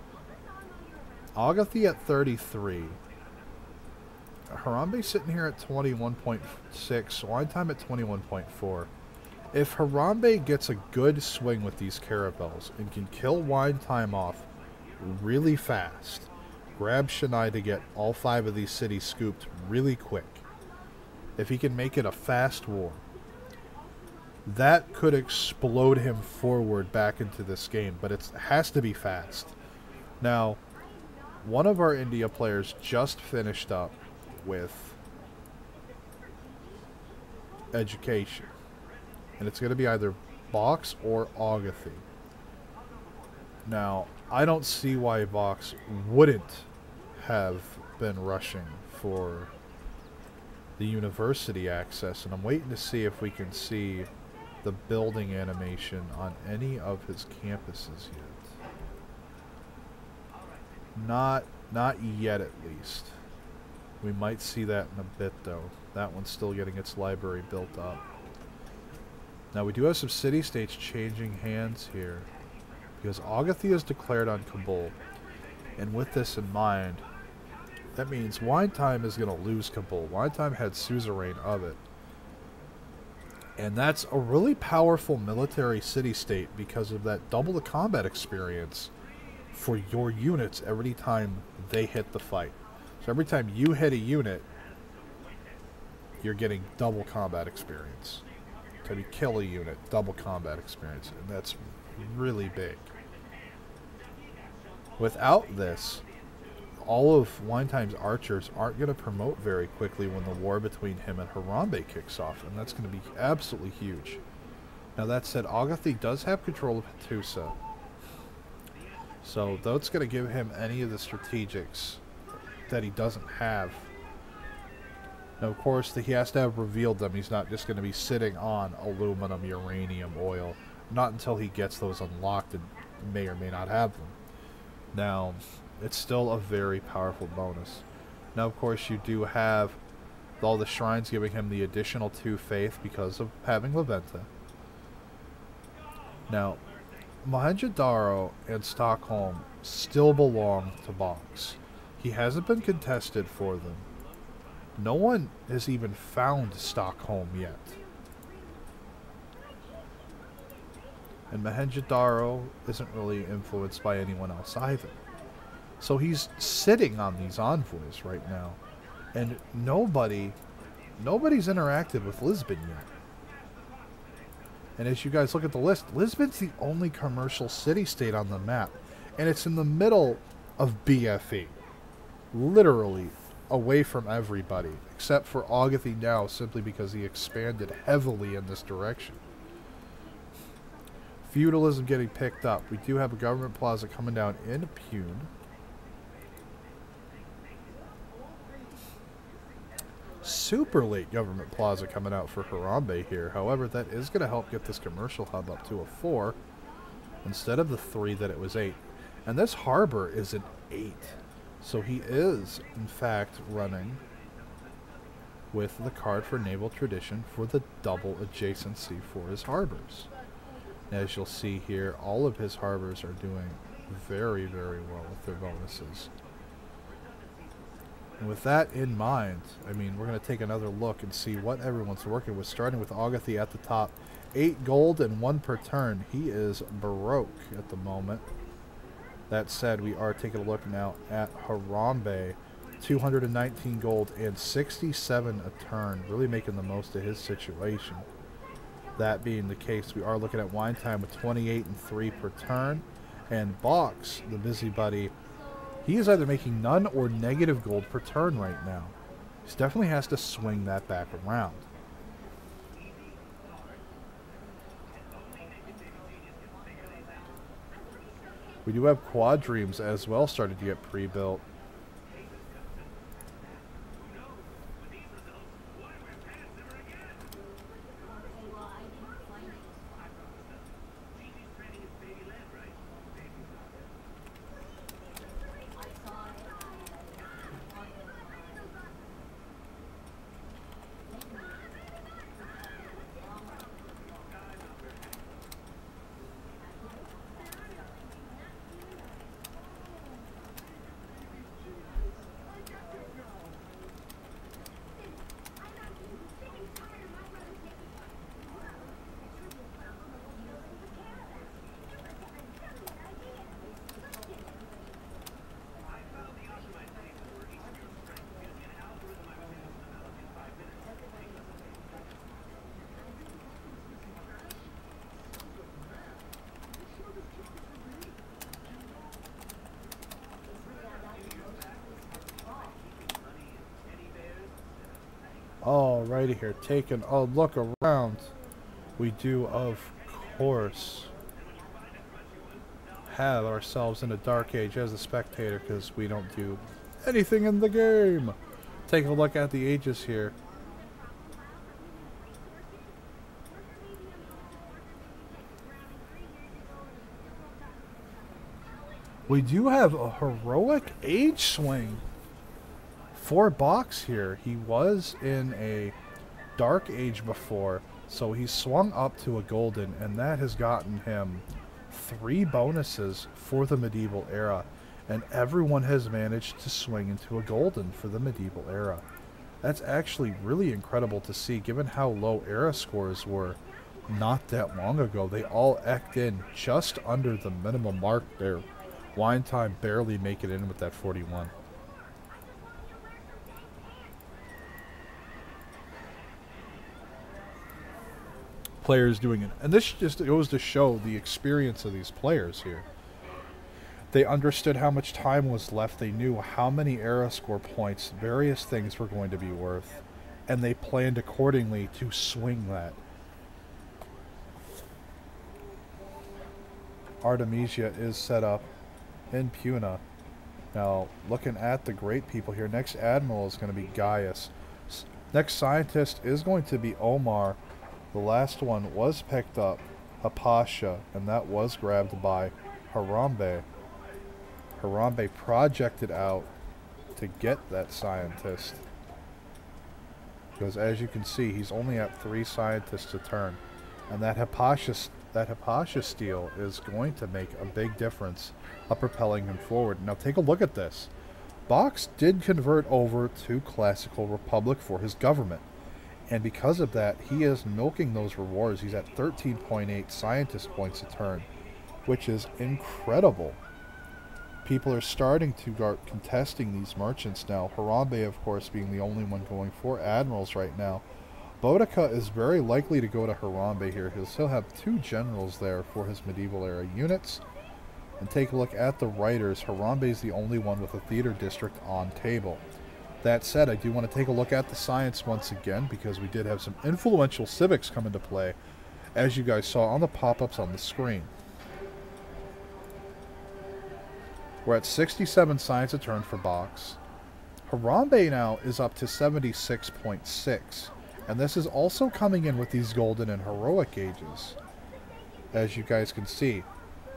Agathy at 33. Harambe sitting here at 21.6. Wine Time at 21.4. If Harambe gets a good swing with these caravels and can kill Wine Time off really fast, grab Shania to get all 5 of these cities scooped really quick, if he can make it a fast war, that could explode him forward back into this game, but it has to be fast. Now, one of our India players just finished up with education, and it's going to be either Box or Agathy. Now, I don't see why Box wouldn't have been rushing for the university access, and I'm waiting to see if we can see the building animation on any of his campuses yet. Not yet, at least. We might see that in a bit, though. That one's still getting its library built up. Now, we do have some city-states changing hands here, because Agathy is declared on Kabul. And with this in mind, that means Wine Time is going to lose Kabul. Wine Time had suzerain of it. And that's a really powerful military city-state because of that double the combat experience for your units every time they hit the fight. So every time you hit a unit, you're getting double combat experience. Time you kill a unit, double combat experience, and that's really big. Without this, all of Winetime's archers aren't going to promote very quickly when the war between him and Harambe kicks off, and that's going to be absolutely huge. Now that said, Agathi does have control of Hattusa, so that's going to give him any of the strategics that he doesn't have. Now, of course, he has to have revealed them. He's not just going to be sitting on aluminum, uranium, oil. Not until he gets those unlocked and may or may not have them. Now, it's still a very powerful bonus. Now, of course, you do have all the shrines giving him the additional 2 faith because of having Leventa. Now, Mohenjo-Daro and Stockholm still belong to Box. He hasn't been contested for them. No one has even found Stockholm yet. And Mohenjo-Daro isn't really influenced by anyone else either. So he's sitting on these envoys right now. And nobody's interacted with Lisbon yet. And as you guys look at the list, Lisbon's the only commercial city-state on the map. And it's in the middle of BFE. Literally away from everybody, except for Agathi now, simply because he expanded heavily in this direction. Feudalism getting picked up. We do have a government plaza coming down in Pune. Super late government plaza coming out for Harambe here. However, that is going to help get this commercial hub up to a 4 instead of the 3 that it was 8. And this harbor is an 8. So he is, in fact, running with the card for Naval Tradition for the double adjacency for his harbors. As you'll see here, all of his harbors are doing very, very well with their bonuses. And with that in mind, I mean, we're going to take another look and see what everyone's working with, starting with Agathi at the top. 8 gold and 1 per turn. He is Baroque at the moment. That said, we are taking a look now at Harambe. 219 gold and 67 a turn. Really making the most of his situation. That being the case, we are looking at Wine Time with 28 and 3 per turn. And Box, the busybody, he is either making none or negative gold per turn right now. He definitely has to swing that back around. We do have quadremes as well started to get pre-built. Alrighty here, taking a look around. We do, of course, have ourselves in a dark age as a spectator because we don't do anything in the game. Take a look at the ages here. We do have a heroic age swing for Box here. He was in a dark age before, so he swung up to a golden, and that has gotten him 3 bonuses for the medieval era, and everyone has managed to swing into a golden for the medieval era. That's actually really incredible to see, given how low era scores were not that long ago. They all eked in just under the minimum mark there. Wine Time barely make it in with that 41. players doing it. And this just goes to show the experience of these players here. They understood how much time was left. They knew how many era score points various things were going to be worth. And they planned accordingly to swing that. Artemisia is set up in Puna. Now, looking at the great people here, next Admiral is going to be Gaius. Next Scientist is going to be Omar. The last one was picked up, Hapasha, and that was grabbed by Harambe. Harambe projected out to get that Scientist. Because as you can see, he's only at 3 Scientists a turn. And that Hapasha steal is going to make a big difference of propelling him forward. Now take a look at this. Box did convert over to Classical Republic for his government. And because of that, he is milking those rewards. He's at 13.8 Scientist points a turn, which is incredible. People are starting to start contesting these merchants now. Harambe, of course, being the only one going for admirals right now. Boudica is very likely to go to Harambe here. He'll still have 2 generals there for his medieval era units. And take a look at the writers. Harambe is the only one with a theater district on table. That said, I do want to take a look at the science once again, because we did have some influential civics come into play, as you guys saw on the pop-ups on the screen. We're at 67 science a turn for Box. Harambe now is up to 76.6. And this is also coming in with these golden and heroic ages. As you guys can see,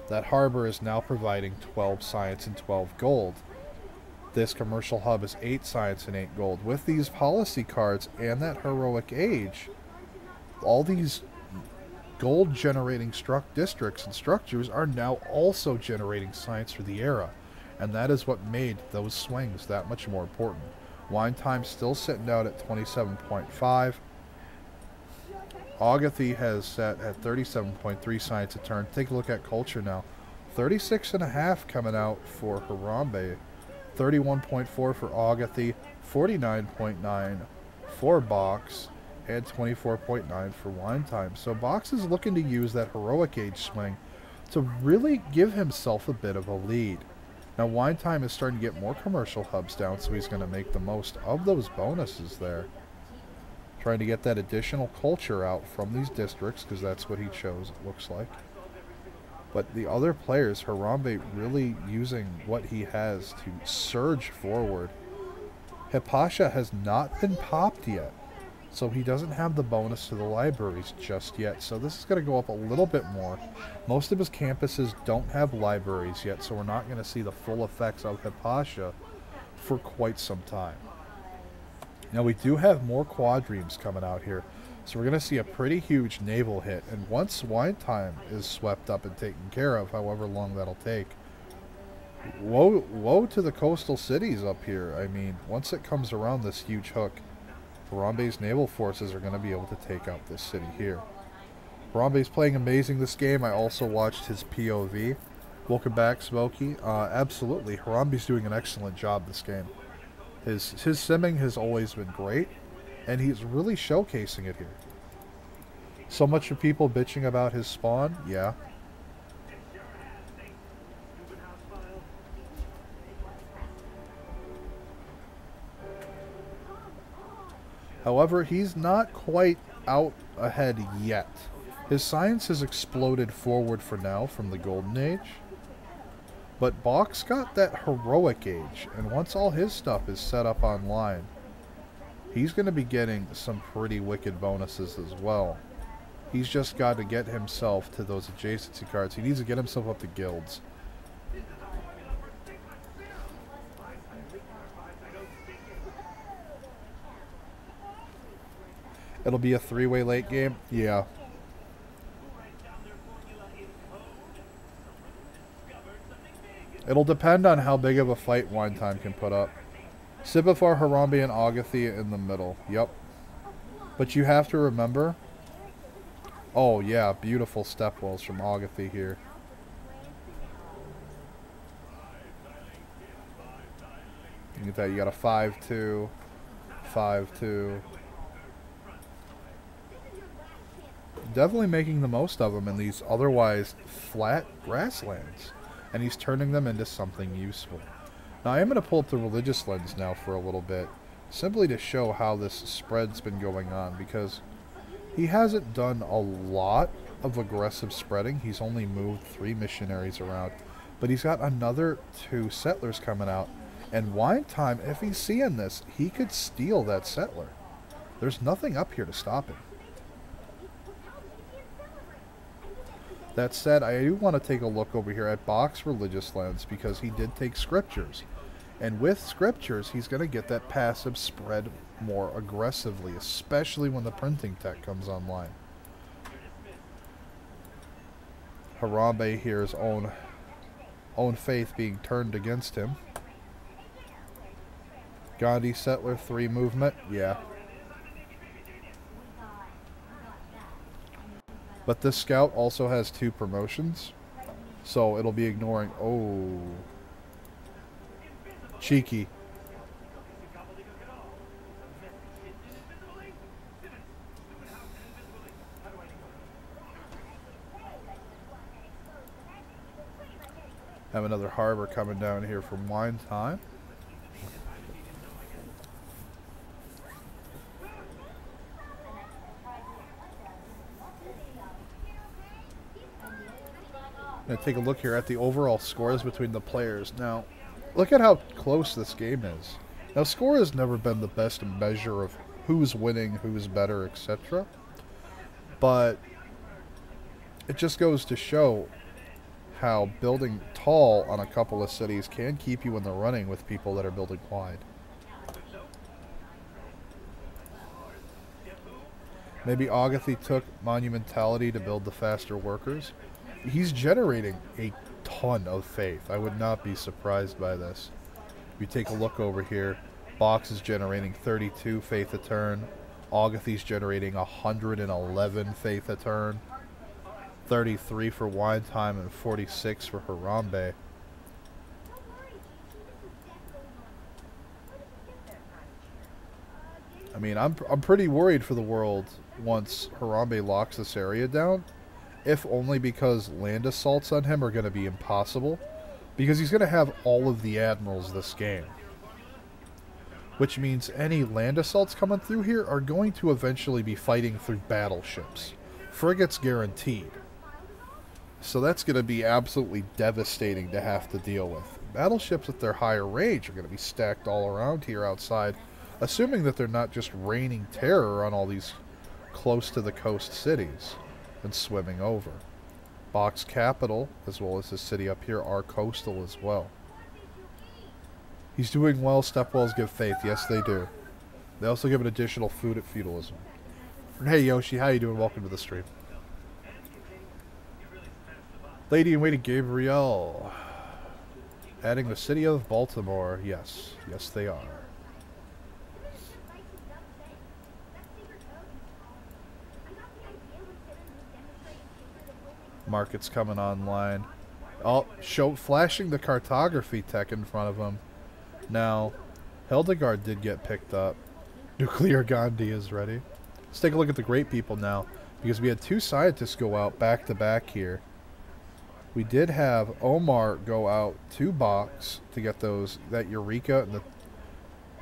that harbor is now providing 12 science and 12 gold. This commercial hub is 8 science and 8 gold. With these policy cards and that heroic age, all these gold generating districts and structures are now also generating science for the era. And that is what made those swings that much more important. Wine time still sitting out at 27.5. Agathy has set at 37.3 science a turn. Take a look at culture now. 36.5 coming out for Harambe. 31.4 for Agathy. 49.9 for Box. And 24.9 for wine time. So Box is looking to use that heroic age swing to really give himself a bit of a lead. Now, Wine Time is starting to get more commercial hubs down, so he's going to make the most of those bonuses there. Trying to get that additional culture out from these districts, because that's what he chose, it looks like. But the other players, Harambe really using what he has to surge forward. Hapasha has not been popped yet, so he doesn't have the bonus to the libraries just yet. So this is going to go up a little bit more. Most of his campuses don't have libraries yet, so we're not going to see the full effects of Hapasha for quite some time. Now we do have more quadremes coming out here, so we're going to see a pretty huge naval hit. And once Wine Time is swept up and taken care of, however long that'll take, woe to the coastal cities up here. I mean, once it comes around this huge hook, Harambe's naval forces are going to be able to take out this city here. Harambe's playing amazing this game. I also watched his POV. Welcome back, Smokey. Absolutely, Harambe's doing an excellent job this game. His simming has always been great, and he's really showcasing it here. So much for people bitching about his spawn, yeah. However, he's not quite out ahead yet. His science has exploded forward for now from the Golden Age. But Box got that heroic age, and once all his stuff is set up online, he's going to be getting some pretty wicked bonuses as well. He's just got to get himself to those adjacency cards. He needs to get himself up to guilds. It'll be a 3-way late game? Yeah. It'll depend on how big of a fight Wine Time can put up. Sibafar, Harambe, and Agathy in the middle. Yep. But you have to remember... Oh, yeah. Beautiful step wells from Agathy here. You get that. You got a 5-2. 5-2. definitely making the most of them in these otherwise flat grasslands. And he's turning them into something useful. Now I am going to pull up the religious lens now for a little bit, simply to show how this spread's been going on, because he hasn't done a lot of aggressive spreading. He's only moved 3 missionaries around, but he's got another 2 settlers coming out. And Wine Time, if he's seeing this, he could steal that settler. There's nothing up here to stop him. That said, I do want to take a look over here at Bach's religious lens, because he did take scriptures. And with scriptures, he's going to get that passive spread more aggressively, especially when the printing tech comes online. Harambe here, his own faith being turned against him. Gandhi Settler 3 movement, yeah. But this scout also has 2 promotions, so it'll be ignoring... Oh. Cheeky. Have another harbor coming down here from Wine Time. I'm going to take a look here at the overall scores between the players. Now, look at how close this game is. Now, score has never been the best measure of who's winning, who's better, etc. But it just goes to show how building tall on a couple of cities can keep you in the running with people that are building wide. Maybe Agathy took Monumentality to build the faster workers. He's generating a ton of faith. I would not be surprised by this. If you take a look over here, Box is generating 32 faith a turn. Agathy's generating 111 faith a turn. 33 for Wine Time and 46 for Harambe. I mean, I'm pretty worried for the world once Harambe locks this area down. If only because land assaults on him are going to be impossible. Because he's going to have all of the admirals this game. Which means any land assaults coming through here are going to eventually be fighting through battleships. Frigates guaranteed. So that's going to be absolutely devastating to have to deal with. Battleships at their higher range are going to be stacked all around here outside. Assuming that they're not just raining terror on all these close to the coast cities and swimming over. Bach's capital, as well as his city up here, are coastal as well. He's doing well. Stepwells give faith. Yes, they do. They also give an additional food at feudalism. Hey, Yoshi, how you doing? Welcome to the stream. Lady in waiting, Gabrielle. Adding the city of Baltimore. Yes. Yes, they are. Market's coming online. Oh, flashing the cartography tech in front of him. Now, Hildegard did get picked up. Nuclear Gandhi is ready. Let's take a look at the great people now, because we had 2 scientists go out back to back here. We did have Omar go out 2 Box to get that Eureka and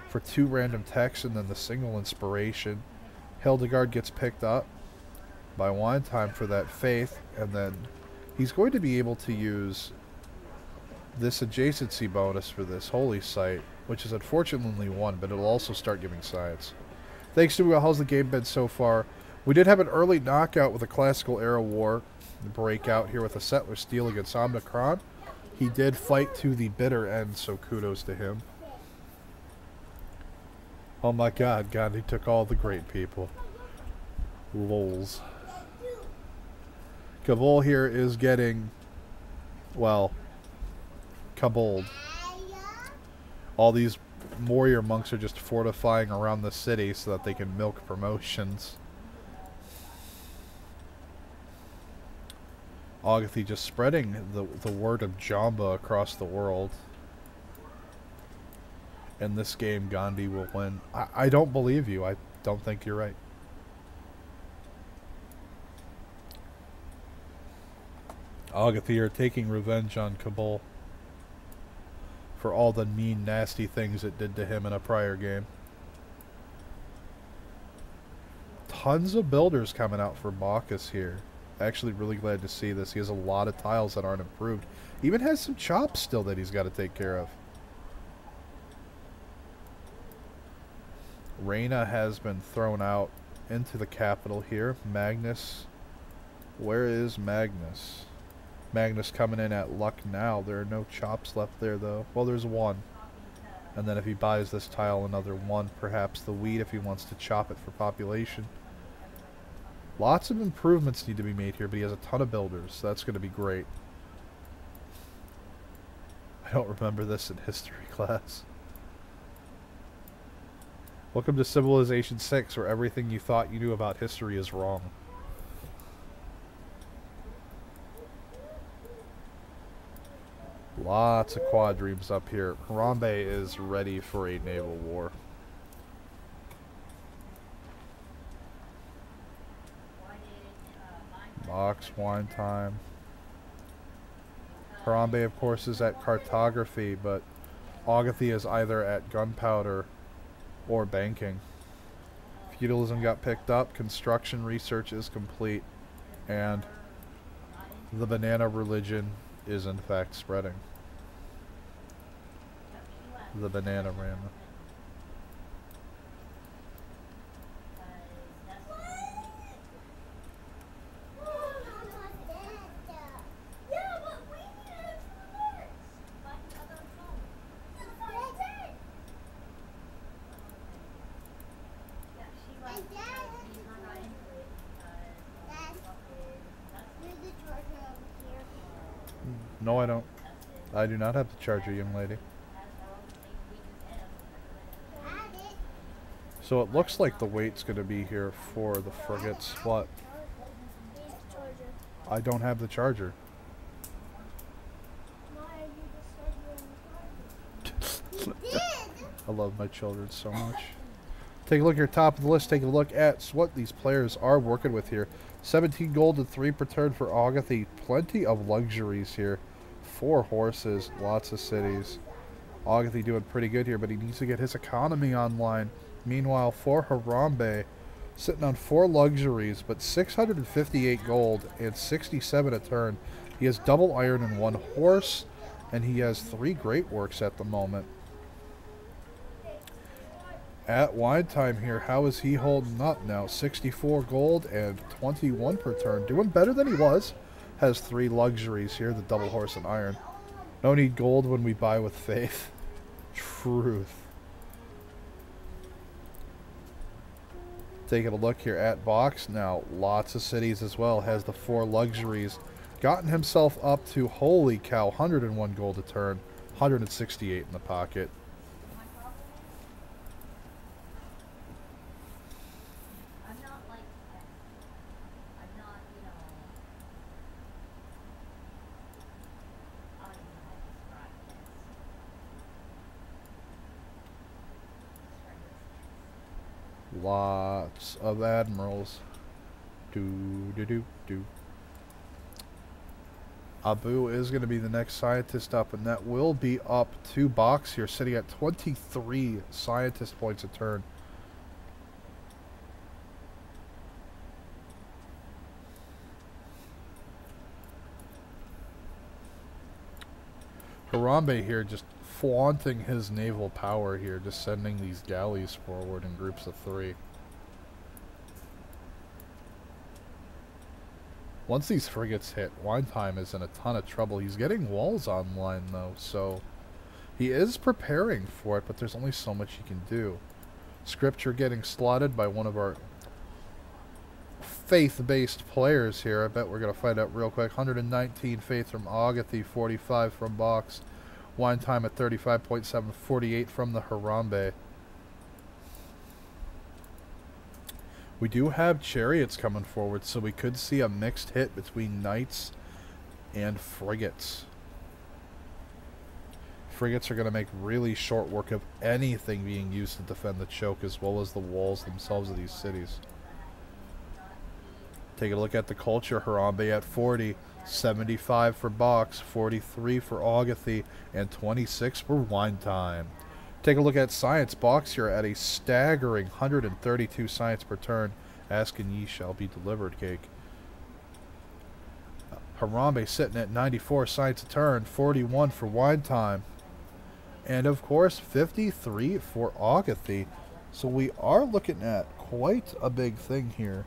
for 2 random techs, and then the single inspiration. Hildegard gets picked up by Wine Time for that faith, and then he's going to be able to use this adjacency bonus for this holy site, which is unfortunately 1, but it'll also start giving science. Thanks to how's the game been so far? We did have an early knockout with a classical era war breakout here with a settler steal against Omnicron. He did fight to the bitter end, so kudos to him. Oh my god, Gandhi took all the great people. Lols. Kabul here is getting, well, Kabul. All these warrior monks are just fortifying around the city so that they can milk promotions. Agathy just spreading the word of Jamba across the world. In this game, Gandhi will win. I don't believe you. I don't think you're right. Agathi are taking revenge on Kabul for all the mean, nasty things it did to him in a prior game. Tons of builders coming out for Bacchus here. Actually really glad to see this. He has a lot of tiles that aren't improved. Even has some chops still that he's got to take care of. Reina has been thrown out into the capital here. Magnus. Where is Magnus? Magnus coming in at luck now. There are no chops left there though. Well, there's one. And then if he buys this tile, another one. Perhaps the wheat if he wants to chop it for population. Lots of improvements need to be made here, but he has a ton of builders, so that's going to be great. I don't remember this in history class. Welcome to Civilization 6, where everything you thought you knew about history is wrong. Lots of quadremes up here. Harambe is ready for a naval war. Box, wine time. Harambe, of course, is at cartography, but Agathi is either at gunpowder or banking. Feudalism got picked up, construction research is complete, and the banana religion is in fact spreading. The banana ram. No, I don't. I do not have the charger, young lady. So it looks like the wait's going to be here for the frigates. What? I don't have the charger. I love my children so much. Take a look here, top of the list. Take a look at what these players are working with here. 17 gold and 3 per turn for Agathi. Plenty of luxuries here. 4 horses, lots of cities. Agathi doing pretty good here, but he needs to get his economy online. Meanwhile, for Harambe, sitting on 4 luxuries, but 658 gold and 67 a turn. He has double iron and 1 horse, and he has 3 great works at the moment. At wine time here, how is he holding up now? 64 gold and 21 per turn. Doing better than he was. Has 3 luxuries here, the double horse and iron. No need gold when we buy with faith. Truth. Taking a look here at Box now. Lots of cities as well. Has the 4 luxuries. Gotten himself up to, holy cow, 101 gold a turn. 168 in the pocket. Lots of admirals. Do. Abu is going to be the next scientist up, and that will be up to Box here, sitting at 23 scientist points a turn. Harambe here just flaunting his naval power here, just sending these galleys forward in groups of 3. Once these frigates hit, Wine Time is in a ton of trouble. He's getting walls online though, so he is preparing for it, but there's only so much he can do. Scripture getting slotted by one of our faith-based players here. I bet we're going to find out real quick. 119 faith from Agathi, 45 from Box. Wine Time at 35.7, 48 from the Harambe. We do have chariots coming forward, so we could see a mixed hit between knights and frigates. Frigates are going to make really short work of anything being used to defend the choke, as well as the walls themselves of these cities. Take a look at the culture. Harambe at 40. 75 for Box, 43 for Augathy, and 26 for Wine Time. Take a look at Science. Box here at a staggering 132 science per turn. Ask and ye shall be delivered, cake. Harambe sitting at 94 science a turn, 41 for Wine Time. And of course, 53 for Augathy. So we are looking at quite a big thing here.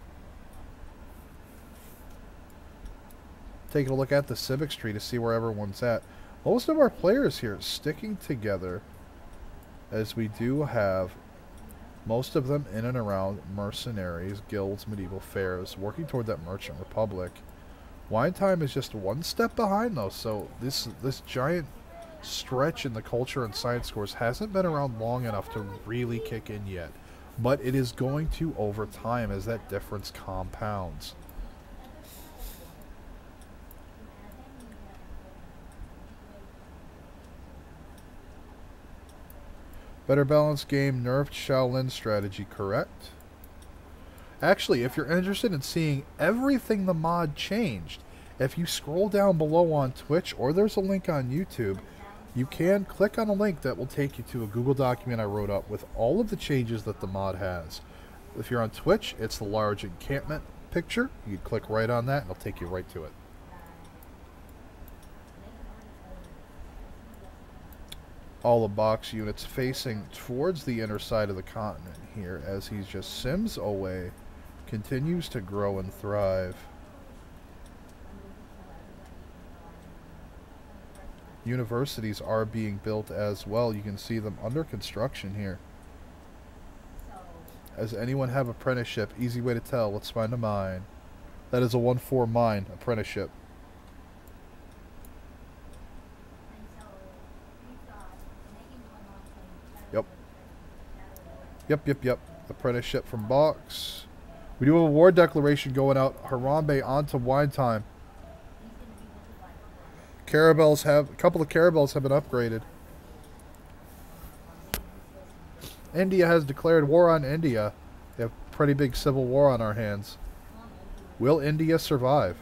Taking a look at the Civics tree to see where everyone's at. Most of our players here sticking together, as we do have most of them in and around mercenaries, guilds, medieval fairs, working toward that merchant republic. Wine Time is just one step behind though, so this giant stretch in the culture and science scores hasn't been around long enough to really kick in yet. But it is going to over time as that difference compounds. Better balanced game, nerfed Shaolin strategy, correct? Actually, if you're interested in seeing everything the mod changed, if you scroll down below on Twitch or there's a link on YouTube, you can click on a link that will take you to a Google document I wrote up with all of the changes that the mod has. If you're on Twitch, it's the large encampment picture. You click right on that and it'll take you right to it. All the Box units facing towards the inner side of the continent here as he's just sims away, continues to grow and thrive. Universities are being built as well. You can see them under construction here. Does anyone have apprenticeship? Easy way to tell. Let's find a mine. That is a 1-4 mine apprenticeship. Yep. Apprenticeship from Box. We do have a war declaration going out. Harambe onto Wine Time. A couple of caravels have been upgraded. India has declared war on India. We have a pretty big civil war on our hands. Will India survive?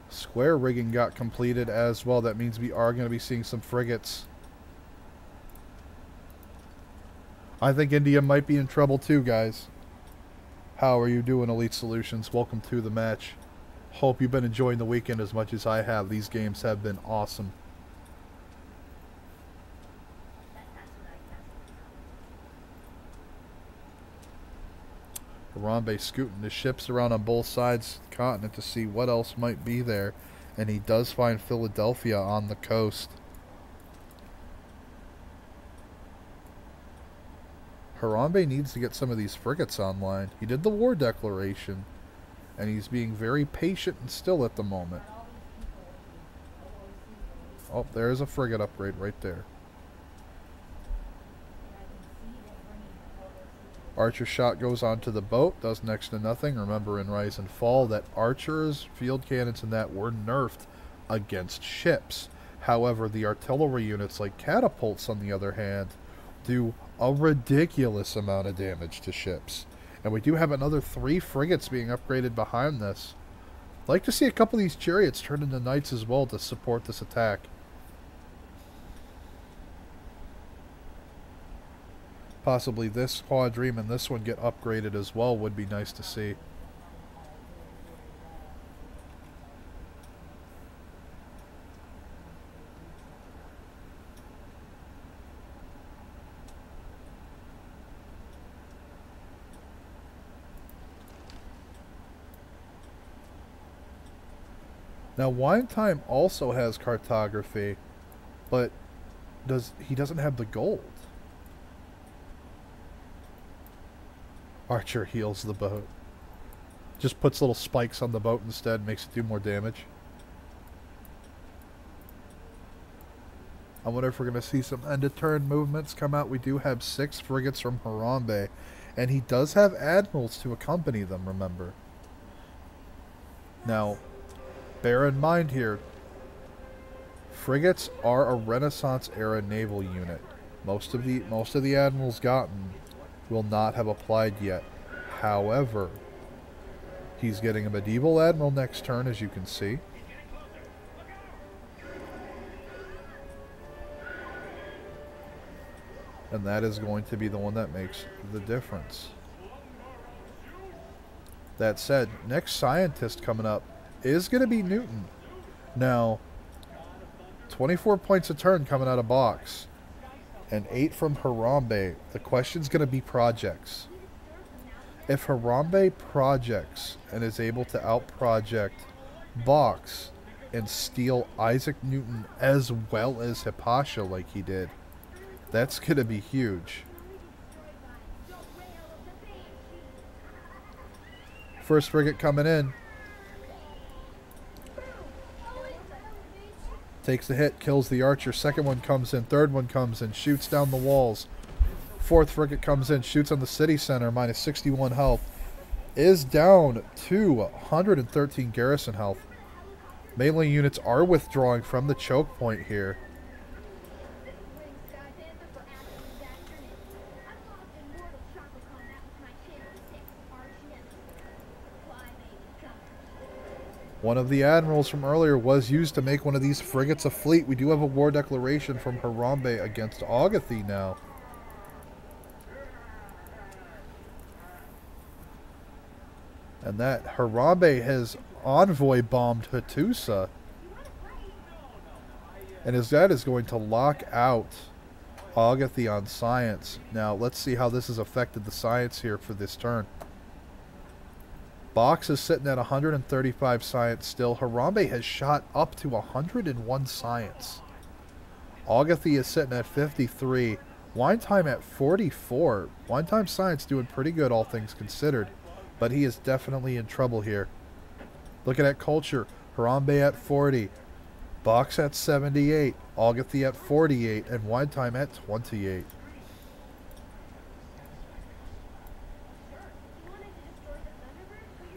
Square rigging got completed as well. That means we are going to be seeing some frigates. I think India might be in trouble too, guys. How are you doing, Elite Solutions? Welcome to the match. Hope you've been enjoying the weekend as much as I have. These games have been awesome. Harambe scooting the ships around on both sides of the continent to see what else might be there. And he does find Philadelphia on the coast. Harambe needs to get some of these frigates online. He did the war declaration. And he's being very patient and still at the moment. Oh, there's a frigate upgrade right there. Archer shot goes onto the boat, does next to nothing. Remember in Rise and Fall that archers, field cannons, and that were nerfed against ships. However, the artillery units like catapults, on the other hand, do a ridiculous amount of damage to ships. And we do have another 3 frigates being upgraded behind this. I'd like to see a couple of these chariots turn into knights as well to support this attack. Possibly this quadrime and this one get upgraded as well would be nice to see. Now Wine Time also has cartography, but he doesn't have the gold. Archer heals the boat. Just puts little spikes on the boat instead, makes it do more damage. I wonder if we're going to see some end-of-turn movements come out. We do have 6 frigates from Harambe, and he does have admirals to accompany them, remember. Now, bear in mind here, Frigates are a Renaissance era naval unit. Most of the admirals gotten will not have applied yet. However, he's getting a medieval admiral next turn, as you can see. And that is going to be the one that makes the difference. That said, next scientist coming up is going to be Newton. Now, 24 points a turn coming out of box. And 8 from Harambe. The question's going to be projects. If Harambe projects and is able to out-project box and steal Isaac Newton as well as Hipasha like he did, that's going to be huge. First frigate coming in. Takes the hit, kills the archer. Second one comes in. Third one comes in. Shoots down the walls. Fourth frigate comes in. Shoots on the city center. Minus 61 health. Is down to 113 garrison health. Melee units are withdrawing from the choke point here. One of the admirals from earlier was used to make one of these frigates a fleet. We do have a war declaration from Harambe against Agathe now. And that Harambe has envoy bombed Hattusa. And that is going to lock out Agathe on science. Now, let's see how this has affected the science here for this turn. Box is sitting at 135 science still. Harambe has shot up to 101 science. Agathe is sitting at 53. Wine Time at 44. Wine Time science doing pretty good, all things considered. But he is definitely in trouble here. Looking at culture. Harambe at 40. Box at 78. Agathe at 48. And Wine Time at 28.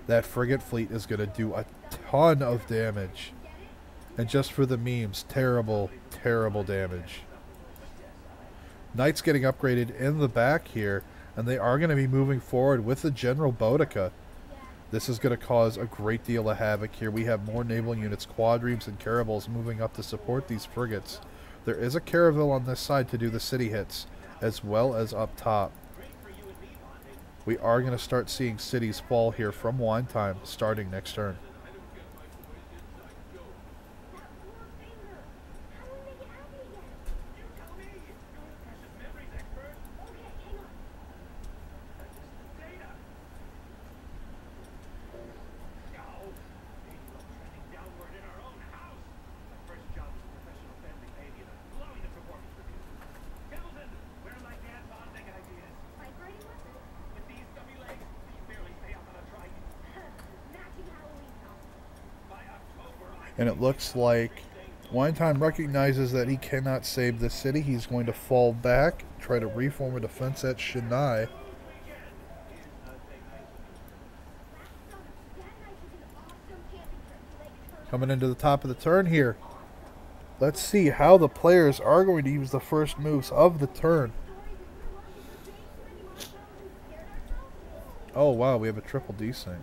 That frigate fleet is going to do a ton of damage. And just for the memes, terrible, terrible damage. Knights getting upgraded in the back here. And they are going to be moving forward with the General Boudica. This is going to cause a great deal of havoc here. We have more naval units, quadremes and caravels moving up to support these frigates. There is a caravel on this side to do the city hits, as well as up top. We are going to start seeing cities fall here from Wine Time starting next turn. And it looks like Wine Time recognizes that he cannot save the city. He's going to fall back, try to reform a defense at Chennai. Coming into the top of the turn here. Let's see how the players are going to use the first moves of the turn. Oh wow, we have a triple desync.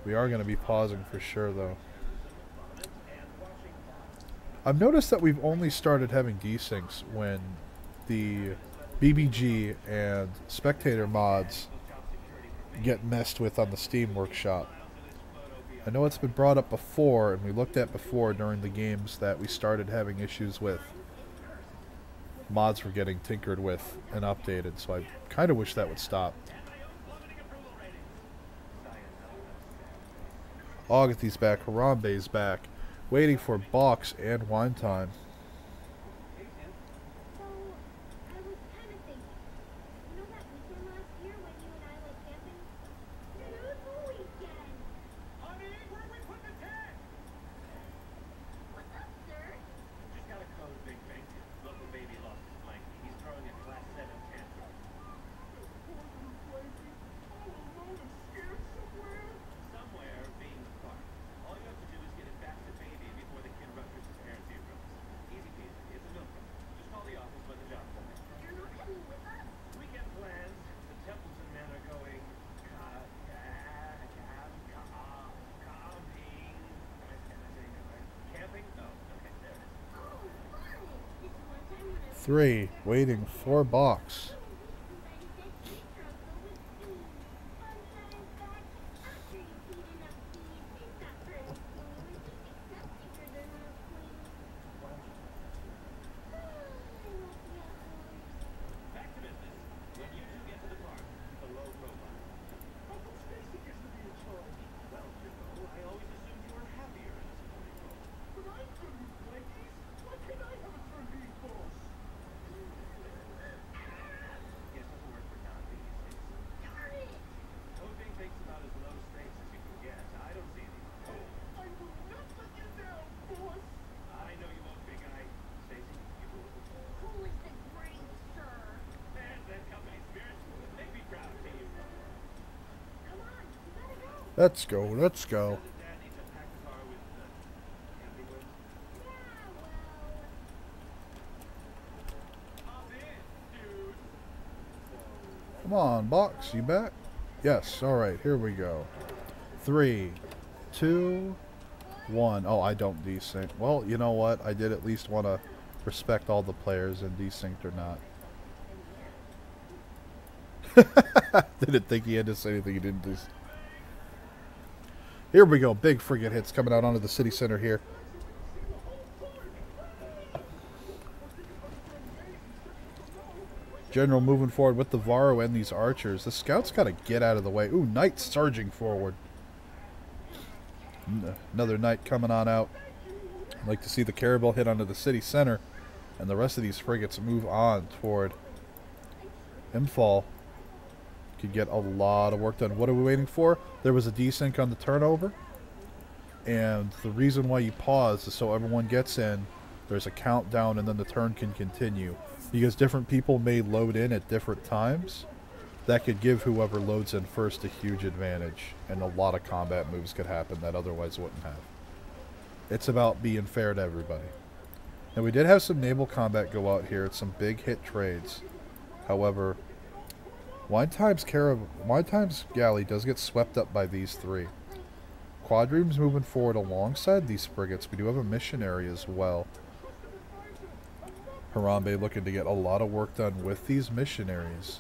We are going to be pausing for sure, though. I've noticed that we've only started having desyncs when the BBG and spectator mods get messed with on the Steam Workshop. I know it's been brought up before, and we looked at before during the games that we started having issues with. Mods were getting tinkered with and updated, so I kind of wish that would stop. Agathe's back, Harambe's back, waiting for Box and Wine Time. 3, waiting for box. Let's go, let's go. Come on, box, you back? Yes, alright, here we go. 3, 2, 1. Oh, I don't desync. Well, you know what? I did at least want to respect all the players, and desynced or not. Didn't think he had to say anything he didn't do. Here we go. Big frigate hits coming out onto the city center here. General moving forward with the Varro and these archers. The scouts got to get out of the way. Ooh, knight surging forward. Another knight coming on out. I'd like to see the Caravel hit onto the city center. And the rest of these frigates move on toward Imphal. Could get a lot of work done. What are we waiting for? There was a desync on the turnover. And the reason why you pause is so everyone gets in. There's a countdown and then the turn can continue. Because different people may load in at different times. That could give whoever loads in first a huge advantage. And a lot of combat moves could happen that otherwise wouldn't have. It's about being fair to everybody. Now we did have some naval combat go out here. It's some big hit trades. However, Wine Time's galley does get swept up by these three. Quadrime's moving forward alongside these frigates. We do have a missionary as well. Harambe looking to get a lot of work done with these missionaries.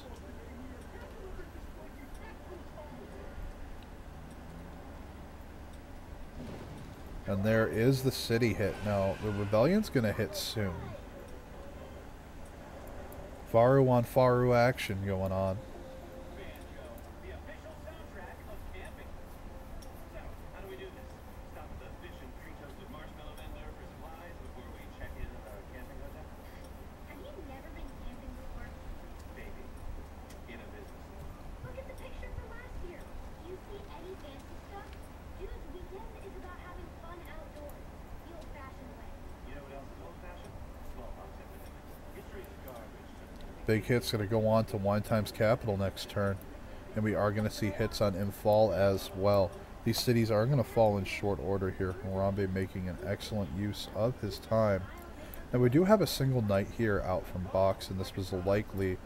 And there is the city hit. Now, the rebellion's going to hit soon. Faru on Faru action going on. Big hit's going to go on to Wine Time's capital next turn. And we are going to see hits on Imphal as well. These cities are going to fall in short order here. Harambe making an excellent use of his time. Now we do have a single knight here out from box, and this was likely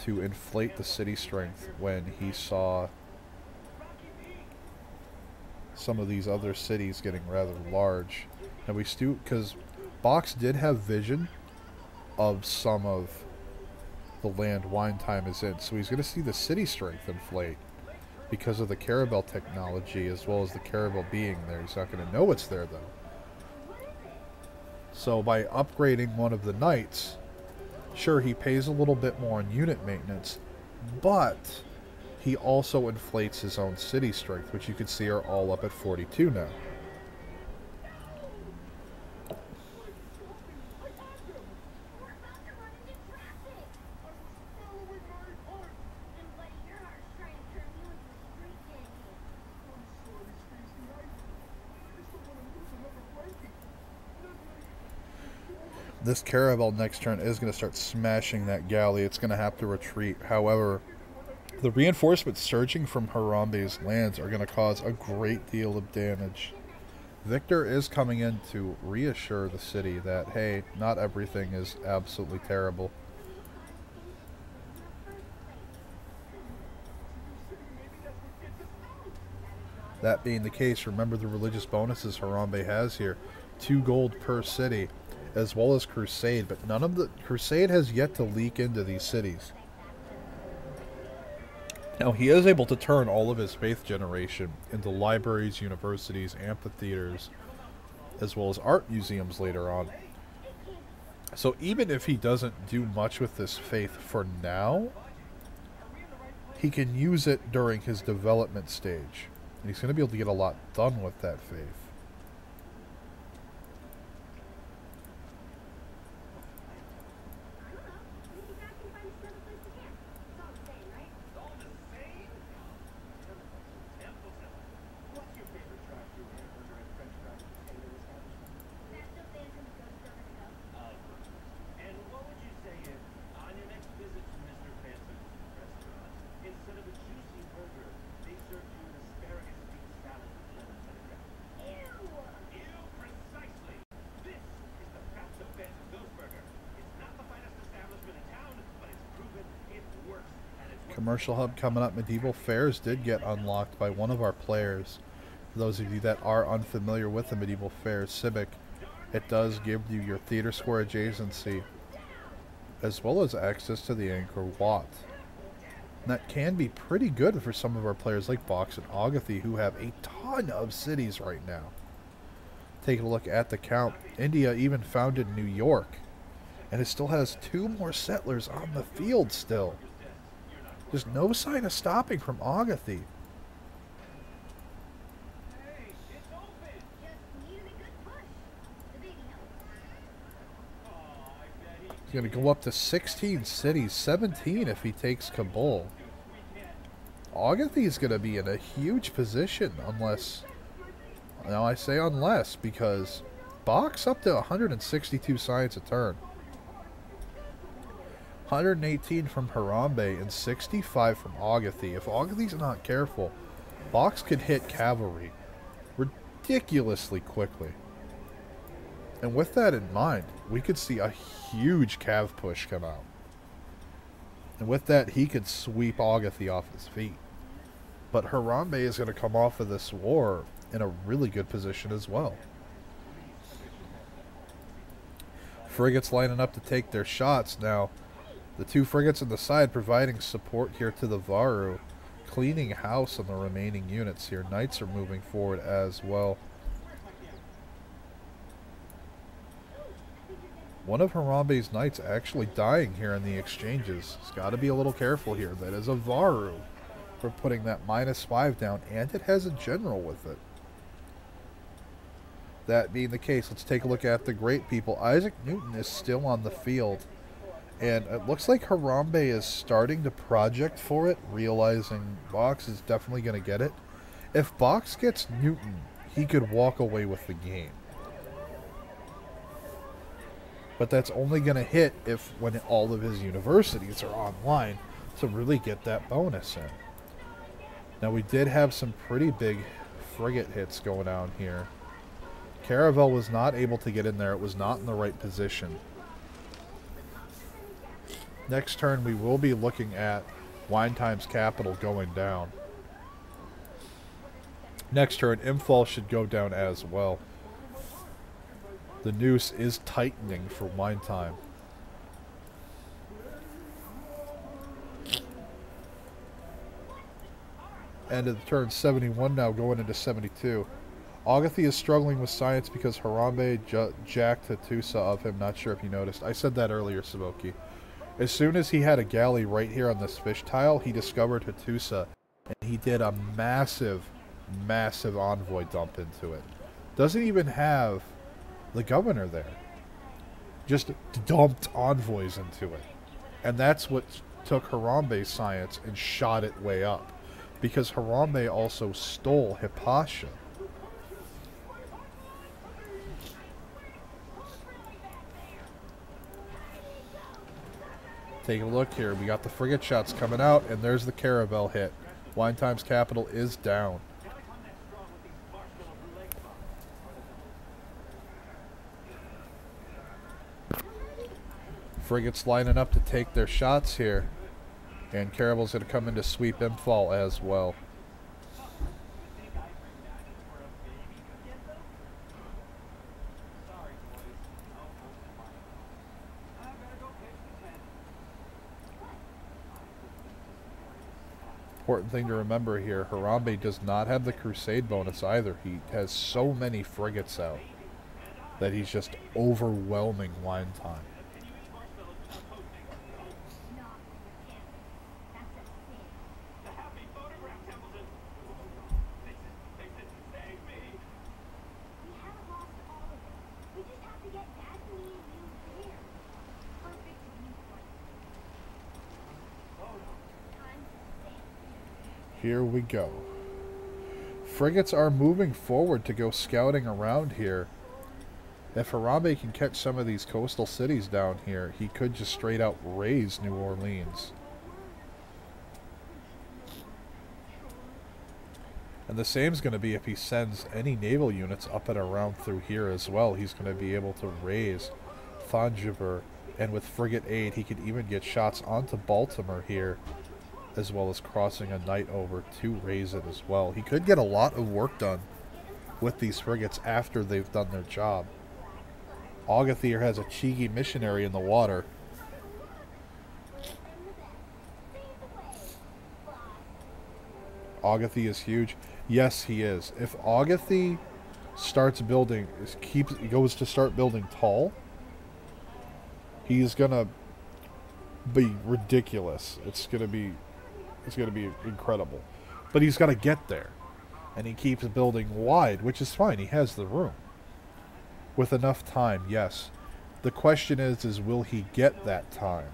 to inflate the city strength when he saw some of these other cities getting rather large. Now we still, because box did have vision of some of the land Wine Time is in, so he's going to see the city strength inflate because of the Caravel technology as well as the Caravel being there. He's not going to know it's there though. So by upgrading one of the knights, sure, he pays a little bit more on unit maintenance, but he also inflates his own city strength, which you can see are all up at 42 now. This Caravel next turn is going to start smashing that galley. It's going to have to retreat. However, the reinforcements surging from Harambe's lands are going to cause a great deal of damage. Victor is coming in to reassure the city that, hey, not everything is absolutely terrible. That being the case, remember the religious bonuses Harambe has here. 2 gold per city. as well as Crusade, but none of the Crusade has yet to leak into these cities. Now, he is able to turn all of his faith generation into libraries, universities, amphitheaters, as well as art museums later on. So even if he doesn't do much with this faith for now, he can use it during his development stage. And he's going to be able to get a lot done with that faith. Commercial hub coming up. Medieval Fairs did get unlocked by one of our players. For those of you that are unfamiliar with the Medieval Fairs Civic, it does give you your theater square adjacency, as well as access to the Angkor Wat. And that can be pretty good for some of our players like Box and Agathy, who have a ton of cities right now. Taking a look at the count, India even founded New York, and it still has 2 more settlers on the field still. There's no sign of stopping from Agathy. He's going to go up to 16 cities, 17 if he takes Kabul. Agathy is going to be in a huge position unless... Now I say unless, because Box up to 162 science a turn. 118 from Harambe and 65 from Agathy. If Agathy's not careful, Box could hit cavalry ridiculously quickly. And with that in mind, we could see a huge cav push come out. And with that, he could sweep Agathy off his feet. But Harambe is going to come off of this war in a really good position as well. Frigates lining up to take their shots now. The 2 frigates on the side providing support here to the Varu, cleaning house on the remaining units here. Knights are moving forward as well. One of Harambe's knights actually dying here in the exchanges. He's got to be a little careful here. That is a Varu for putting that -5 down, and it has a general with it. That being the case, let's take a look at the great people. Isaac Newton is still on the field. And it looks like Harambe is starting to project for it, realizing Box is definitely going to get it. If Box gets Newton, he could walk away with the game. But that's only going to hit if when all of his universities are online to really get that bonus in. Now we did have some pretty big frigate hits going on here. Caravel was not able to get in there. It was not in the right position. Next turn, we will be looking at Wine Time's capital going down. Next turn, Imphal should go down as well. The noose is tightening for Wine Time. End of the turn, 71 now going into 72. Agathy is struggling with science because Harambe jacked Hattusa of him. Not sure if you noticed. I said that earlier, Saboki. As soon as he had a galley right here on this fish tile, he discovered Hattusa, and he did a massive, massive envoy dump into it. Doesn't even have the governor there. Just dumped envoys into it. And that's what took Harambe's science and shot it way up. Because Harambe also stole Hippasha. Take a look here. We got the frigate shots coming out, and there's the Caravel hit. Wine Time's capital is down. Frigates lining up to take their shots here. And Caravel's going to come in to sweep Imphal as well. important thing to remember here, Harambe does not have the Crusade bonus either. He has so many frigates out that he's just overwhelming wine time. Here we go. Frigates are moving forward to go scouting around here. If Harambe can catch some of these coastal cities down here, he could just straight out raise New Orleans. And the same's going to be if he sends any naval units up and around through here as well. He's going to be able to raise Thonjibur, and with frigate aid, he could even get shots onto Baltimore here, as well as crossing a night over to raise it as well. He could get a lot of work done with these frigates after they've done their job. Agathir has a cheeky missionary in the water. Agathir is huge. Yes, he is. If Agathir starts building, goes to start building tall, he's gonna be ridiculous. It's gonna be incredible. But he's got to get there. And he keeps building wide, which is fine. He has the room. With enough time, yes. The question is will he get that time?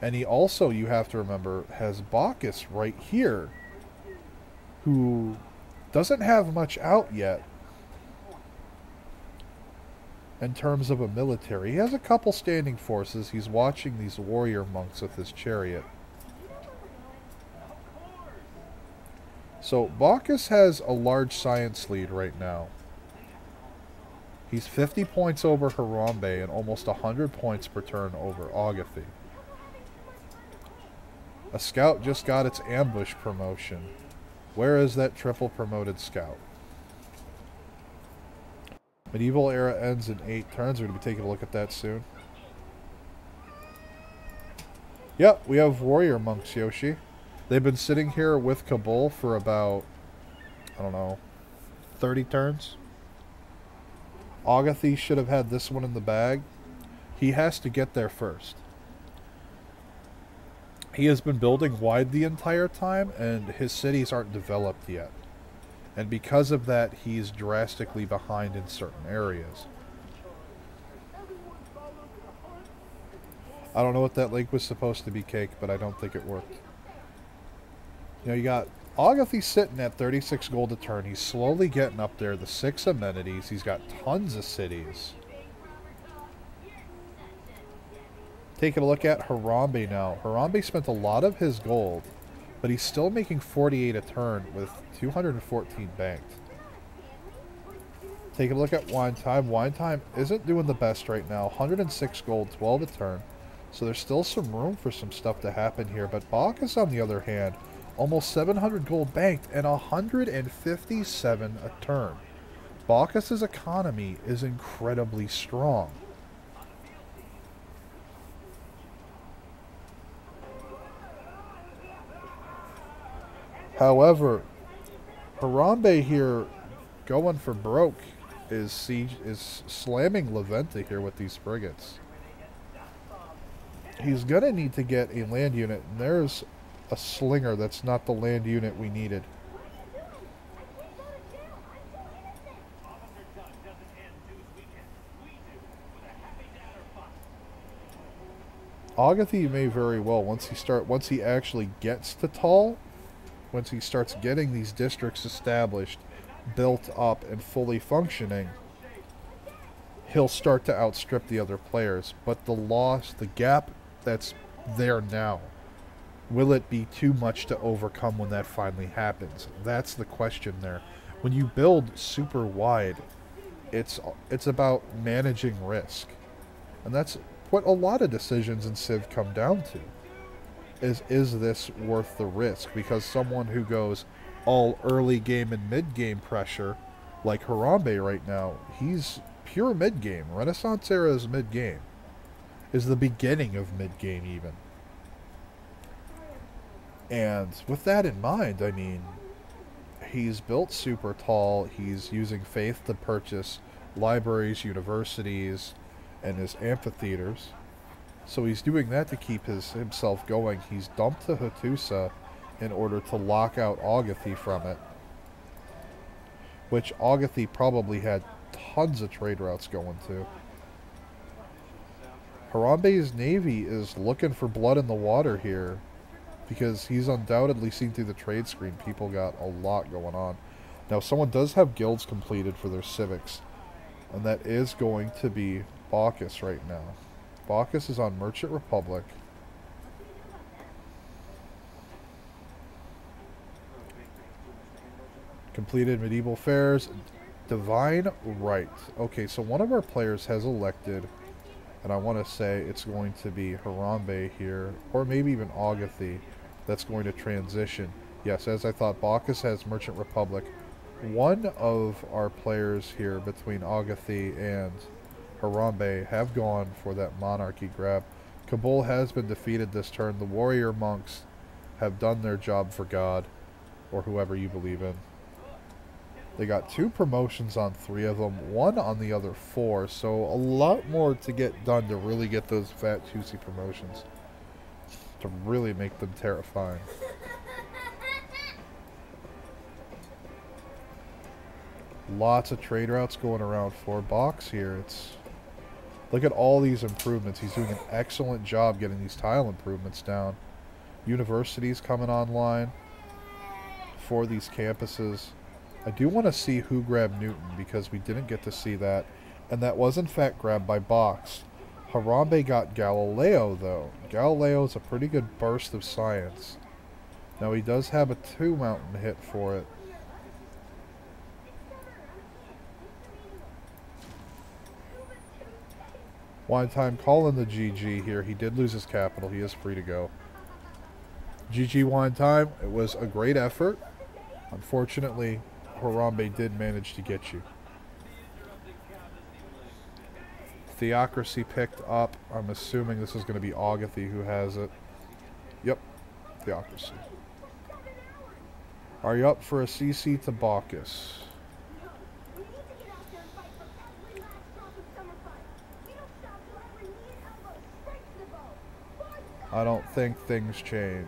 And he also, you have to remember, has Bacchus right here, who doesn't have much out yet in terms of a military. He has a couple standing forces. He's watching these warrior monks with his chariot. So Bacchus has a large science lead right now. He's 50 points over Harambe and almost 100 points per turn over Agathir. A scout just got its ambush promotion. Where is that triple promoted scout? Medieval era ends in 8 turns. We're going to be taking a look at that soon. Yep, we have warrior monks, Yoshi. They've been sitting here with Kabul for about, I don't know, 30 turns. Agathir should have had this one in the bag. He has to get there first. He has been building wide the entire time, and his cities aren't developed yet. And because of that, he's drastically behind in certain areas. I don't know what that link was supposed to be, Cake, but I don't think it worked. You know, you got Agathir sitting at 36 gold a turn. He's slowly getting up there. The 6 amenities. He's got tons of cities. Taking a look at Harambe now. Harambe spent a lot of his gold, but he's still making 48 a turn with 214 banked. Taking a look at Wine Time. Wine Time isn't doing the best right now. 106 gold, 12 a turn. So there's still some room for some stuff to happen here. But Bacchus, on the other hand, almost 700 gold banked and 157 a turn. Bacchus's economy is incredibly strong. However, Harambe here going for broke is slamming Levante here with these frigates. He's going to need to get a land unit, and there's a slinger. That's not the land unit we needed. Agathir may very well, once he actually gets to Tall, once he starts getting these districts established, built up, and fully functioning, he'll start to outstrip the other players. But the gap that's there now, will it be too much to overcome when that finally happens? That's the question there. When you build super wide, it's about managing risk. And that's what a lot of decisions in Civ come down to. Is this worth the risk? Because someone who goes all early game and mid game pressure, like Harambe right now, he's pure mid game. Renaissance era is mid game. Is the beginning of mid game even. And with that in mind, I mean, he's built super tall. He's using faith to purchase libraries, universities, and his amphitheaters. So he's doing that to keep himself going. He's dumped to Hattusa in order to lock out Augathy from it, which Augathy probably had tons of trade routes going to. Harambe's navy is looking for blood in the water here, because he's undoubtedly seen through the trade screen. People got a lot going on. Now, someone does have guilds completed for their civics, and that is going to be Bacchus right now. Bacchus is on Merchant Republic. Completed medieval fairs. Divine Right. Okay, so one of our players has elected, and I want to say it's going to be Harambe here, or maybe even Augathy, that's going to transition. Yes, as I thought, Bacchus has Merchant Republic. One of our players here between Augathy and Harambe have gone for that monarchy grab. Kabul has been defeated this turn. The warrior monks have done their job for God, or whoever you believe in. They got 2 promotions on 3 of them, 1 on the other 4, so a lot more to get done to really get those fat, juicy promotions, to really make them terrifying. Lots of trade routes going around for Box here. Look at all these improvements. He's doing an excellent job getting these tile improvements down. Universities coming online for these campuses. I do want to see who grabbed Newton, because we didn't get to see that. And that was in fact grabbed by Box. Harambe got Galileo though. Galileo is a pretty good burst of science. Now he does have a 2 mountain hit for it. One time calling the GG here. He did lose his capital. He is free to go. GG one time. It was a great effort. Unfortunately, Harambe did manage to get you. Theocracy picked up. I'm assuming this is going to be Augathy who has it. Yep. Theocracy. Are you up for a CC to Bacchus? I don't think things change.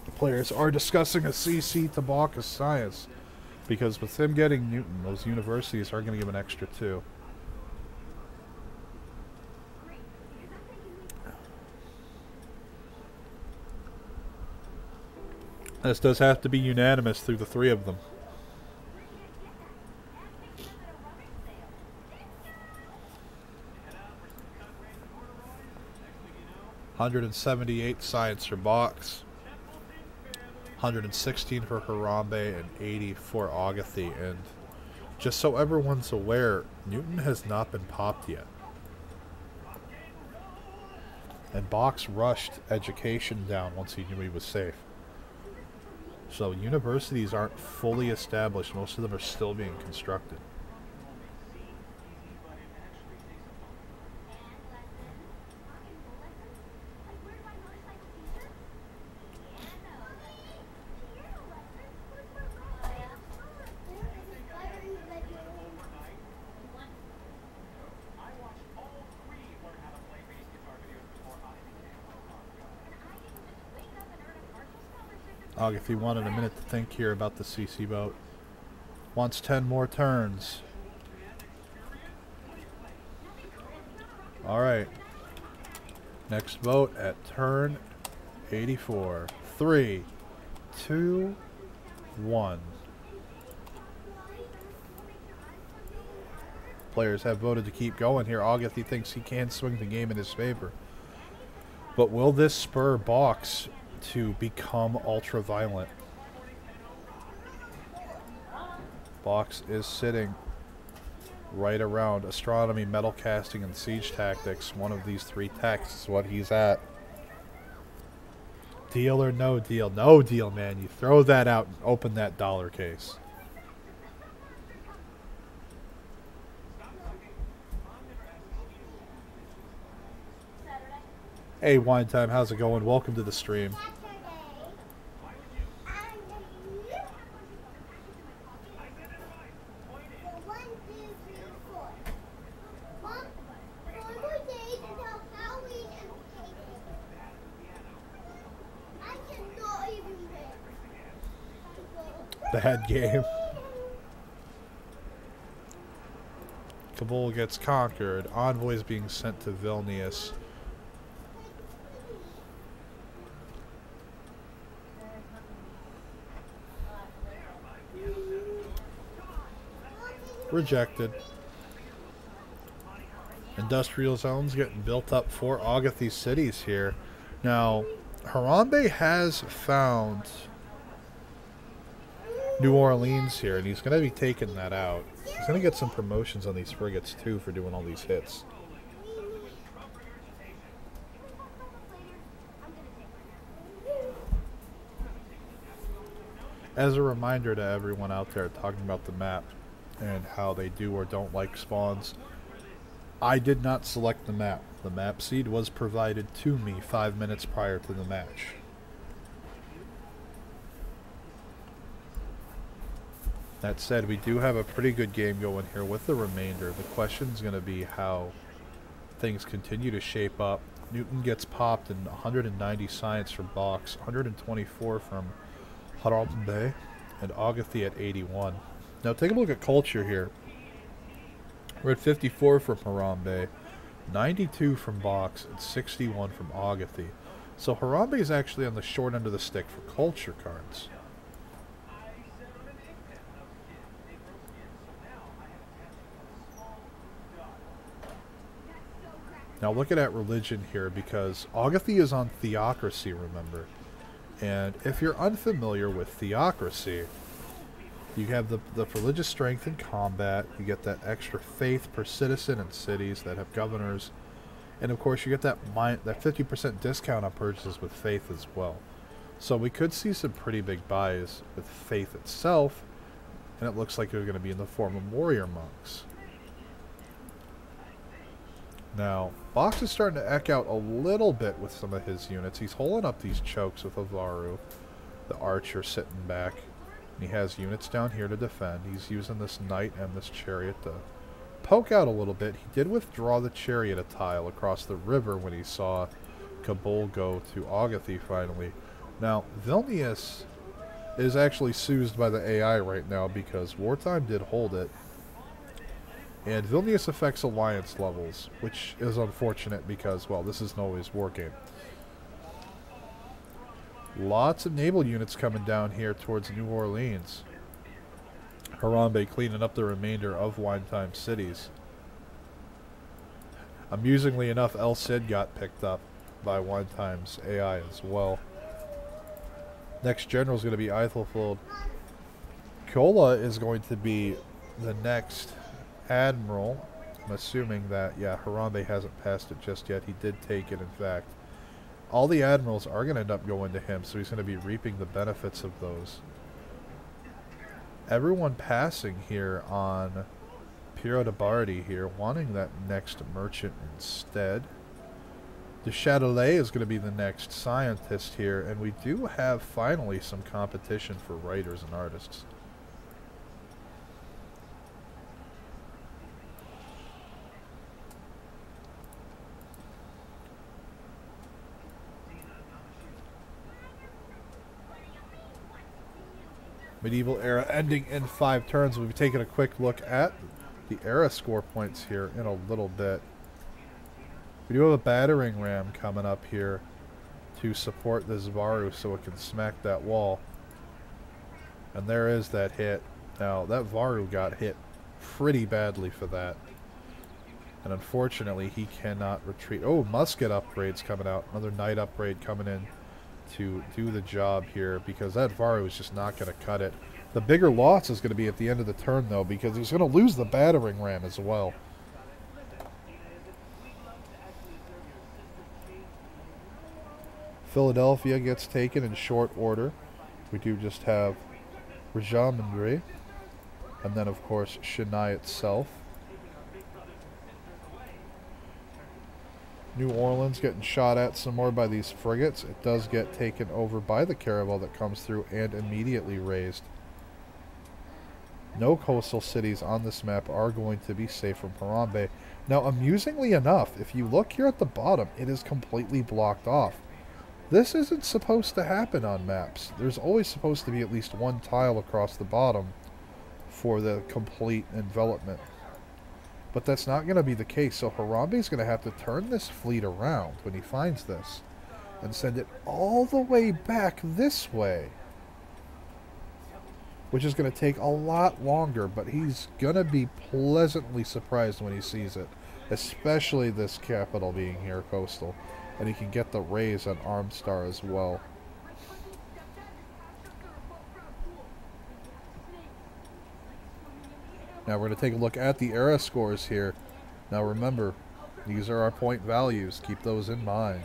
The players are discussing a CC to Bacchus science, because with him getting Newton, those universities are going to give an extra 2. This does have to be unanimous through the 3 of them. $178 science for Box, 116 for Harambe, and 80 for Augathy. And just so everyone's aware, Newton has not been popped yet. And Box rushed education down once he knew he was safe. So universities aren't fully established. Most of them are still being constructed. If he wanted a minute to think here about the CC vote. Wants 10 more turns. Alright. Next vote at turn 84. 3, 2, 1. Players have voted to keep going here. Augathy thinks he can swing the game in his favor. But will this spur Box to become ultra violent? Box is sitting right around astronomy, metal casting, and siege tactics. One of these 3 techs is what he's at. Deal or no deal? No deal, man. You throw that out and open that dollar case. Hey, Wine Time, how's it going? Welcome to the stream. Bad game. Kabul gets conquered. Envoys being sent to Vilnius. Rejected. Industrial zones getting built up for Agatha cities here. Now, Harambe has found New Orleans here, and he's going to be taking that out. He's going to get some promotions on these frigates, too, for doing all these hits. As a reminder to everyone out there talking about the map and how they do or don't like spawns, I did not select the map. The map seed was provided to me 5 minutes prior to the match. That said, we do have a pretty good game going here with the remainder. The question is going to be how things continue to shape up. Newton gets popped in 190 science from Box, 124 from Harambe, and Agatha at 81. Now take a look at culture here. We're at 54 from Harambe, 92 from Box, and 61 from Agatha. So Harambe is actually on the short end of the stick for culture cards. Now looking at religion here, because Agatha is on theocracy, remember. And if you're unfamiliar with theocracy, you have the religious strength in combat, you get that extra faith per citizen in cities that have governors, and of course you get that 50% discount on purchases with faith as well. So we could see some pretty big buys with faith itself, and it looks like they're going to be in the form of warrior monks. Now, Box is starting to eck out a little bit with some of his units. He's holding up these chokes with Avaru, the archer sitting back. And he has units down here to defend. He's using this knight and this chariot to poke out a little bit. He did withdraw the chariot a tile across the river when he saw Kabul go to Agatha finally. Now, Vilnius is actually soothed by the AI right now because Wartime did hold it. And Vilnius affects alliance levels, which is unfortunate because, well, this isn't always war game. Lots of naval units coming down here towards New Orleans. Harambe cleaning up the remainder of Wine Time cities. Amusingly enough, El Cid got picked up by Wine Time's AI as well. Next general is going to be Eithelfeld. Kola is going to be the next admiral. I'm assuming that, yeah, Harambe hasn't passed it just yet. He did take it, in fact. All the admirals are going to end up going to him, so he's going to be reaping the benefits of those. Everyone passing here on Piero de Bardi here, wanting that next merchant instead. De Châtelet is going to be the next scientist here, and we do have finally some competition for writers and artists. Medieval era ending in 5 turns. We'll be taking a quick look at the era score points here in a little bit. We do have a battering ram coming up here to support this Varu so it can smack that wall. And there is that hit. Now, that Varu got hit pretty badly for that. And unfortunately, he cannot retreat. Oh, musket upgrades coming out. Another knight upgrade coming in to do the job here, because that Varu is just not going to cut it. The bigger loss is going to be at the end of the turn, though, because he's going to lose the battering ram as well. Philadelphia gets taken in short order. We do just have Rajamandry. And then, of course, Chennai itself. New Orleans getting shot at some more by these frigates. It does get taken over by the caravel that comes through and immediately razed. No coastal cities on this map are going to be safe from Harambe. Now, amusingly enough, if you look here at the bottom, it is completely blocked off. This isn't supposed to happen on maps. There's always supposed to be at least one tile across the bottom for the complete envelopment. But that's not going to be the case, so Harambe is going to have to turn this fleet around when he finds this and send it all the way back this way, which is going to take a lot longer, but he's going to be pleasantly surprised when he sees it, especially this capital being here coastal, and he can get the raise on Armstar as well. Now we're going to take a look at the era scores here. Now remember, these are our point values. Keep those in mind.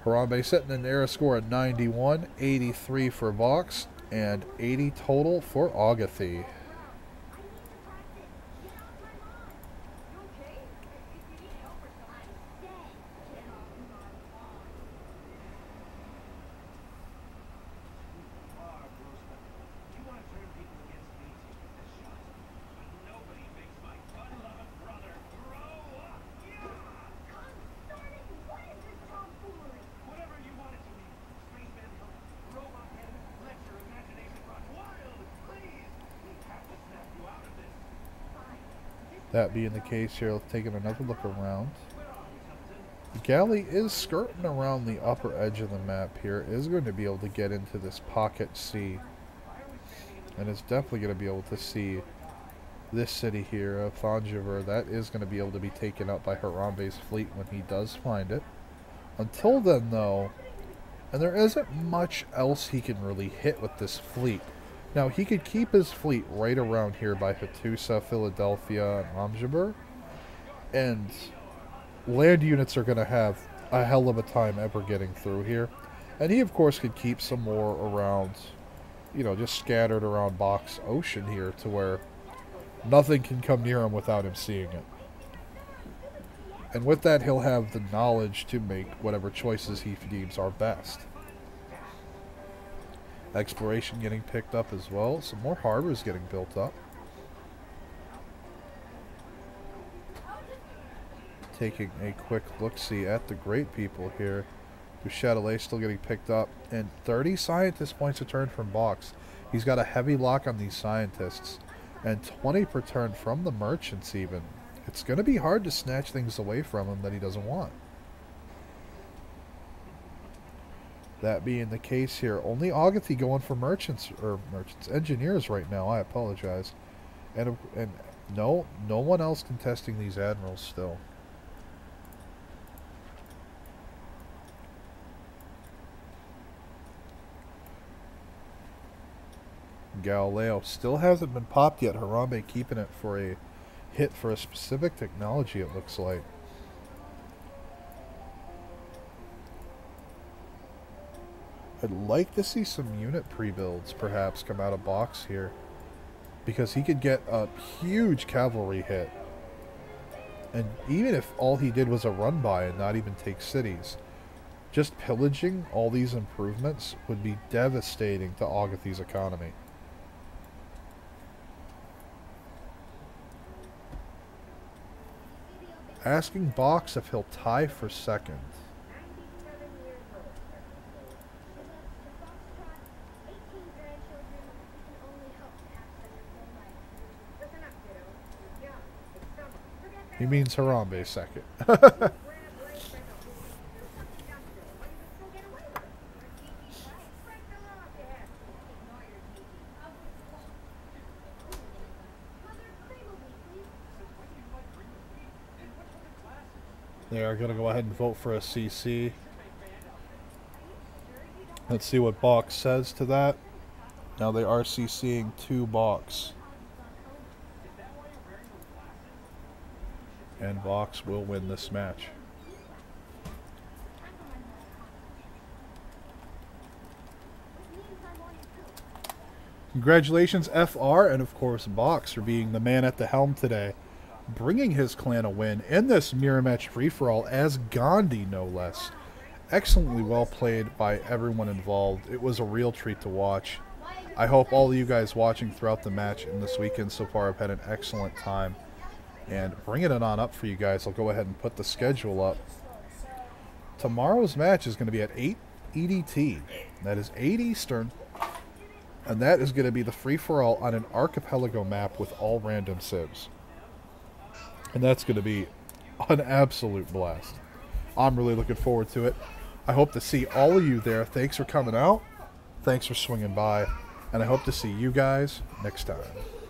Harambe setting an era score at 91, 83 for Vox, and 80 total for Agathy. That being the case here, let's take another look around. The galley is skirting around the upper edge of the map here. Is going to be able to get into this pocket sea. And it's definitely going to be able to see this city here of Thanjavur. That is going to be able to be taken out by Harambe's fleet when he does find it. Until then, though, and there isn't much else he can really hit with this fleet. Now, he could keep his fleet right around here by Hattusa, Philadelphia, and Ramjabur. And land units are going to have a hell of a time ever getting through here. And he, of course, could keep some more around, you know, just scattered around Box Ocean here to where nothing can come near him without him seeing it. And with that, he'll have the knowledge to make whatever choices he deems are best. Exploration getting picked up as well. Some more harbors getting built up. Taking a quick look-see at the great people here. The Châtelet still getting picked up. And 30 scientist points a turn from Box. He's got a heavy lock on these scientists. And 20 per turn from the merchants even. It's going to be hard to snatch things away from him that he doesn't want. That being the case here, only Agathy going for engineers right now. I apologize, and no one else contesting these admirals still. Galileo still hasn't been popped yet. Harambe keeping it for a hit for a specific technology. It looks like. I'd like to see some unit pre-builds perhaps come out of Box here, because he could get a huge cavalry hit. And even if all he did was a run-by and not even take cities, just pillaging all these improvements would be devastating to Agathy's economy. Asking Box if he'll tie for second. He means Harambe second. They are going to go ahead and vote for a CC. Let's see what Box says to that. Now they are CCing 2 Box. And Vox will win this match. Congratulations, FR, and of course, Vox, for being the man at the helm today, bringing his clan a win in this mirror match free-for-all as Gandhi, no less. Excellently well played by everyone involved. It was a real treat to watch. I hope all of you guys watching throughout the match and this weekend so far have had an excellent time. And bringing it on up for you guys, I'll go ahead and put the schedule up. Tomorrow's match is going to be at 8 EDT. That is 8 Eastern. And that is going to be the free-for-all on an archipelago map with all random civs. And that's going to be an absolute blast. I'm really looking forward to it. I hope to see all of you there. Thanks for coming out. Thanks for swinging by. And I hope to see you guys next time.